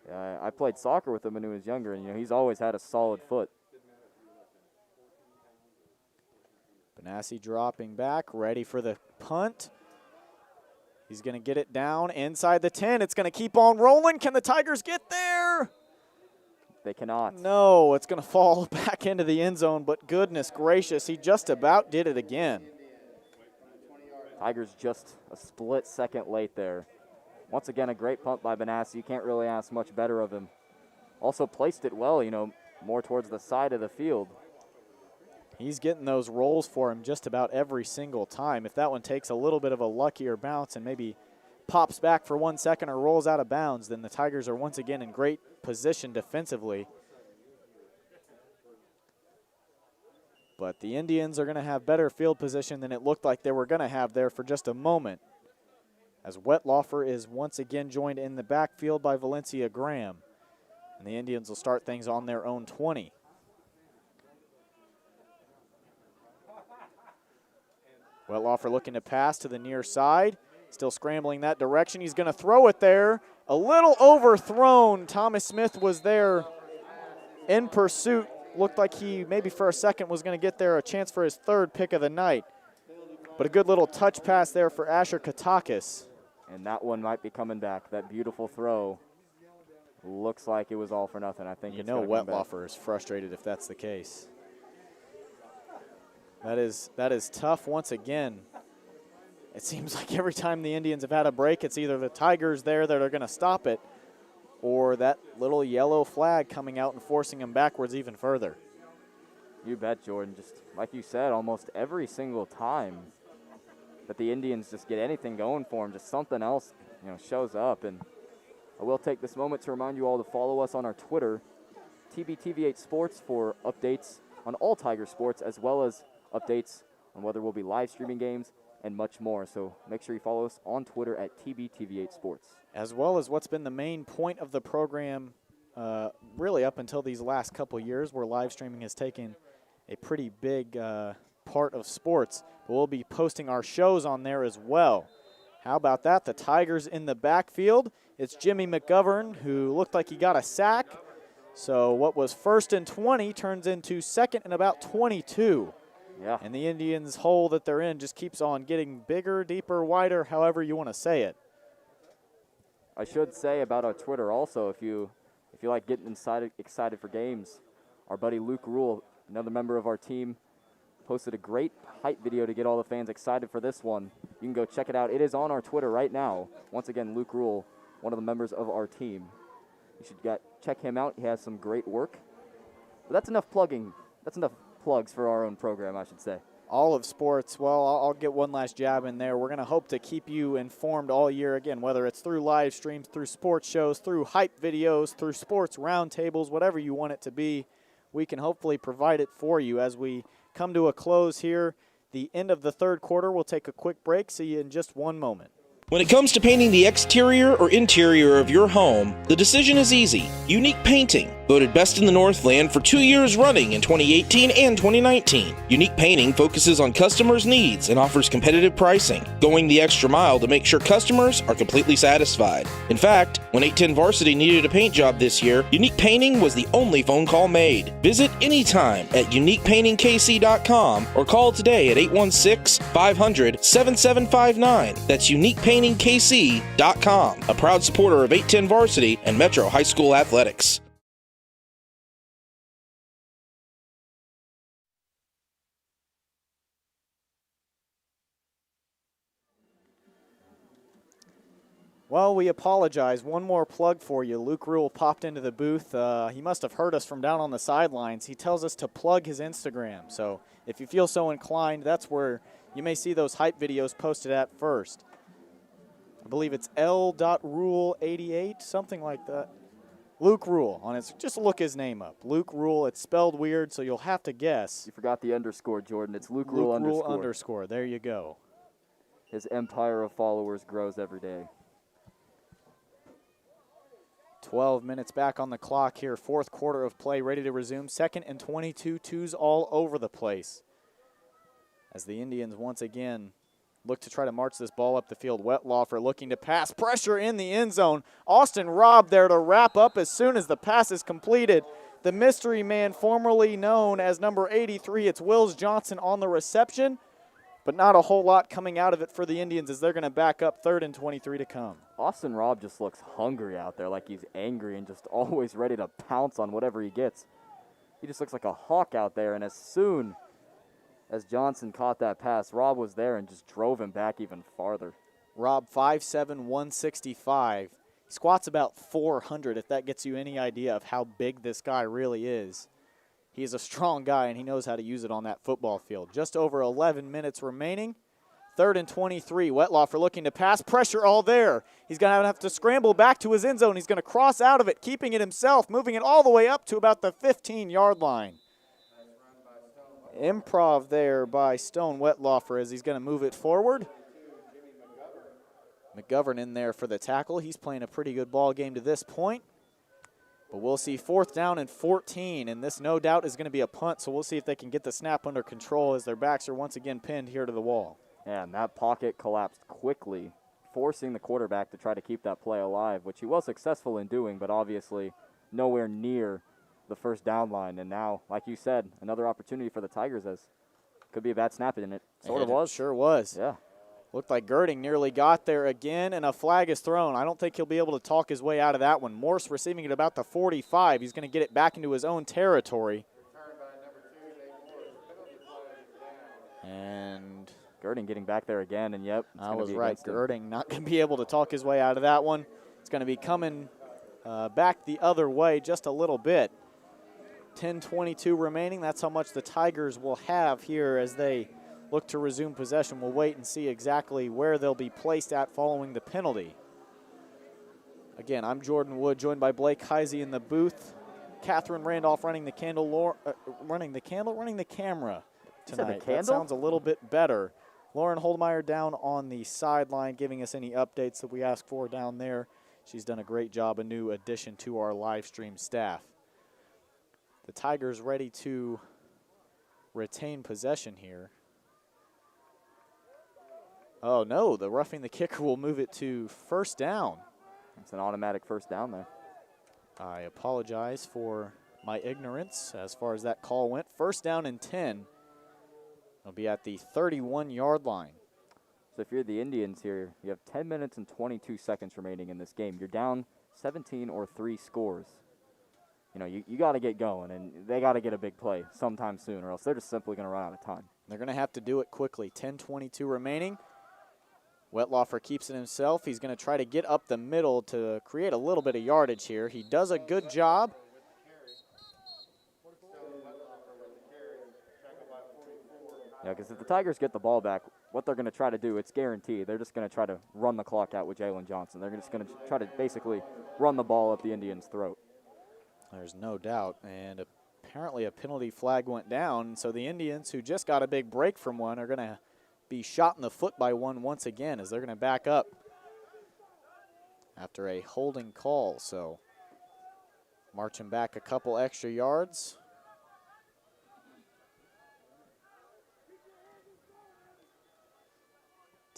[SPEAKER 3] Yeah, I played soccer with him when he was younger, and he's always had a solid foot.
[SPEAKER 1] Benassi dropping back, ready for the punt. He's going to get it down inside the 10. It's going to keep on rolling. Can the Tigers get there?
[SPEAKER 3] They cannot.
[SPEAKER 1] No, it's going to fall back into the end zone, but goodness gracious, he just about did it again.
[SPEAKER 3] Tigers just a split second late there. Once again, a great punt by Benassi. You can't really ask much better of him. Also placed it well, more towards the side of the field.
[SPEAKER 1] He's getting those rolls for him just about every single time. If that one takes a little bit of a luckier bounce and maybe pops back for 1 second or rolls out of bounds, then the Tigers are once again in great position defensively. But the Indians are going to have better field position than it looked like they were going to have there for just a moment, as Wetlaufer is once again joined in the backfield by Valencia Graham. And the Indians will start things on their own 20. Wetlaufer looking to pass to the near side. Still scrambling that direction. He's going to throw it there. A little overthrown. Thomas Smith was there in pursuit. Looked like he maybe for a second was going to get there, a chance for his 3rd pick of the night. But a good little touch pass there for Asher Katakis.
[SPEAKER 3] And that one might be coming back. That beautiful throw looks like it was all for nothing. I think
[SPEAKER 1] Wetlaufer is frustrated if that's the case. That is tough once again. It seems like every time the Indians have had a break, it's either the Tigers there that are going to stop it or that little yellow flag coming out and forcing them backwards even further.
[SPEAKER 3] You bet, Jordan. Just like you said, almost every single time that the Indians just get anything going for them, just something else, shows up. And I will take this moment to remind you all to follow us on our Twitter, TBTV8 Sports, for updates on all Tiger sports, as well as updates on whether we'll be live streaming games and much more. So make sure you follow us on Twitter at TBTV8 Sports.
[SPEAKER 1] As well as what's been the main point of the program really up until these last couple years, where live streaming has taken a pretty big part of sports. But we'll be posting our shows on there as well. How about that? The Tigers in the backfield. It's Jimmy McGovern, who looked like he got a sack. So what was 1st and 20 turns into 2nd and about 22.
[SPEAKER 3] Yeah.
[SPEAKER 1] And the Indians' hole that they're in just keeps on getting bigger, deeper, wider, however you want to say it.
[SPEAKER 3] I should say about our Twitter also, if you like getting excited for games, our buddy Luke Rule, another member of our team, posted a great hype video to get all the fans excited for this one. You can go check it out. It is on our Twitter right now. Once again, Luke Rule, one of the members of our team. You should check him out. He has some great work. But that's enough plugging. That's enough plugs for our own program, I should say.
[SPEAKER 1] All of sports, well, I'll get one last jab in there. We're going to hope to keep you informed all year, again, whether it's through live streams, through sports shows, through hype videos, through sports roundtables, whatever you want it to be. We can hopefully provide it for you as we come to a close here. The end of the third quarter. We'll take a quick break. See you in just one moment.
[SPEAKER 9] When it comes to painting the exterior or interior of your home, the decision is easy. Unique Painting, voted best in the Northland for 2 years running in 2018 and 2019. Unique Painting focuses on customers' needs and offers competitive pricing, going the extra mile to make sure customers are completely satisfied. In fact, when 810 Varsity needed a paint job this year, Unique Painting was the only phone call made. Visit anytime at uniquepaintingkc.com or call today at 816-500-7759. That's uniquepaintingkc.com, a proud supporter of 810 Varsity and Metro High School athletics.
[SPEAKER 1] Well, we apologize. One more plug for you. Luke Rule popped into the booth. He must have heard us from down on the sidelines. He tells us to plug his Instagram. So if you feel so inclined, that's where you may see those hype videos posted at first. I believe it's L.Rule88, something like that. Luke Rule on it. Just look his name up. Luke Rule. It's spelled weird, so you'll have to guess.
[SPEAKER 3] You forgot the underscore, Jordan. It's Luke Rule underscore.
[SPEAKER 1] Rule underscore. There you go.
[SPEAKER 3] His empire of followers grows every day.
[SPEAKER 1] 12 minutes back on the clock here. Fourth quarter of play ready to resume. 2nd and 22. Twos all over the place. As the Indians once again look to try to march this ball up the field. Wetlaufer looking to pass. Pressure in the end zone. Austin Robb there to wrap up as soon as the pass is completed. The mystery man formerly known as number 83. It's Wills Johnson on the reception. But not a whole lot coming out of it for the Indians as they're going to back up 3rd and 23 to come.
[SPEAKER 3] Austin Robb just looks hungry out there, like he's angry and just always ready to pounce on whatever he gets. He just looks like a hawk out there, and as soon as Johnson caught that pass, Robb was there and just drove him back even farther.
[SPEAKER 1] Robb 5'7", 165. He squats about 400, if that gets you any idea of how big this guy really is. He's a strong guy, and he knows how to use it on that football field. Just over 11 minutes remaining. 3rd and 23. Wetlaufer looking to pass. Pressure all there. He's going to have to scramble back to his end zone. He's going to cross out of it, keeping it himself, moving it all the way up to about the 15-yard line. Improv there by Stone Wetlaufer as he's going to move it forward. McGovern in there for the tackle. He's playing a pretty good ball game to this point. But we'll see 4th down and 14, and this no doubt is going to be a punt, so we'll see if they can get the snap under control as their backs are once again pinned here to the wall.
[SPEAKER 3] And that pocket collapsed quickly, forcing the quarterback to try to keep that play alive, which he was successful in doing, but obviously nowhere near the first down line. And now, like you said, another opportunity for the Tigers as could be a bad snap in it. Sort of was.
[SPEAKER 1] Sure was.
[SPEAKER 3] Yeah.
[SPEAKER 1] Looked like Girding nearly got there again, and a flag is thrown. I don't think he'll be able to talk his way out of that one. Morse receiving it about the 45. He's going to get it back into his own territory. And
[SPEAKER 3] Girding getting back there again, and yep.
[SPEAKER 1] I was right. Girding not going to be able to talk his way out of that one. It's going to be coming back the other way just a little bit. 10:22 remaining. That's how much the Tigers will have here as they look to resume possession. We'll wait and see exactly where they'll be placed at following the penalty. Again, I'm Jordan Wood, joined by Blake Heisey in the booth. Catherine Randolph running the running the camera tonight. That sounds a little bit better. Lauren Holdmeyer down on the sideline, giving us any updates that we ask for down there. She's done a great job, a new addition to our live stream staff. The Tigers ready to retain possession here. Oh no, the roughing the kicker will move it to first down.
[SPEAKER 3] It's an automatic first down there.
[SPEAKER 1] I apologize for my ignorance as far as that call went. First down and 10. It'll be at the 31-yard line.
[SPEAKER 3] So if you're the Indians here, you have 10 minutes and 22 seconds remaining in this game. You're down 17 or 3 scores. You know, you got to get going, and they got to get a big play sometime soon, or else they're just simply going to run out of time.
[SPEAKER 1] They're going to have to do it quickly. 10:22 remaining. Wetlaufer keeps it himself. He's going to try to get up the middle to create a little bit of yardage here. He does a good job.
[SPEAKER 3] Yeah, because if the Tigers get the ball back, what they're going to try to do, it's guaranteed. They're just going to try to run the clock out with Jalen Johnson. They're just going to try to basically run the ball up the Indians' throat.
[SPEAKER 1] There's no doubt. And apparently a penalty flag went down. So the Indians, who just got a big break from one, are going to be shot in the foot by one once again as they're going to back up after a holding call. So marching back a couple extra yards.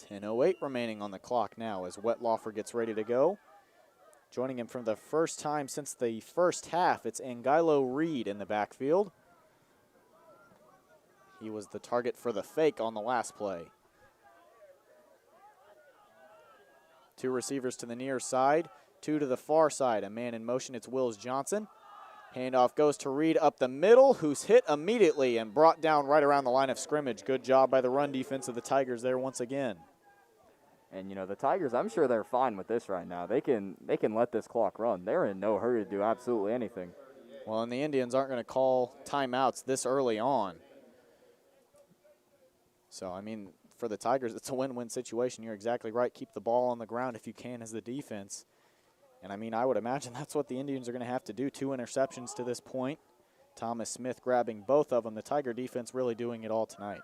[SPEAKER 1] .10:08 remaining on the clock now as Wetlaufer gets ready to go. Joining him for the first time since the first half, it's Angelo Reed in the backfield. He was the target for the fake on the last play. 2 receivers to the near side, 2 to the far side. A man in motion, it's Wills Johnson. Handoff goes to Reed up the middle, who's hit immediately and brought down right around the line of scrimmage. Good job by the run defense of the Tigers there once again.
[SPEAKER 3] And, you know, the Tigers, I'm sure they're fine with this right now. They can let this clock run. They're in no hurry to do absolutely anything.
[SPEAKER 1] Well, and the Indians aren't going to call timeouts this early on. So, I mean, for the Tigers, it's a win-win situation. You're exactly right. Keep the ball on the ground if you can as the defense. And, I mean, I would imagine that's what the Indians are going to have to do. 2 interceptions to this point. Thomas Smith grabbing both of them. The Tiger defense really doing it all tonight.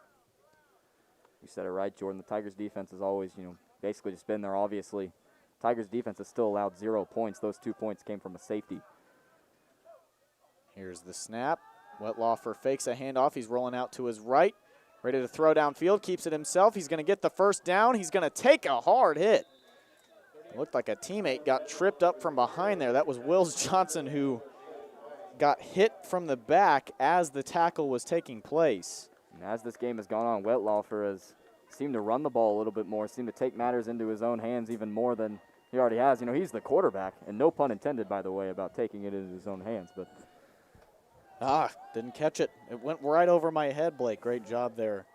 [SPEAKER 3] You said it right, Jordan. The Tigers defense has always, you know, basically just been there, obviously. Tigers defense has still allowed 0 points. Those 2 points came from a safety.
[SPEAKER 1] Here's the snap. Wetlaufer fakes a handoff. He's rolling out to his right. Ready to throw downfield, keeps it himself. He's going to get the first down. He's going to take a hard hit. It looked like a teammate got tripped up from behind there. That was Wills Johnson who got hit from the back as the tackle was taking place.
[SPEAKER 3] And as this game has gone on, Wetlaufer has seemed to run the ball a little bit more, seemed to take matters into his own hands even more than he already has. You know, he's the quarterback, and no pun intended, by the way, about taking it into his own hands. But
[SPEAKER 1] didn't catch it. It went right over my head, Blake. Great job there.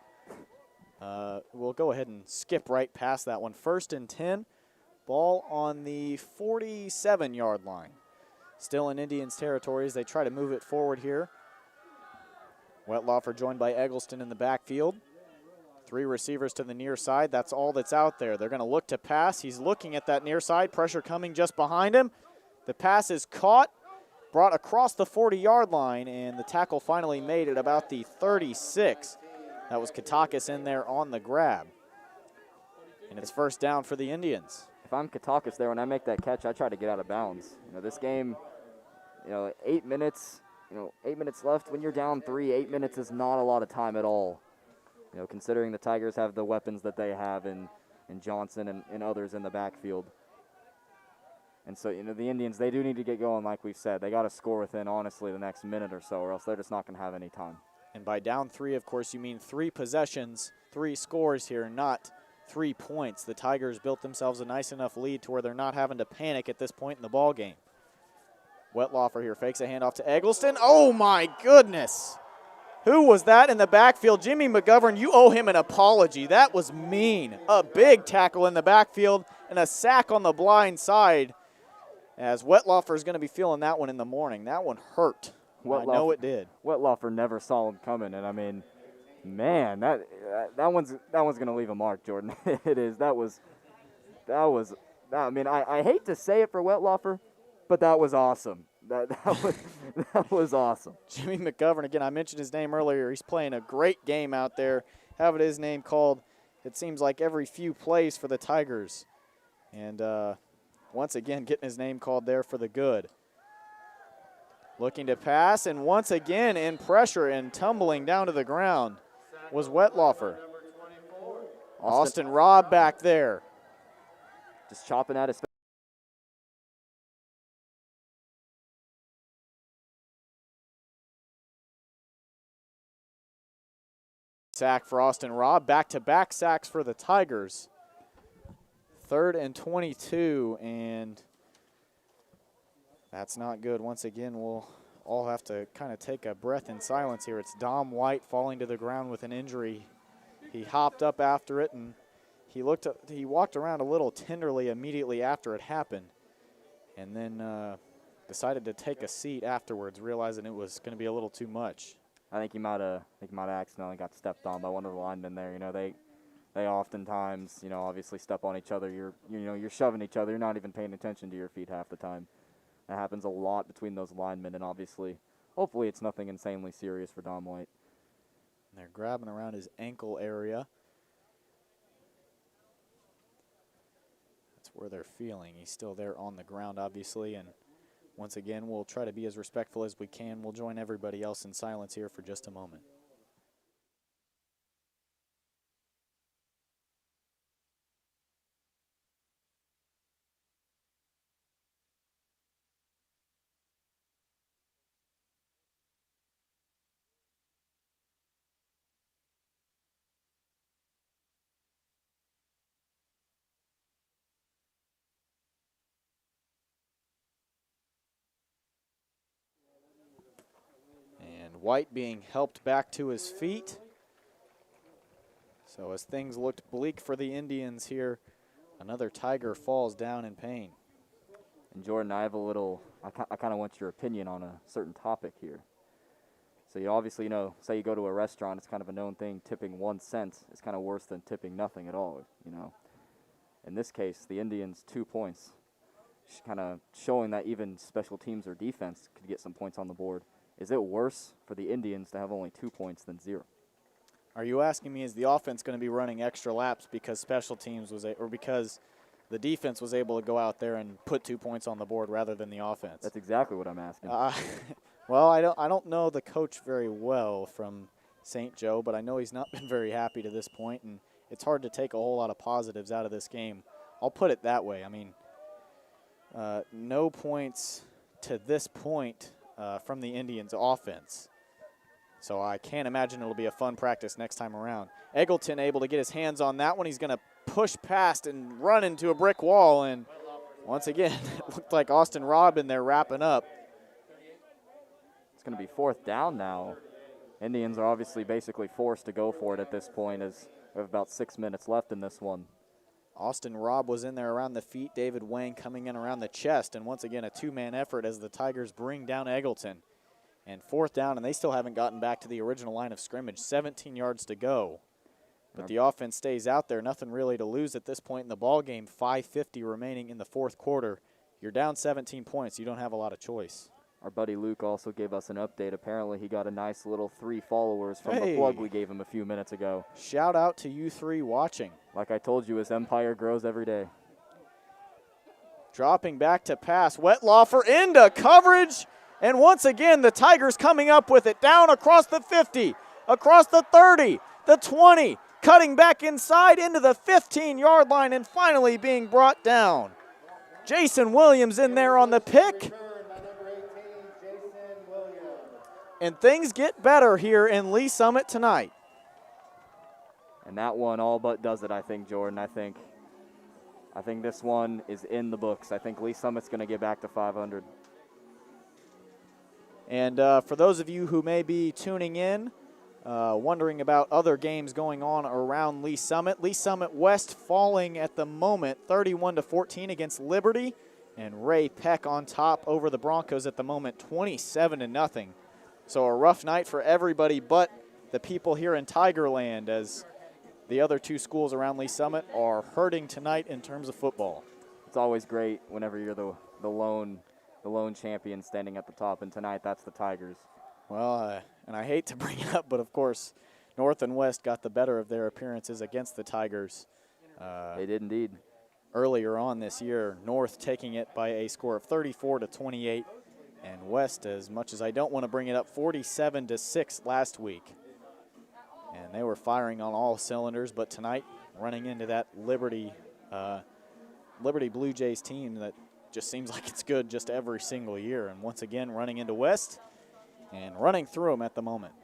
[SPEAKER 1] We'll go ahead and skip right past that one. 1st and 10. Ball on the 47-yard line. Still in Indians territory as they try to move it forward here. Wetlaufer joined by Eggleston in the backfield. 3 receivers to the near side. That's all that's out there. They're going to look to pass. He's looking at that near side. Pressure coming just behind him. The pass is caught, brought across the 40-yard line, and the tackle finally made at about the 36. That was Katakis in there on the grab. And it's first down for the Indians.
[SPEAKER 3] If I'm Katakis there, when I make that catch, I try to get out of bounds. You know, this game, 8 minutes, 8 minutes left. When you're down 3, 8 minutes is not a lot of time at all. You know, considering the Tigers have the weapons that they have in Johnson and others in the backfield. And so, the Indians, they do need to get going, like we've said. They got to score within, honestly, the next minute or so, or else they're just not going to have any time.
[SPEAKER 1] And by down 3, of course, you mean 3 possessions, 3 scores here, not 3 points. The Tigers built themselves a nice enough lead to where they're not having to panic at this point in the ball game. Wetlaufer here fakes a handoff to Eggleston. Oh, my goodness. Who was that in the backfield? Jimmy McGovern, you owe him an apology. That was mean. A big tackle in the backfield and a sack on the blind side, as Wetlaufer is going to be feeling that one in the morning. That one hurt. I know it did.
[SPEAKER 3] Wetlaufer never saw him coming, and I mean, man, that one's going to leave a mark, Jordan. It is. That was I mean, I hate to say it for Wetlaufer, but that was awesome. That was awesome.
[SPEAKER 1] Jimmy McGovern, again, I mentioned his name earlier. He's playing a great game out there, having his name called, it seems like, every few plays for the Tigers. And once again, getting his name called there for the good. Looking to pass, and once again in pressure and tumbling down to the ground was Wetlaufer. Austin Robb back there.
[SPEAKER 3] Just chopping at his face.
[SPEAKER 1] Sack for Austin Robb. Back-to-back sacks for the Tigers. 3rd and 22, and that's not good. Once again, we'll all have to kind of take a breath in silence here. It's Dom White falling to the ground with an injury. He hopped up after it, and he walked around a little tenderly immediately after it happened, and then decided to take a seat afterwards, realizing it was going to be a little too much.
[SPEAKER 3] I think he might have accidentally got stepped on by one of the linemen there. You know, they oftentimes, you know, obviously step on each other. You're shoving each other. You're not even paying attention to your feet half the time. That happens a lot between those linemen, and obviously, hopefully it's nothing insanely serious for Dom White.
[SPEAKER 1] And they're grabbing around his ankle area. That's where they're feeling. He's still there on the ground, obviously, and once again, we'll try to be as respectful as we can. We'll join everybody else in silence here for just a moment. White being helped back to his feet. So as things looked bleak for the Indians here, another Tiger falls down in pain.
[SPEAKER 3] And Jordan, I kind of want your opinion on a certain topic here. So you obviously, say you go to a restaurant, it's kind of a known thing, tipping 1 cent is kind of worse than tipping nothing at all, In this case, the Indians 2 points, kind of showing that even special teams or defense could get some points on the board. Is it worse for the Indians to have only 2 points than 0?
[SPEAKER 1] Are you asking me, is the offense going to be running extra laps because special teams or because the defense was able to go out there and put 2 points on the board rather than the offense?
[SPEAKER 3] That's exactly what I'm asking.
[SPEAKER 1] Well, I don't know the coach very well from St. Joe, but I know he's not been very happy to this point, and it's hard to take a whole lot of positives out of this game. I'll put it that way. I mean, no points to this point from the Indians' offense. So I can't imagine it'll be a fun practice next time around. Eggleton able to get his hands on that one. He's going to push past and run into a brick wall. And once again, it looked like Austin Robb in there wrapping up.
[SPEAKER 3] It's going to be 4th down now. Indians are obviously basically forced to go for it at this point as we have about 6 minutes left in this one.
[SPEAKER 1] Austin Robb was in there around the feet. David Wang coming in around the chest. And once again, a 2-man effort as the Tigers bring down Eggleton. And 4th down, and they still haven't gotten back to the original line of scrimmage. 17 yards to go. But the offense stays out there. Nothing really to lose at this point in the ball game. 5:50 remaining in the 4th quarter. You're down 17 points. You don't have a lot of choice.
[SPEAKER 3] Our buddy Luke also gave us an update. Apparently he got a nice little 3 followers from the plug we gave him a few minutes ago.
[SPEAKER 1] Shout out to you 3 watching.
[SPEAKER 3] Like I told you, his empire grows every day.
[SPEAKER 1] Dropping back to pass. Wetlaufer into coverage. And once again, the Tigers coming up with it. Down across the 50, across the 30, the 20. Cutting back inside into the 15-yard line and finally being brought down. Jason Williams in there on the pick. And things get better here in Lee Summit tonight.
[SPEAKER 3] And that one all but does it, I think, Jordan. I think this one is in the books. I think Lee Summit's going to get back to 500.
[SPEAKER 1] And for those of you who may be tuning in, wondering about other games going on around Lee Summit West falling at the moment 31-14 against Liberty, and Ray Peck on top over the Broncos at the moment 27-0. So a rough night for everybody but the people here in Tigerland, as the other 2 schools around Lee Summit are hurting tonight in terms of football.
[SPEAKER 3] It's always great whenever you're the lone champion standing at the top, and tonight that's the Tigers.
[SPEAKER 1] Well, and I hate to bring it up, but of course, North and West got the better of their appearances against the Tigers.
[SPEAKER 3] They did indeed.
[SPEAKER 1] Earlier on this year, North taking it by a score of 34-28, and West, as much as I don't want to bring it up, 47-6 last week. And they were firing on all cylinders, but tonight, running into that Liberty Blue Jays team that just seems like it's good just every single year. And once again, running into West and running through them at the moment.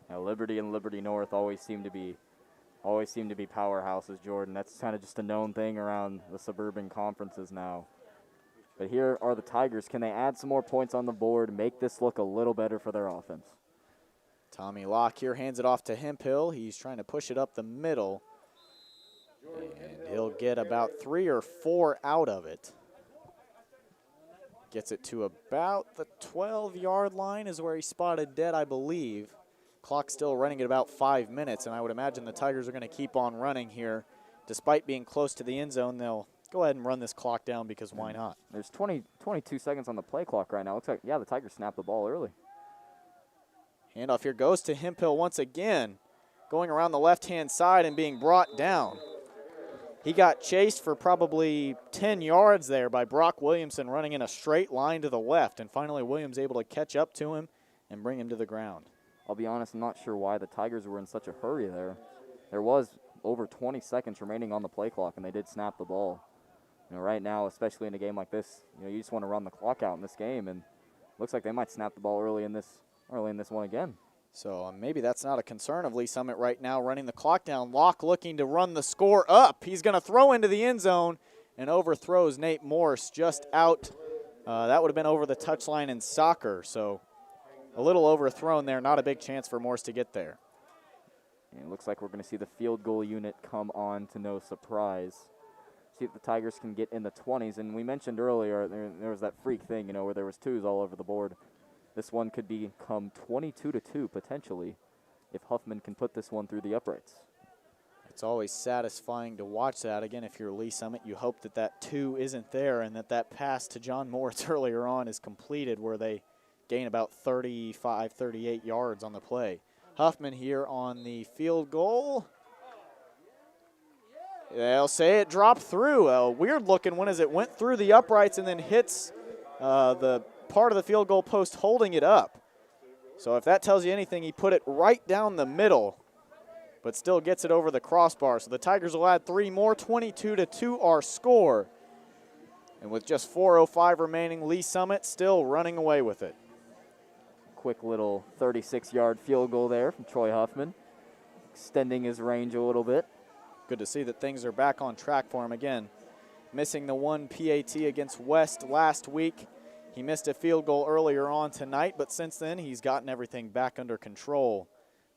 [SPEAKER 3] Now, Liberty and Liberty North always seem to be powerhouses, Jordan. That's kind of just a known thing around the suburban conferences now. But here are the Tigers. Can they add some more points on the board, make this look a little better for their offense?
[SPEAKER 1] Tommy Locke here hands it off to Hemphill. He's trying to push it up the middle. And he'll get about 3 or 4 out of it. Gets it to about the 12-yard line is where he spotted dead, I believe. Clock still running at about 5 minutes, and I would imagine the Tigers are going to keep on running here. Despite being close to the end zone, they'll go ahead and run this clock down because why not?
[SPEAKER 3] There's 22 seconds on the play clock right now. Looks like, yeah, the Tigers snapped the ball early.
[SPEAKER 1] Handoff here goes to Hemphill once again, going around the left-hand side and being brought down. He got chased for probably 10 yards there by Brock Williamson running in a straight line to the left, and finally Williams able to catch up to him and bring him to the ground.
[SPEAKER 3] I'll be honest, I'm not sure why the Tigers were in such a hurry there. There was over 20 seconds remaining on the play clock, and they did snap the ball. Right now, especially in a game like this, you just want to run the clock out in this game, and looks like they might snap the ball early in this one again.
[SPEAKER 1] So maybe that's not a concern of Lee Summit right now, running the clock down. Locke looking to run the score up. He's going to throw into the end zone and overthrows Nate Morse just out. That would have been over the touchline in soccer, so a little overthrown there. Not a big chance for Morse to get there.
[SPEAKER 3] And it looks like we're going to see the field goal unit come on to no surprise. See if the Tigers can get in the 20s. And we mentioned earlier there was that freak thing, where there was twos all over the board. This one could become 22-2 potentially if Huffman can put this one through the uprights.
[SPEAKER 1] It's always satisfying to watch that. Again, if you're Lee Summit, you hope that that 2 isn't there and that pass to John Moritz earlier on is completed where they gain about 35, 38 yards on the play. Huffman here on the field goal. They'll say it dropped through. A weird-looking one as it went through the uprights and then hits the part of the field goal post holding it up. So if that tells you anything, he put it right down the middle, but still gets it over the crossbar. So the Tigers will add 3 more, 22-2 our score. And with just 4:05 remaining, Lee Summit still running away with it.
[SPEAKER 3] Quick little 36-yard field goal there from Troy Huffman, extending his range a little bit.
[SPEAKER 1] Good to see that things are back on track for him again. Missing the 1 PAT against West last week. He missed a field goal earlier on tonight, but since then he's gotten everything back under control,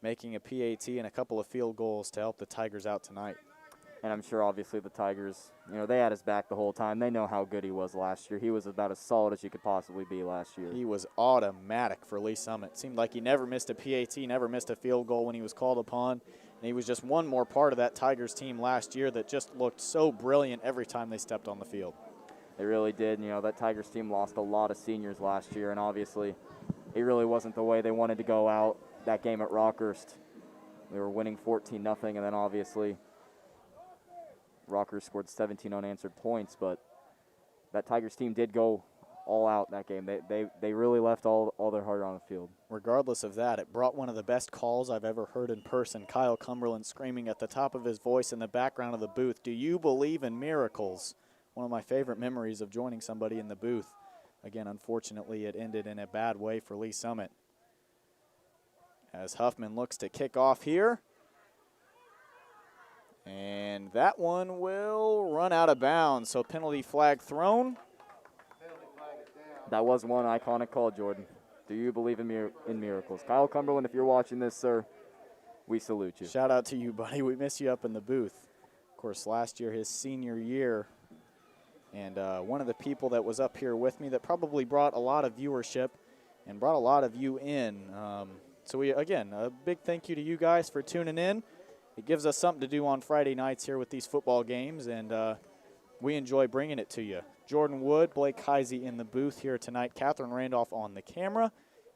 [SPEAKER 1] making a PAT and a couple of field goals to help the Tigers out tonight.
[SPEAKER 3] And I'm sure obviously the Tigers, they had his back the whole time. They know how good he was last year. He was about as solid as you could possibly be last year.
[SPEAKER 1] He was automatic for Lee Summit. Seemed like he never missed a PAT, never missed a field goal when he was called upon. And he was just one more part of that Tigers team last year that just looked so brilliant every time they stepped on the field.
[SPEAKER 3] They really did. That Tigers team lost a lot of seniors last year, and obviously it really wasn't the way they wanted to go out that game at Rockhurst. They were winning 14-0, and then obviously Rockhurst scored 17 unanswered points, but that Tigers team did go all out that game. They really left all their heart on the field.
[SPEAKER 1] Regardless of that, it brought one of the best calls I've ever heard in person. Kyle Cumberland screaming at the top of his voice in the background of the booth, "Do you believe in miracles?" One of my favorite memories of joining somebody in the booth. Again, unfortunately, it ended in a bad way for Lee Summit. As Huffman looks to kick off here. And that one will run out of bounds, so penalty flag thrown.
[SPEAKER 3] That was one iconic call, Jordan. Do you believe in miracles? Kyle Cumberland, if you're watching this, sir, we salute you.
[SPEAKER 1] Shout out to you, buddy. We miss you up in the booth. Of course, last year, his senior year, and one of the people that was up here with me that probably brought a lot of viewership and brought a lot of you in. So again, a big thank you to you guys for tuning in. It gives us something to do on Friday nights here with these football games, and we enjoy bringing it to you. Jordan Wood, Blake Heisey in the booth here tonight, Catherine Randolph on the camera,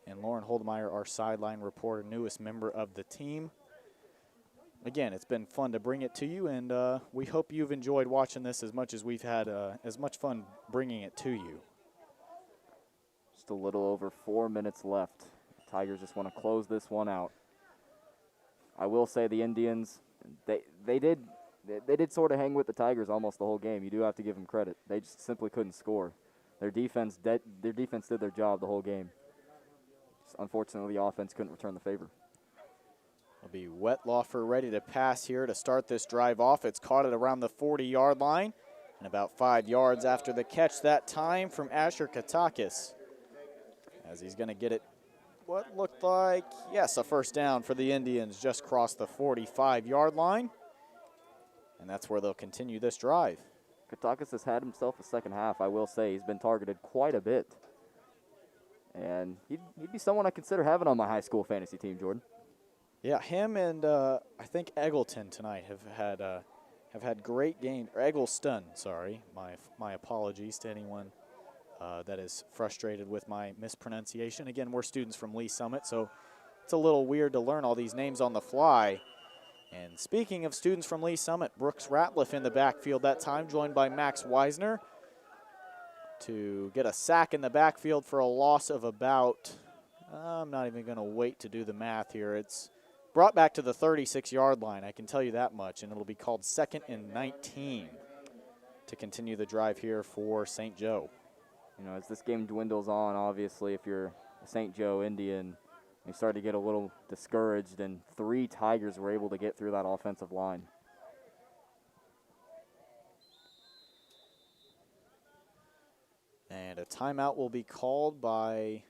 [SPEAKER 1] and Lauren Holdmeyer, our sideline reporter, newest member of the team. Again, it's been fun to bring it to you, and we hope you've enjoyed watching this as much as we've had as much fun bringing it to you.
[SPEAKER 3] Just a little over 4 minutes left. The Tigers just want to close this one out. I will say the Indians, they did sort of hang with the Tigers almost the whole game. You do have to give them credit. They just simply couldn't score. Their defense did their job the whole game. Just unfortunately, the offense couldn't return the favor.
[SPEAKER 1] It'll be Wetlaufer ready to pass here to start this drive off. It's caught at around the 40-yard line and about 5 yards after the catch that time from Asher Katakis. As he's going to get it, what looked like, yes, a first down for the Indians, just crossed the 45-yard line. And that's where they'll continue this drive.
[SPEAKER 3] Katakis has had himself a second half, I will say. He's been targeted quite a bit. And he'd be someone I consider having on my high school fantasy team, Jordan.
[SPEAKER 1] Yeah, him and I think Eggleton tonight have had great games. Or Eggleston, sorry. My apologies to anyone that is frustrated with my mispronunciation. Again, we're students from Lee Summit, so it's a little weird to learn all these names on the fly. And speaking of students from Lee Summit, Brooks Ratliff in the backfield that time, joined by Max Weisner to get a sack in the backfield for a loss of about, I'm not even going to wait to do the math here. It's brought back to the 36-yard line, I can tell you that much, and it'll be called 2nd and 19 to continue the drive here for St. Joe.
[SPEAKER 3] You know, as this game dwindles on, obviously, if you're a St. Joe Indian, you start to get a little discouraged, and 3 Tigers were able to get through that offensive line.
[SPEAKER 1] And a timeout will be called by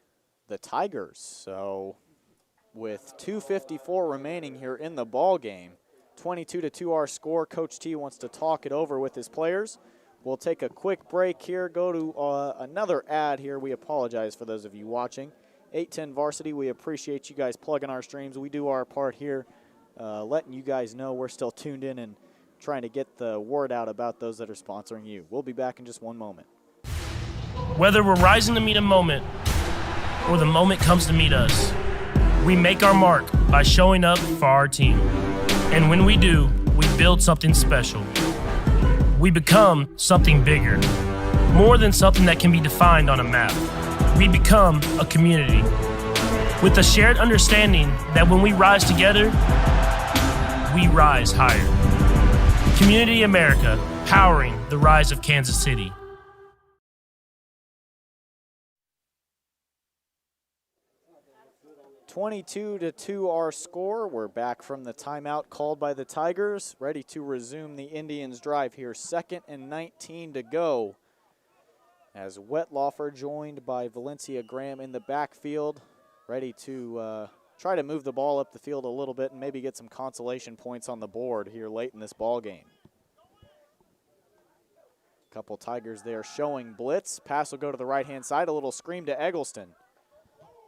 [SPEAKER 1] the Tigers. So with 2:54 remaining here in the ball game, 22-2 our score. Coach T wants to talk it over with his players. We'll take a quick break here, go to another ad here. We apologize for those of you watching. 810 Varsity, we appreciate you guys plugging our streams. We do our part here, letting you guys know we're still tuned in and trying to get the word out about those that are sponsoring you. We'll be back in just one moment.
[SPEAKER 10] Whether we're rising to meet a moment or the moment comes to meet us, we make our mark by showing up for our team. And when we do, we build something special. We become something bigger, more than something that can be defined on a map. We become a community with a shared understanding that when we rise together, we rise higher. Community America, powering the rise of Kansas City.
[SPEAKER 1] 22-2 our score. We're back from the timeout called by the Tigers, ready to resume the Indians' drive here. 2nd and 19 to go. As Wetlaufer joined by Valencia Graham in the backfield, ready to try to move the ball up the field a little bit and maybe get some consolation points on the board here late in this ball game. Couple Tigers there showing blitz. Pass will go to the right-hand side. A little scream to Eggleston.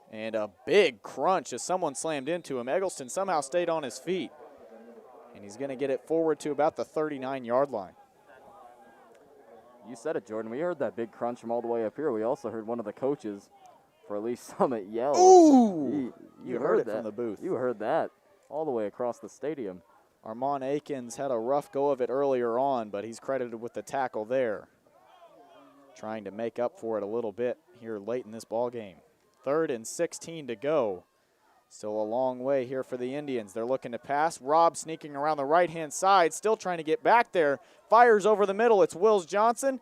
[SPEAKER 1] And a big crunch as someone slammed into him. Eggleston somehow stayed on his feet. And he's going to get it forward to about the 39-yard line.
[SPEAKER 3] You said it, Jordan. We heard that big crunch from all the way up here. We also heard one of the coaches for Lee Summit yell.
[SPEAKER 1] Ooh! You heard it
[SPEAKER 3] that
[SPEAKER 1] from the booth.
[SPEAKER 3] You heard that all the way across the stadium.
[SPEAKER 1] Armand Akins had a rough go of it earlier on, but he's credited with the tackle there. Trying to make up for it a little bit here late in this ball game. 3rd and 16 to go. Still a long way here for the Indians. They're looking to pass. Robb sneaking around the right-hand side, still trying to get back there. Fires over the middle. It's Wills Johnson.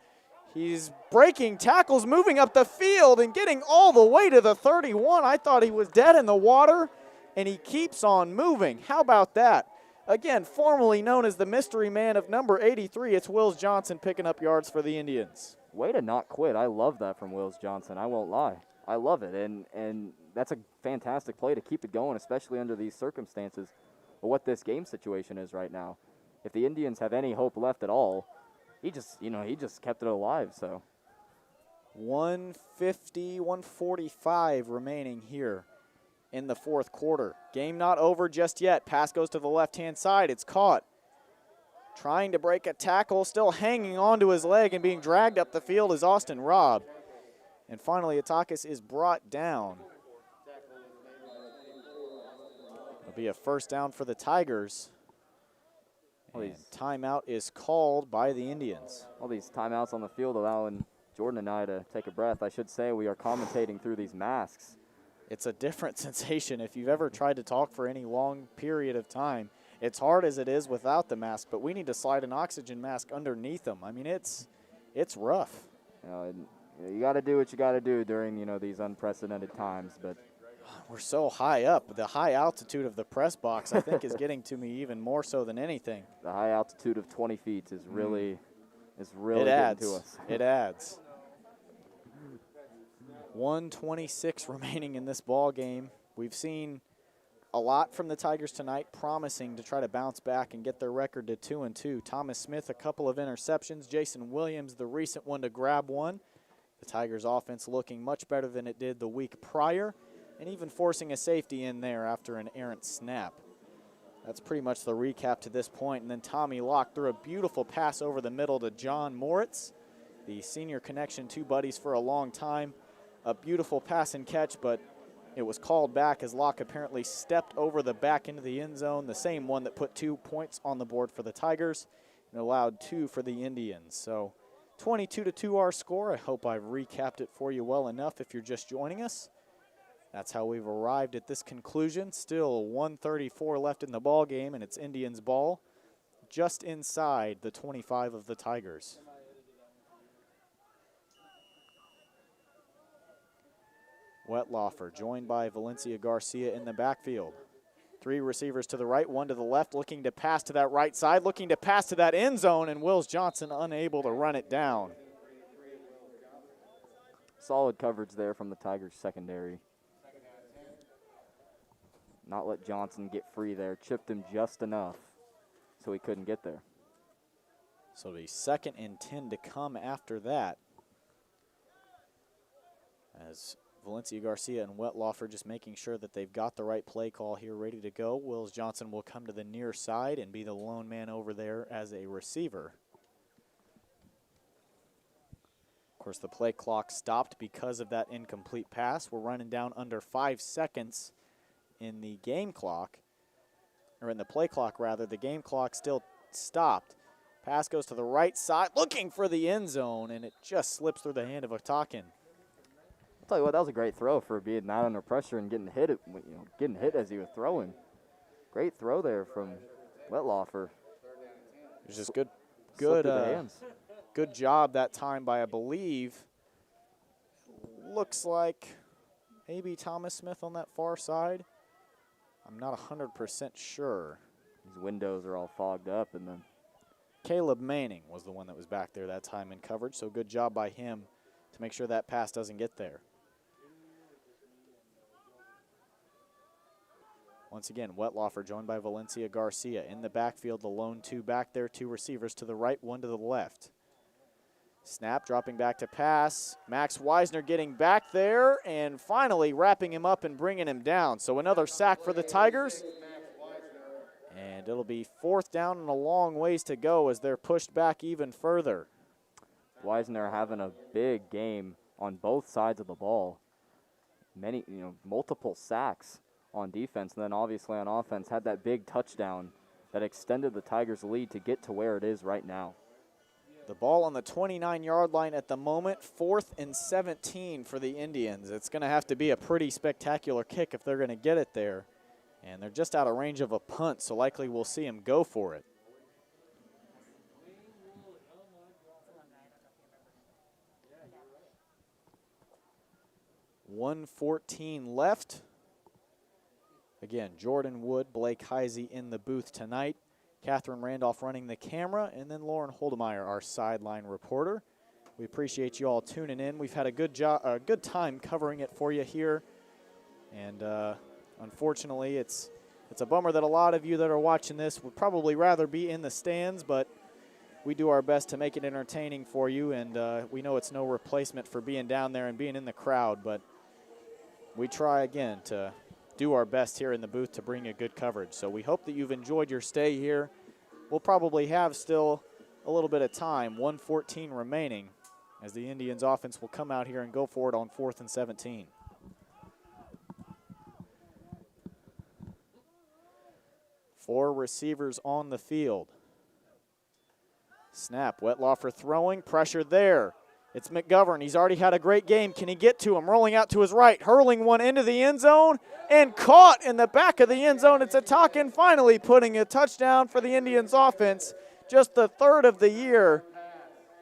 [SPEAKER 1] He's breaking tackles, moving up the field, and getting all the way to the 31. I thought he was dead in the water, and he keeps on moving. How about that? Again, formerly known as the mystery man of number 83, it's Wills Johnson picking up yards for the Indians.
[SPEAKER 3] Way to not quit. I love that from Wills Johnson. I won't lie. I love it, and that's a fantastic play to keep it going, especially under these circumstances of what this game situation is right now. If the Indians have any hope left at all, he just kept it alive. So
[SPEAKER 1] 1:45 remaining here in the 4th quarter. Game not over just yet. Pass goes to the left-hand side. It's caught Trying to break a tackle, still hanging onto his leg and being dragged up the field is Austin Robb. And finally, Atakis is brought down. It'll be a first down for the Tigers. And timeout is called by the Indians.
[SPEAKER 3] All these timeouts on the field allowing Jordan and I to take a breath. I should say we are commentating through these masks.
[SPEAKER 1] It's a different sensation. If you've ever tried to talk for any long period of time, it's hard as it is without the mask, but we need to slide an oxygen mask underneath them. I mean, it's rough.
[SPEAKER 3] You got to do what you got to do during, these unprecedented times, but
[SPEAKER 1] we're so high up. The high altitude of the press box, I think, is getting to me even more so than anything.
[SPEAKER 3] The high altitude of 20 feet is really
[SPEAKER 1] it
[SPEAKER 3] getting to us.
[SPEAKER 1] It adds. 1:26 remaining in this ball game. We've seen a lot from the Tigers tonight, promising to try to bounce back and get their record to 2-2. Thomas Smith, a couple of interceptions. Jason Williams, the recent one to grab one. The Tigers' offense looking much better than it did the week prior, and even forcing a safety in there after an errant snap. That's pretty much the recap to this point. And then Tommy Locke threw a beautiful pass over the middle to John Moritz, the senior connection, two buddies for a long time. A beautiful pass and catch, but it was called back as Locke apparently stepped over the back into the end zone, the same one that put 2 points on the board for the Tigers and allowed 2 for the Indians. So 22-2 our score. I hope I've recapped it for you well enough if you're just joining us. That's how we've arrived at this conclusion. Still 1:34 left in the ball game, and it's Indians ball just inside the 25 of the Tigers. Wetlaufer joined by Valencia Garcia in the backfield. 3 receivers to the right, 1 to the left, looking to pass to that right side, looking to pass to that end zone, and Wills Johnson unable to run it down.
[SPEAKER 3] Solid coverage there from the Tigers secondary. Not let Johnson get free there, chipped him just enough so he couldn't get there.
[SPEAKER 1] So it'll be 2nd and 10 to come after that, as Valencia Garcia and Wetlaufer just making sure that they've got the right play call here ready to go. Wills Johnson will come to the near side and be the lone man over there as a receiver. Of course, the play clock stopped because of that incomplete pass. We're running down under 5 seconds in the game clock, or in the play clock rather. The game clock still stopped. Pass goes to the right side, looking for the end zone, and it just slips through the hand of Atakin.
[SPEAKER 3] I'll tell you what, that was a great throw for being not under pressure and getting hit. Getting hit as he was throwing. Great throw there from Wetlaufer.
[SPEAKER 1] It was just good job that time by, I believe, looks like maybe Thomas Smith on that far side. I'm not 100% sure.
[SPEAKER 3] These windows are all fogged up, and then
[SPEAKER 1] Caleb Manning was the one that was back there that time in coverage, so good job by him to make sure that pass doesn't get there. Once again, Wetlaufer joined by Valencia Garcia. In the backfield, the lone 2 back there, 2 receivers to the right, 1 to the left. Snap, dropping back to pass. Max Weisner getting back there and finally wrapping him up and bringing him down. So another sack for the Tigers. And it'll be 4th down and a long ways to go as they're pushed back even further.
[SPEAKER 3] Weisner having a big game on both sides of the ball. Multiple sacks on defense, and then obviously on offense had that big touchdown that extended the Tigers' lead to get to where it is right now.
[SPEAKER 1] The ball on the 29-yard line at the moment, 4th and 17 for the Indians. It's going to have to be a pretty spectacular kick if they're going to get it there. And they're just out of range of a punt, so likely we'll see him go for it. .114 left. Again, Jordan Wood, Blake Heisey in the booth tonight. Catherine Randolph running the camera, and then Lauren Holdemeyer, our sideline reporter. We appreciate you all tuning in. We've had a good time covering it for you here. And unfortunately, it's a bummer that a lot of you that are watching this would probably rather be in the stands, but we do our best to make it entertaining for you, and we know it's no replacement for being down there and being in the crowd, but we try again to do our best here in the booth to bring you good coverage. So we hope that you've enjoyed your stay here will probably have still a little bit of time, 1:14 remaining, as the Indians offense will come out here and go for it on 4th and 17. Four receivers on the field. Snap, Wetlaufer throwing, pressure there. It's McGovern, he's already had a great game. Can he get to him? Rolling out to his right, hurling one into the end zone, and caught in the back of the end zone. It's Atakin finally putting a touchdown for the Indians offense. Just the third of the year,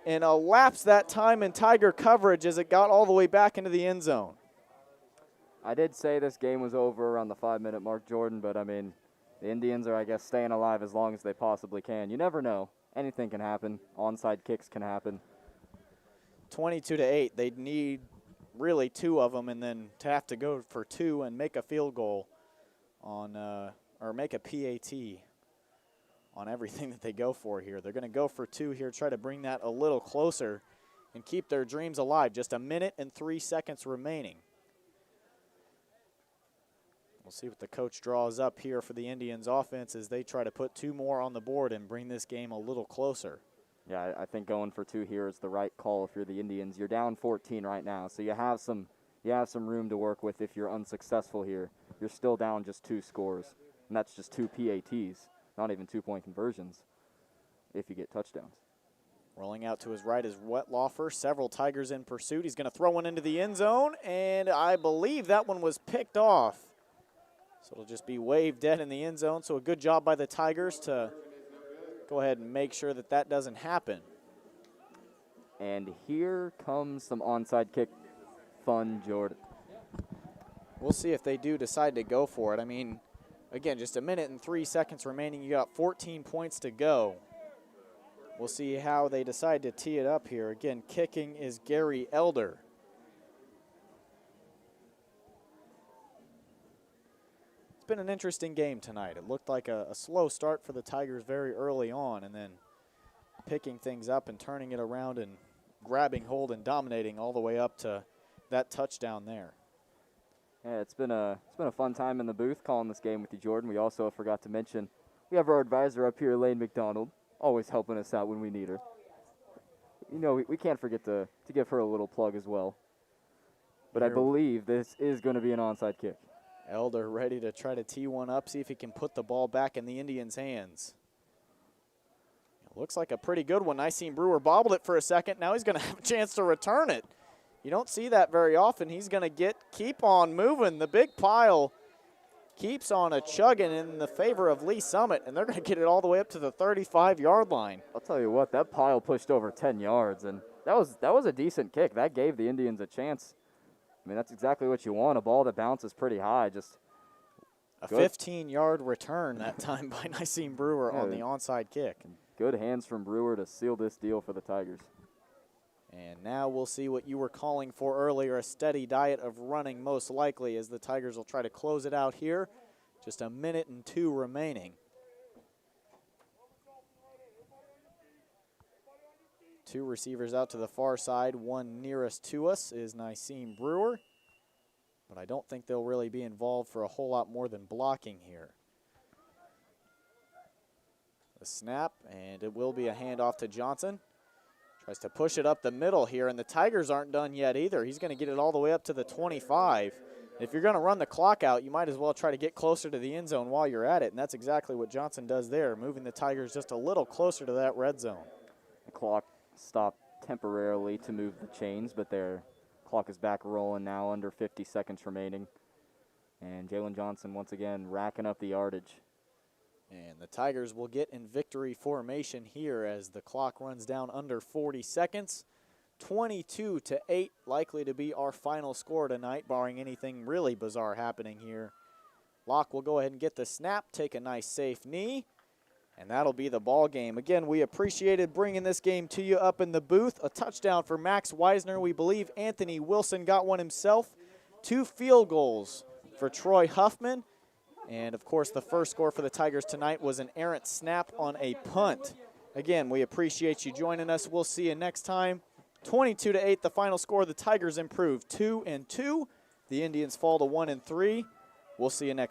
[SPEAKER 1] and elapsed that time in Tiger coverage as it got all the way back into the end zone.
[SPEAKER 3] I did say this game was over around the 5-minute mark, Jordan, but I mean, the Indians are, I guess, staying alive as long as they possibly can. You never know. Anything can happen. Onside kicks can happen.
[SPEAKER 1] 22-8. They'd need really two of them, and then to have to go for two and make a field goal on, or make a PAT on everything that they go for here. They're going to go for two here, try to bring that a little closer and keep their dreams alive. Just 1 minute and 3 seconds remaining. We'll see what the coach draws up here for the Indians offense as they try to put two more on the board and bring this game a little closer.
[SPEAKER 3] Yeah, I think going for two here is the right call if you're the Indians. You're down 14 right now, so you have some room to work with if you're unsuccessful here. You're still down just 2 scores, and that's just 2 PATs, not even 2-point conversions if you get touchdowns.
[SPEAKER 1] Rolling out to his right is Wetlaufer. Several Tigers in pursuit. He's going to throw one into the end zone, and I believe that one was picked off. So it'll just be waved dead in the end zone. So a good job by the Tigers to go ahead and make sure that that doesn't happen.
[SPEAKER 3] And here comes some onside kick fun, Jordan.
[SPEAKER 1] We'll see if they do decide to go for it. I mean, again, just 1 minute and 3 seconds remaining. You got 14 points to go. We'll see how they decide to tee it up here. Again, kicking is Gary Elder. It's been an interesting game tonight. It looked like a slow start for the Tigers very early on, and then picking things up and turning it around and grabbing hold and dominating all the way up to that touchdown there.
[SPEAKER 3] Yeah, it's been a fun time in the booth calling this game with you, Jordan. We also forgot to mention we have our advisor up here, Lane McDonald, always helping us out when we need her. You know, we can't forget to give her a little plug as well. But I believe this is going to be an onside kick.
[SPEAKER 1] Elder ready to try to tee one up, see if he can put the ball back in the Indians' hands. It looks like a pretty good one. Nyseem Brewer bobbled it for a second. Now he's going to have a chance to return it. You don't see that very often. He's going to keep on moving. The big pile keeps on a chugging in the favor of Lee Summit, and they're going to get it all the way up to the 35-yard line.
[SPEAKER 3] I'll tell you what, that pile pushed over 10 yards, and that was a decent kick. That gave the Indians a chance. I mean, that's exactly what you want, a ball that bounces pretty high. Just
[SPEAKER 1] a 15-yard return that time by Nyseem Brewer on the onside kick.
[SPEAKER 3] Good hands from Brewer to seal this deal for the Tigers.
[SPEAKER 1] And now we'll see what you were calling for earlier, a steady diet of running most likely, as the Tigers will try to close it out here. Just 1 minute and 2 remaining. 2 receivers out to the far side. One nearest to us is Nyseem Brewer, but I don't think they'll really be involved for a whole lot more than blocking here. The snap, and it will be a handoff to Johnson. Tries to push it up the middle here, and the Tigers aren't done yet either. He's going to get it all the way up to the 25. If you're going to run the clock out, you might as well try to get closer to the end zone while you're at it, and that's exactly what Johnson does there, moving the Tigers just a little closer to that red zone.
[SPEAKER 3] The clock stopped temporarily to move the chains, but their clock is back rolling now, under 50 seconds remaining. And Jalen Johnson once again racking up the yardage.
[SPEAKER 1] And the Tigers will get in victory formation here as the clock runs down under 40 seconds. 22-8 likely to be our final score tonight, barring anything really bizarre happening here. Locke will go ahead and get the snap, take a nice safe knee, and that'll be the ball game. Again, we appreciated bringing this game to you up in the booth. A touchdown for Max Wisner. We believe Anthony Wilson got one himself. 2 field goals for Troy Huffman. And, of course, the first score for the Tigers tonight was an errant snap on a punt. Again, we appreciate you joining us. We'll see you next time. 22-8, the final score. The Tigers improve 2-2. The Indians fall to 1-3. We'll see you next time.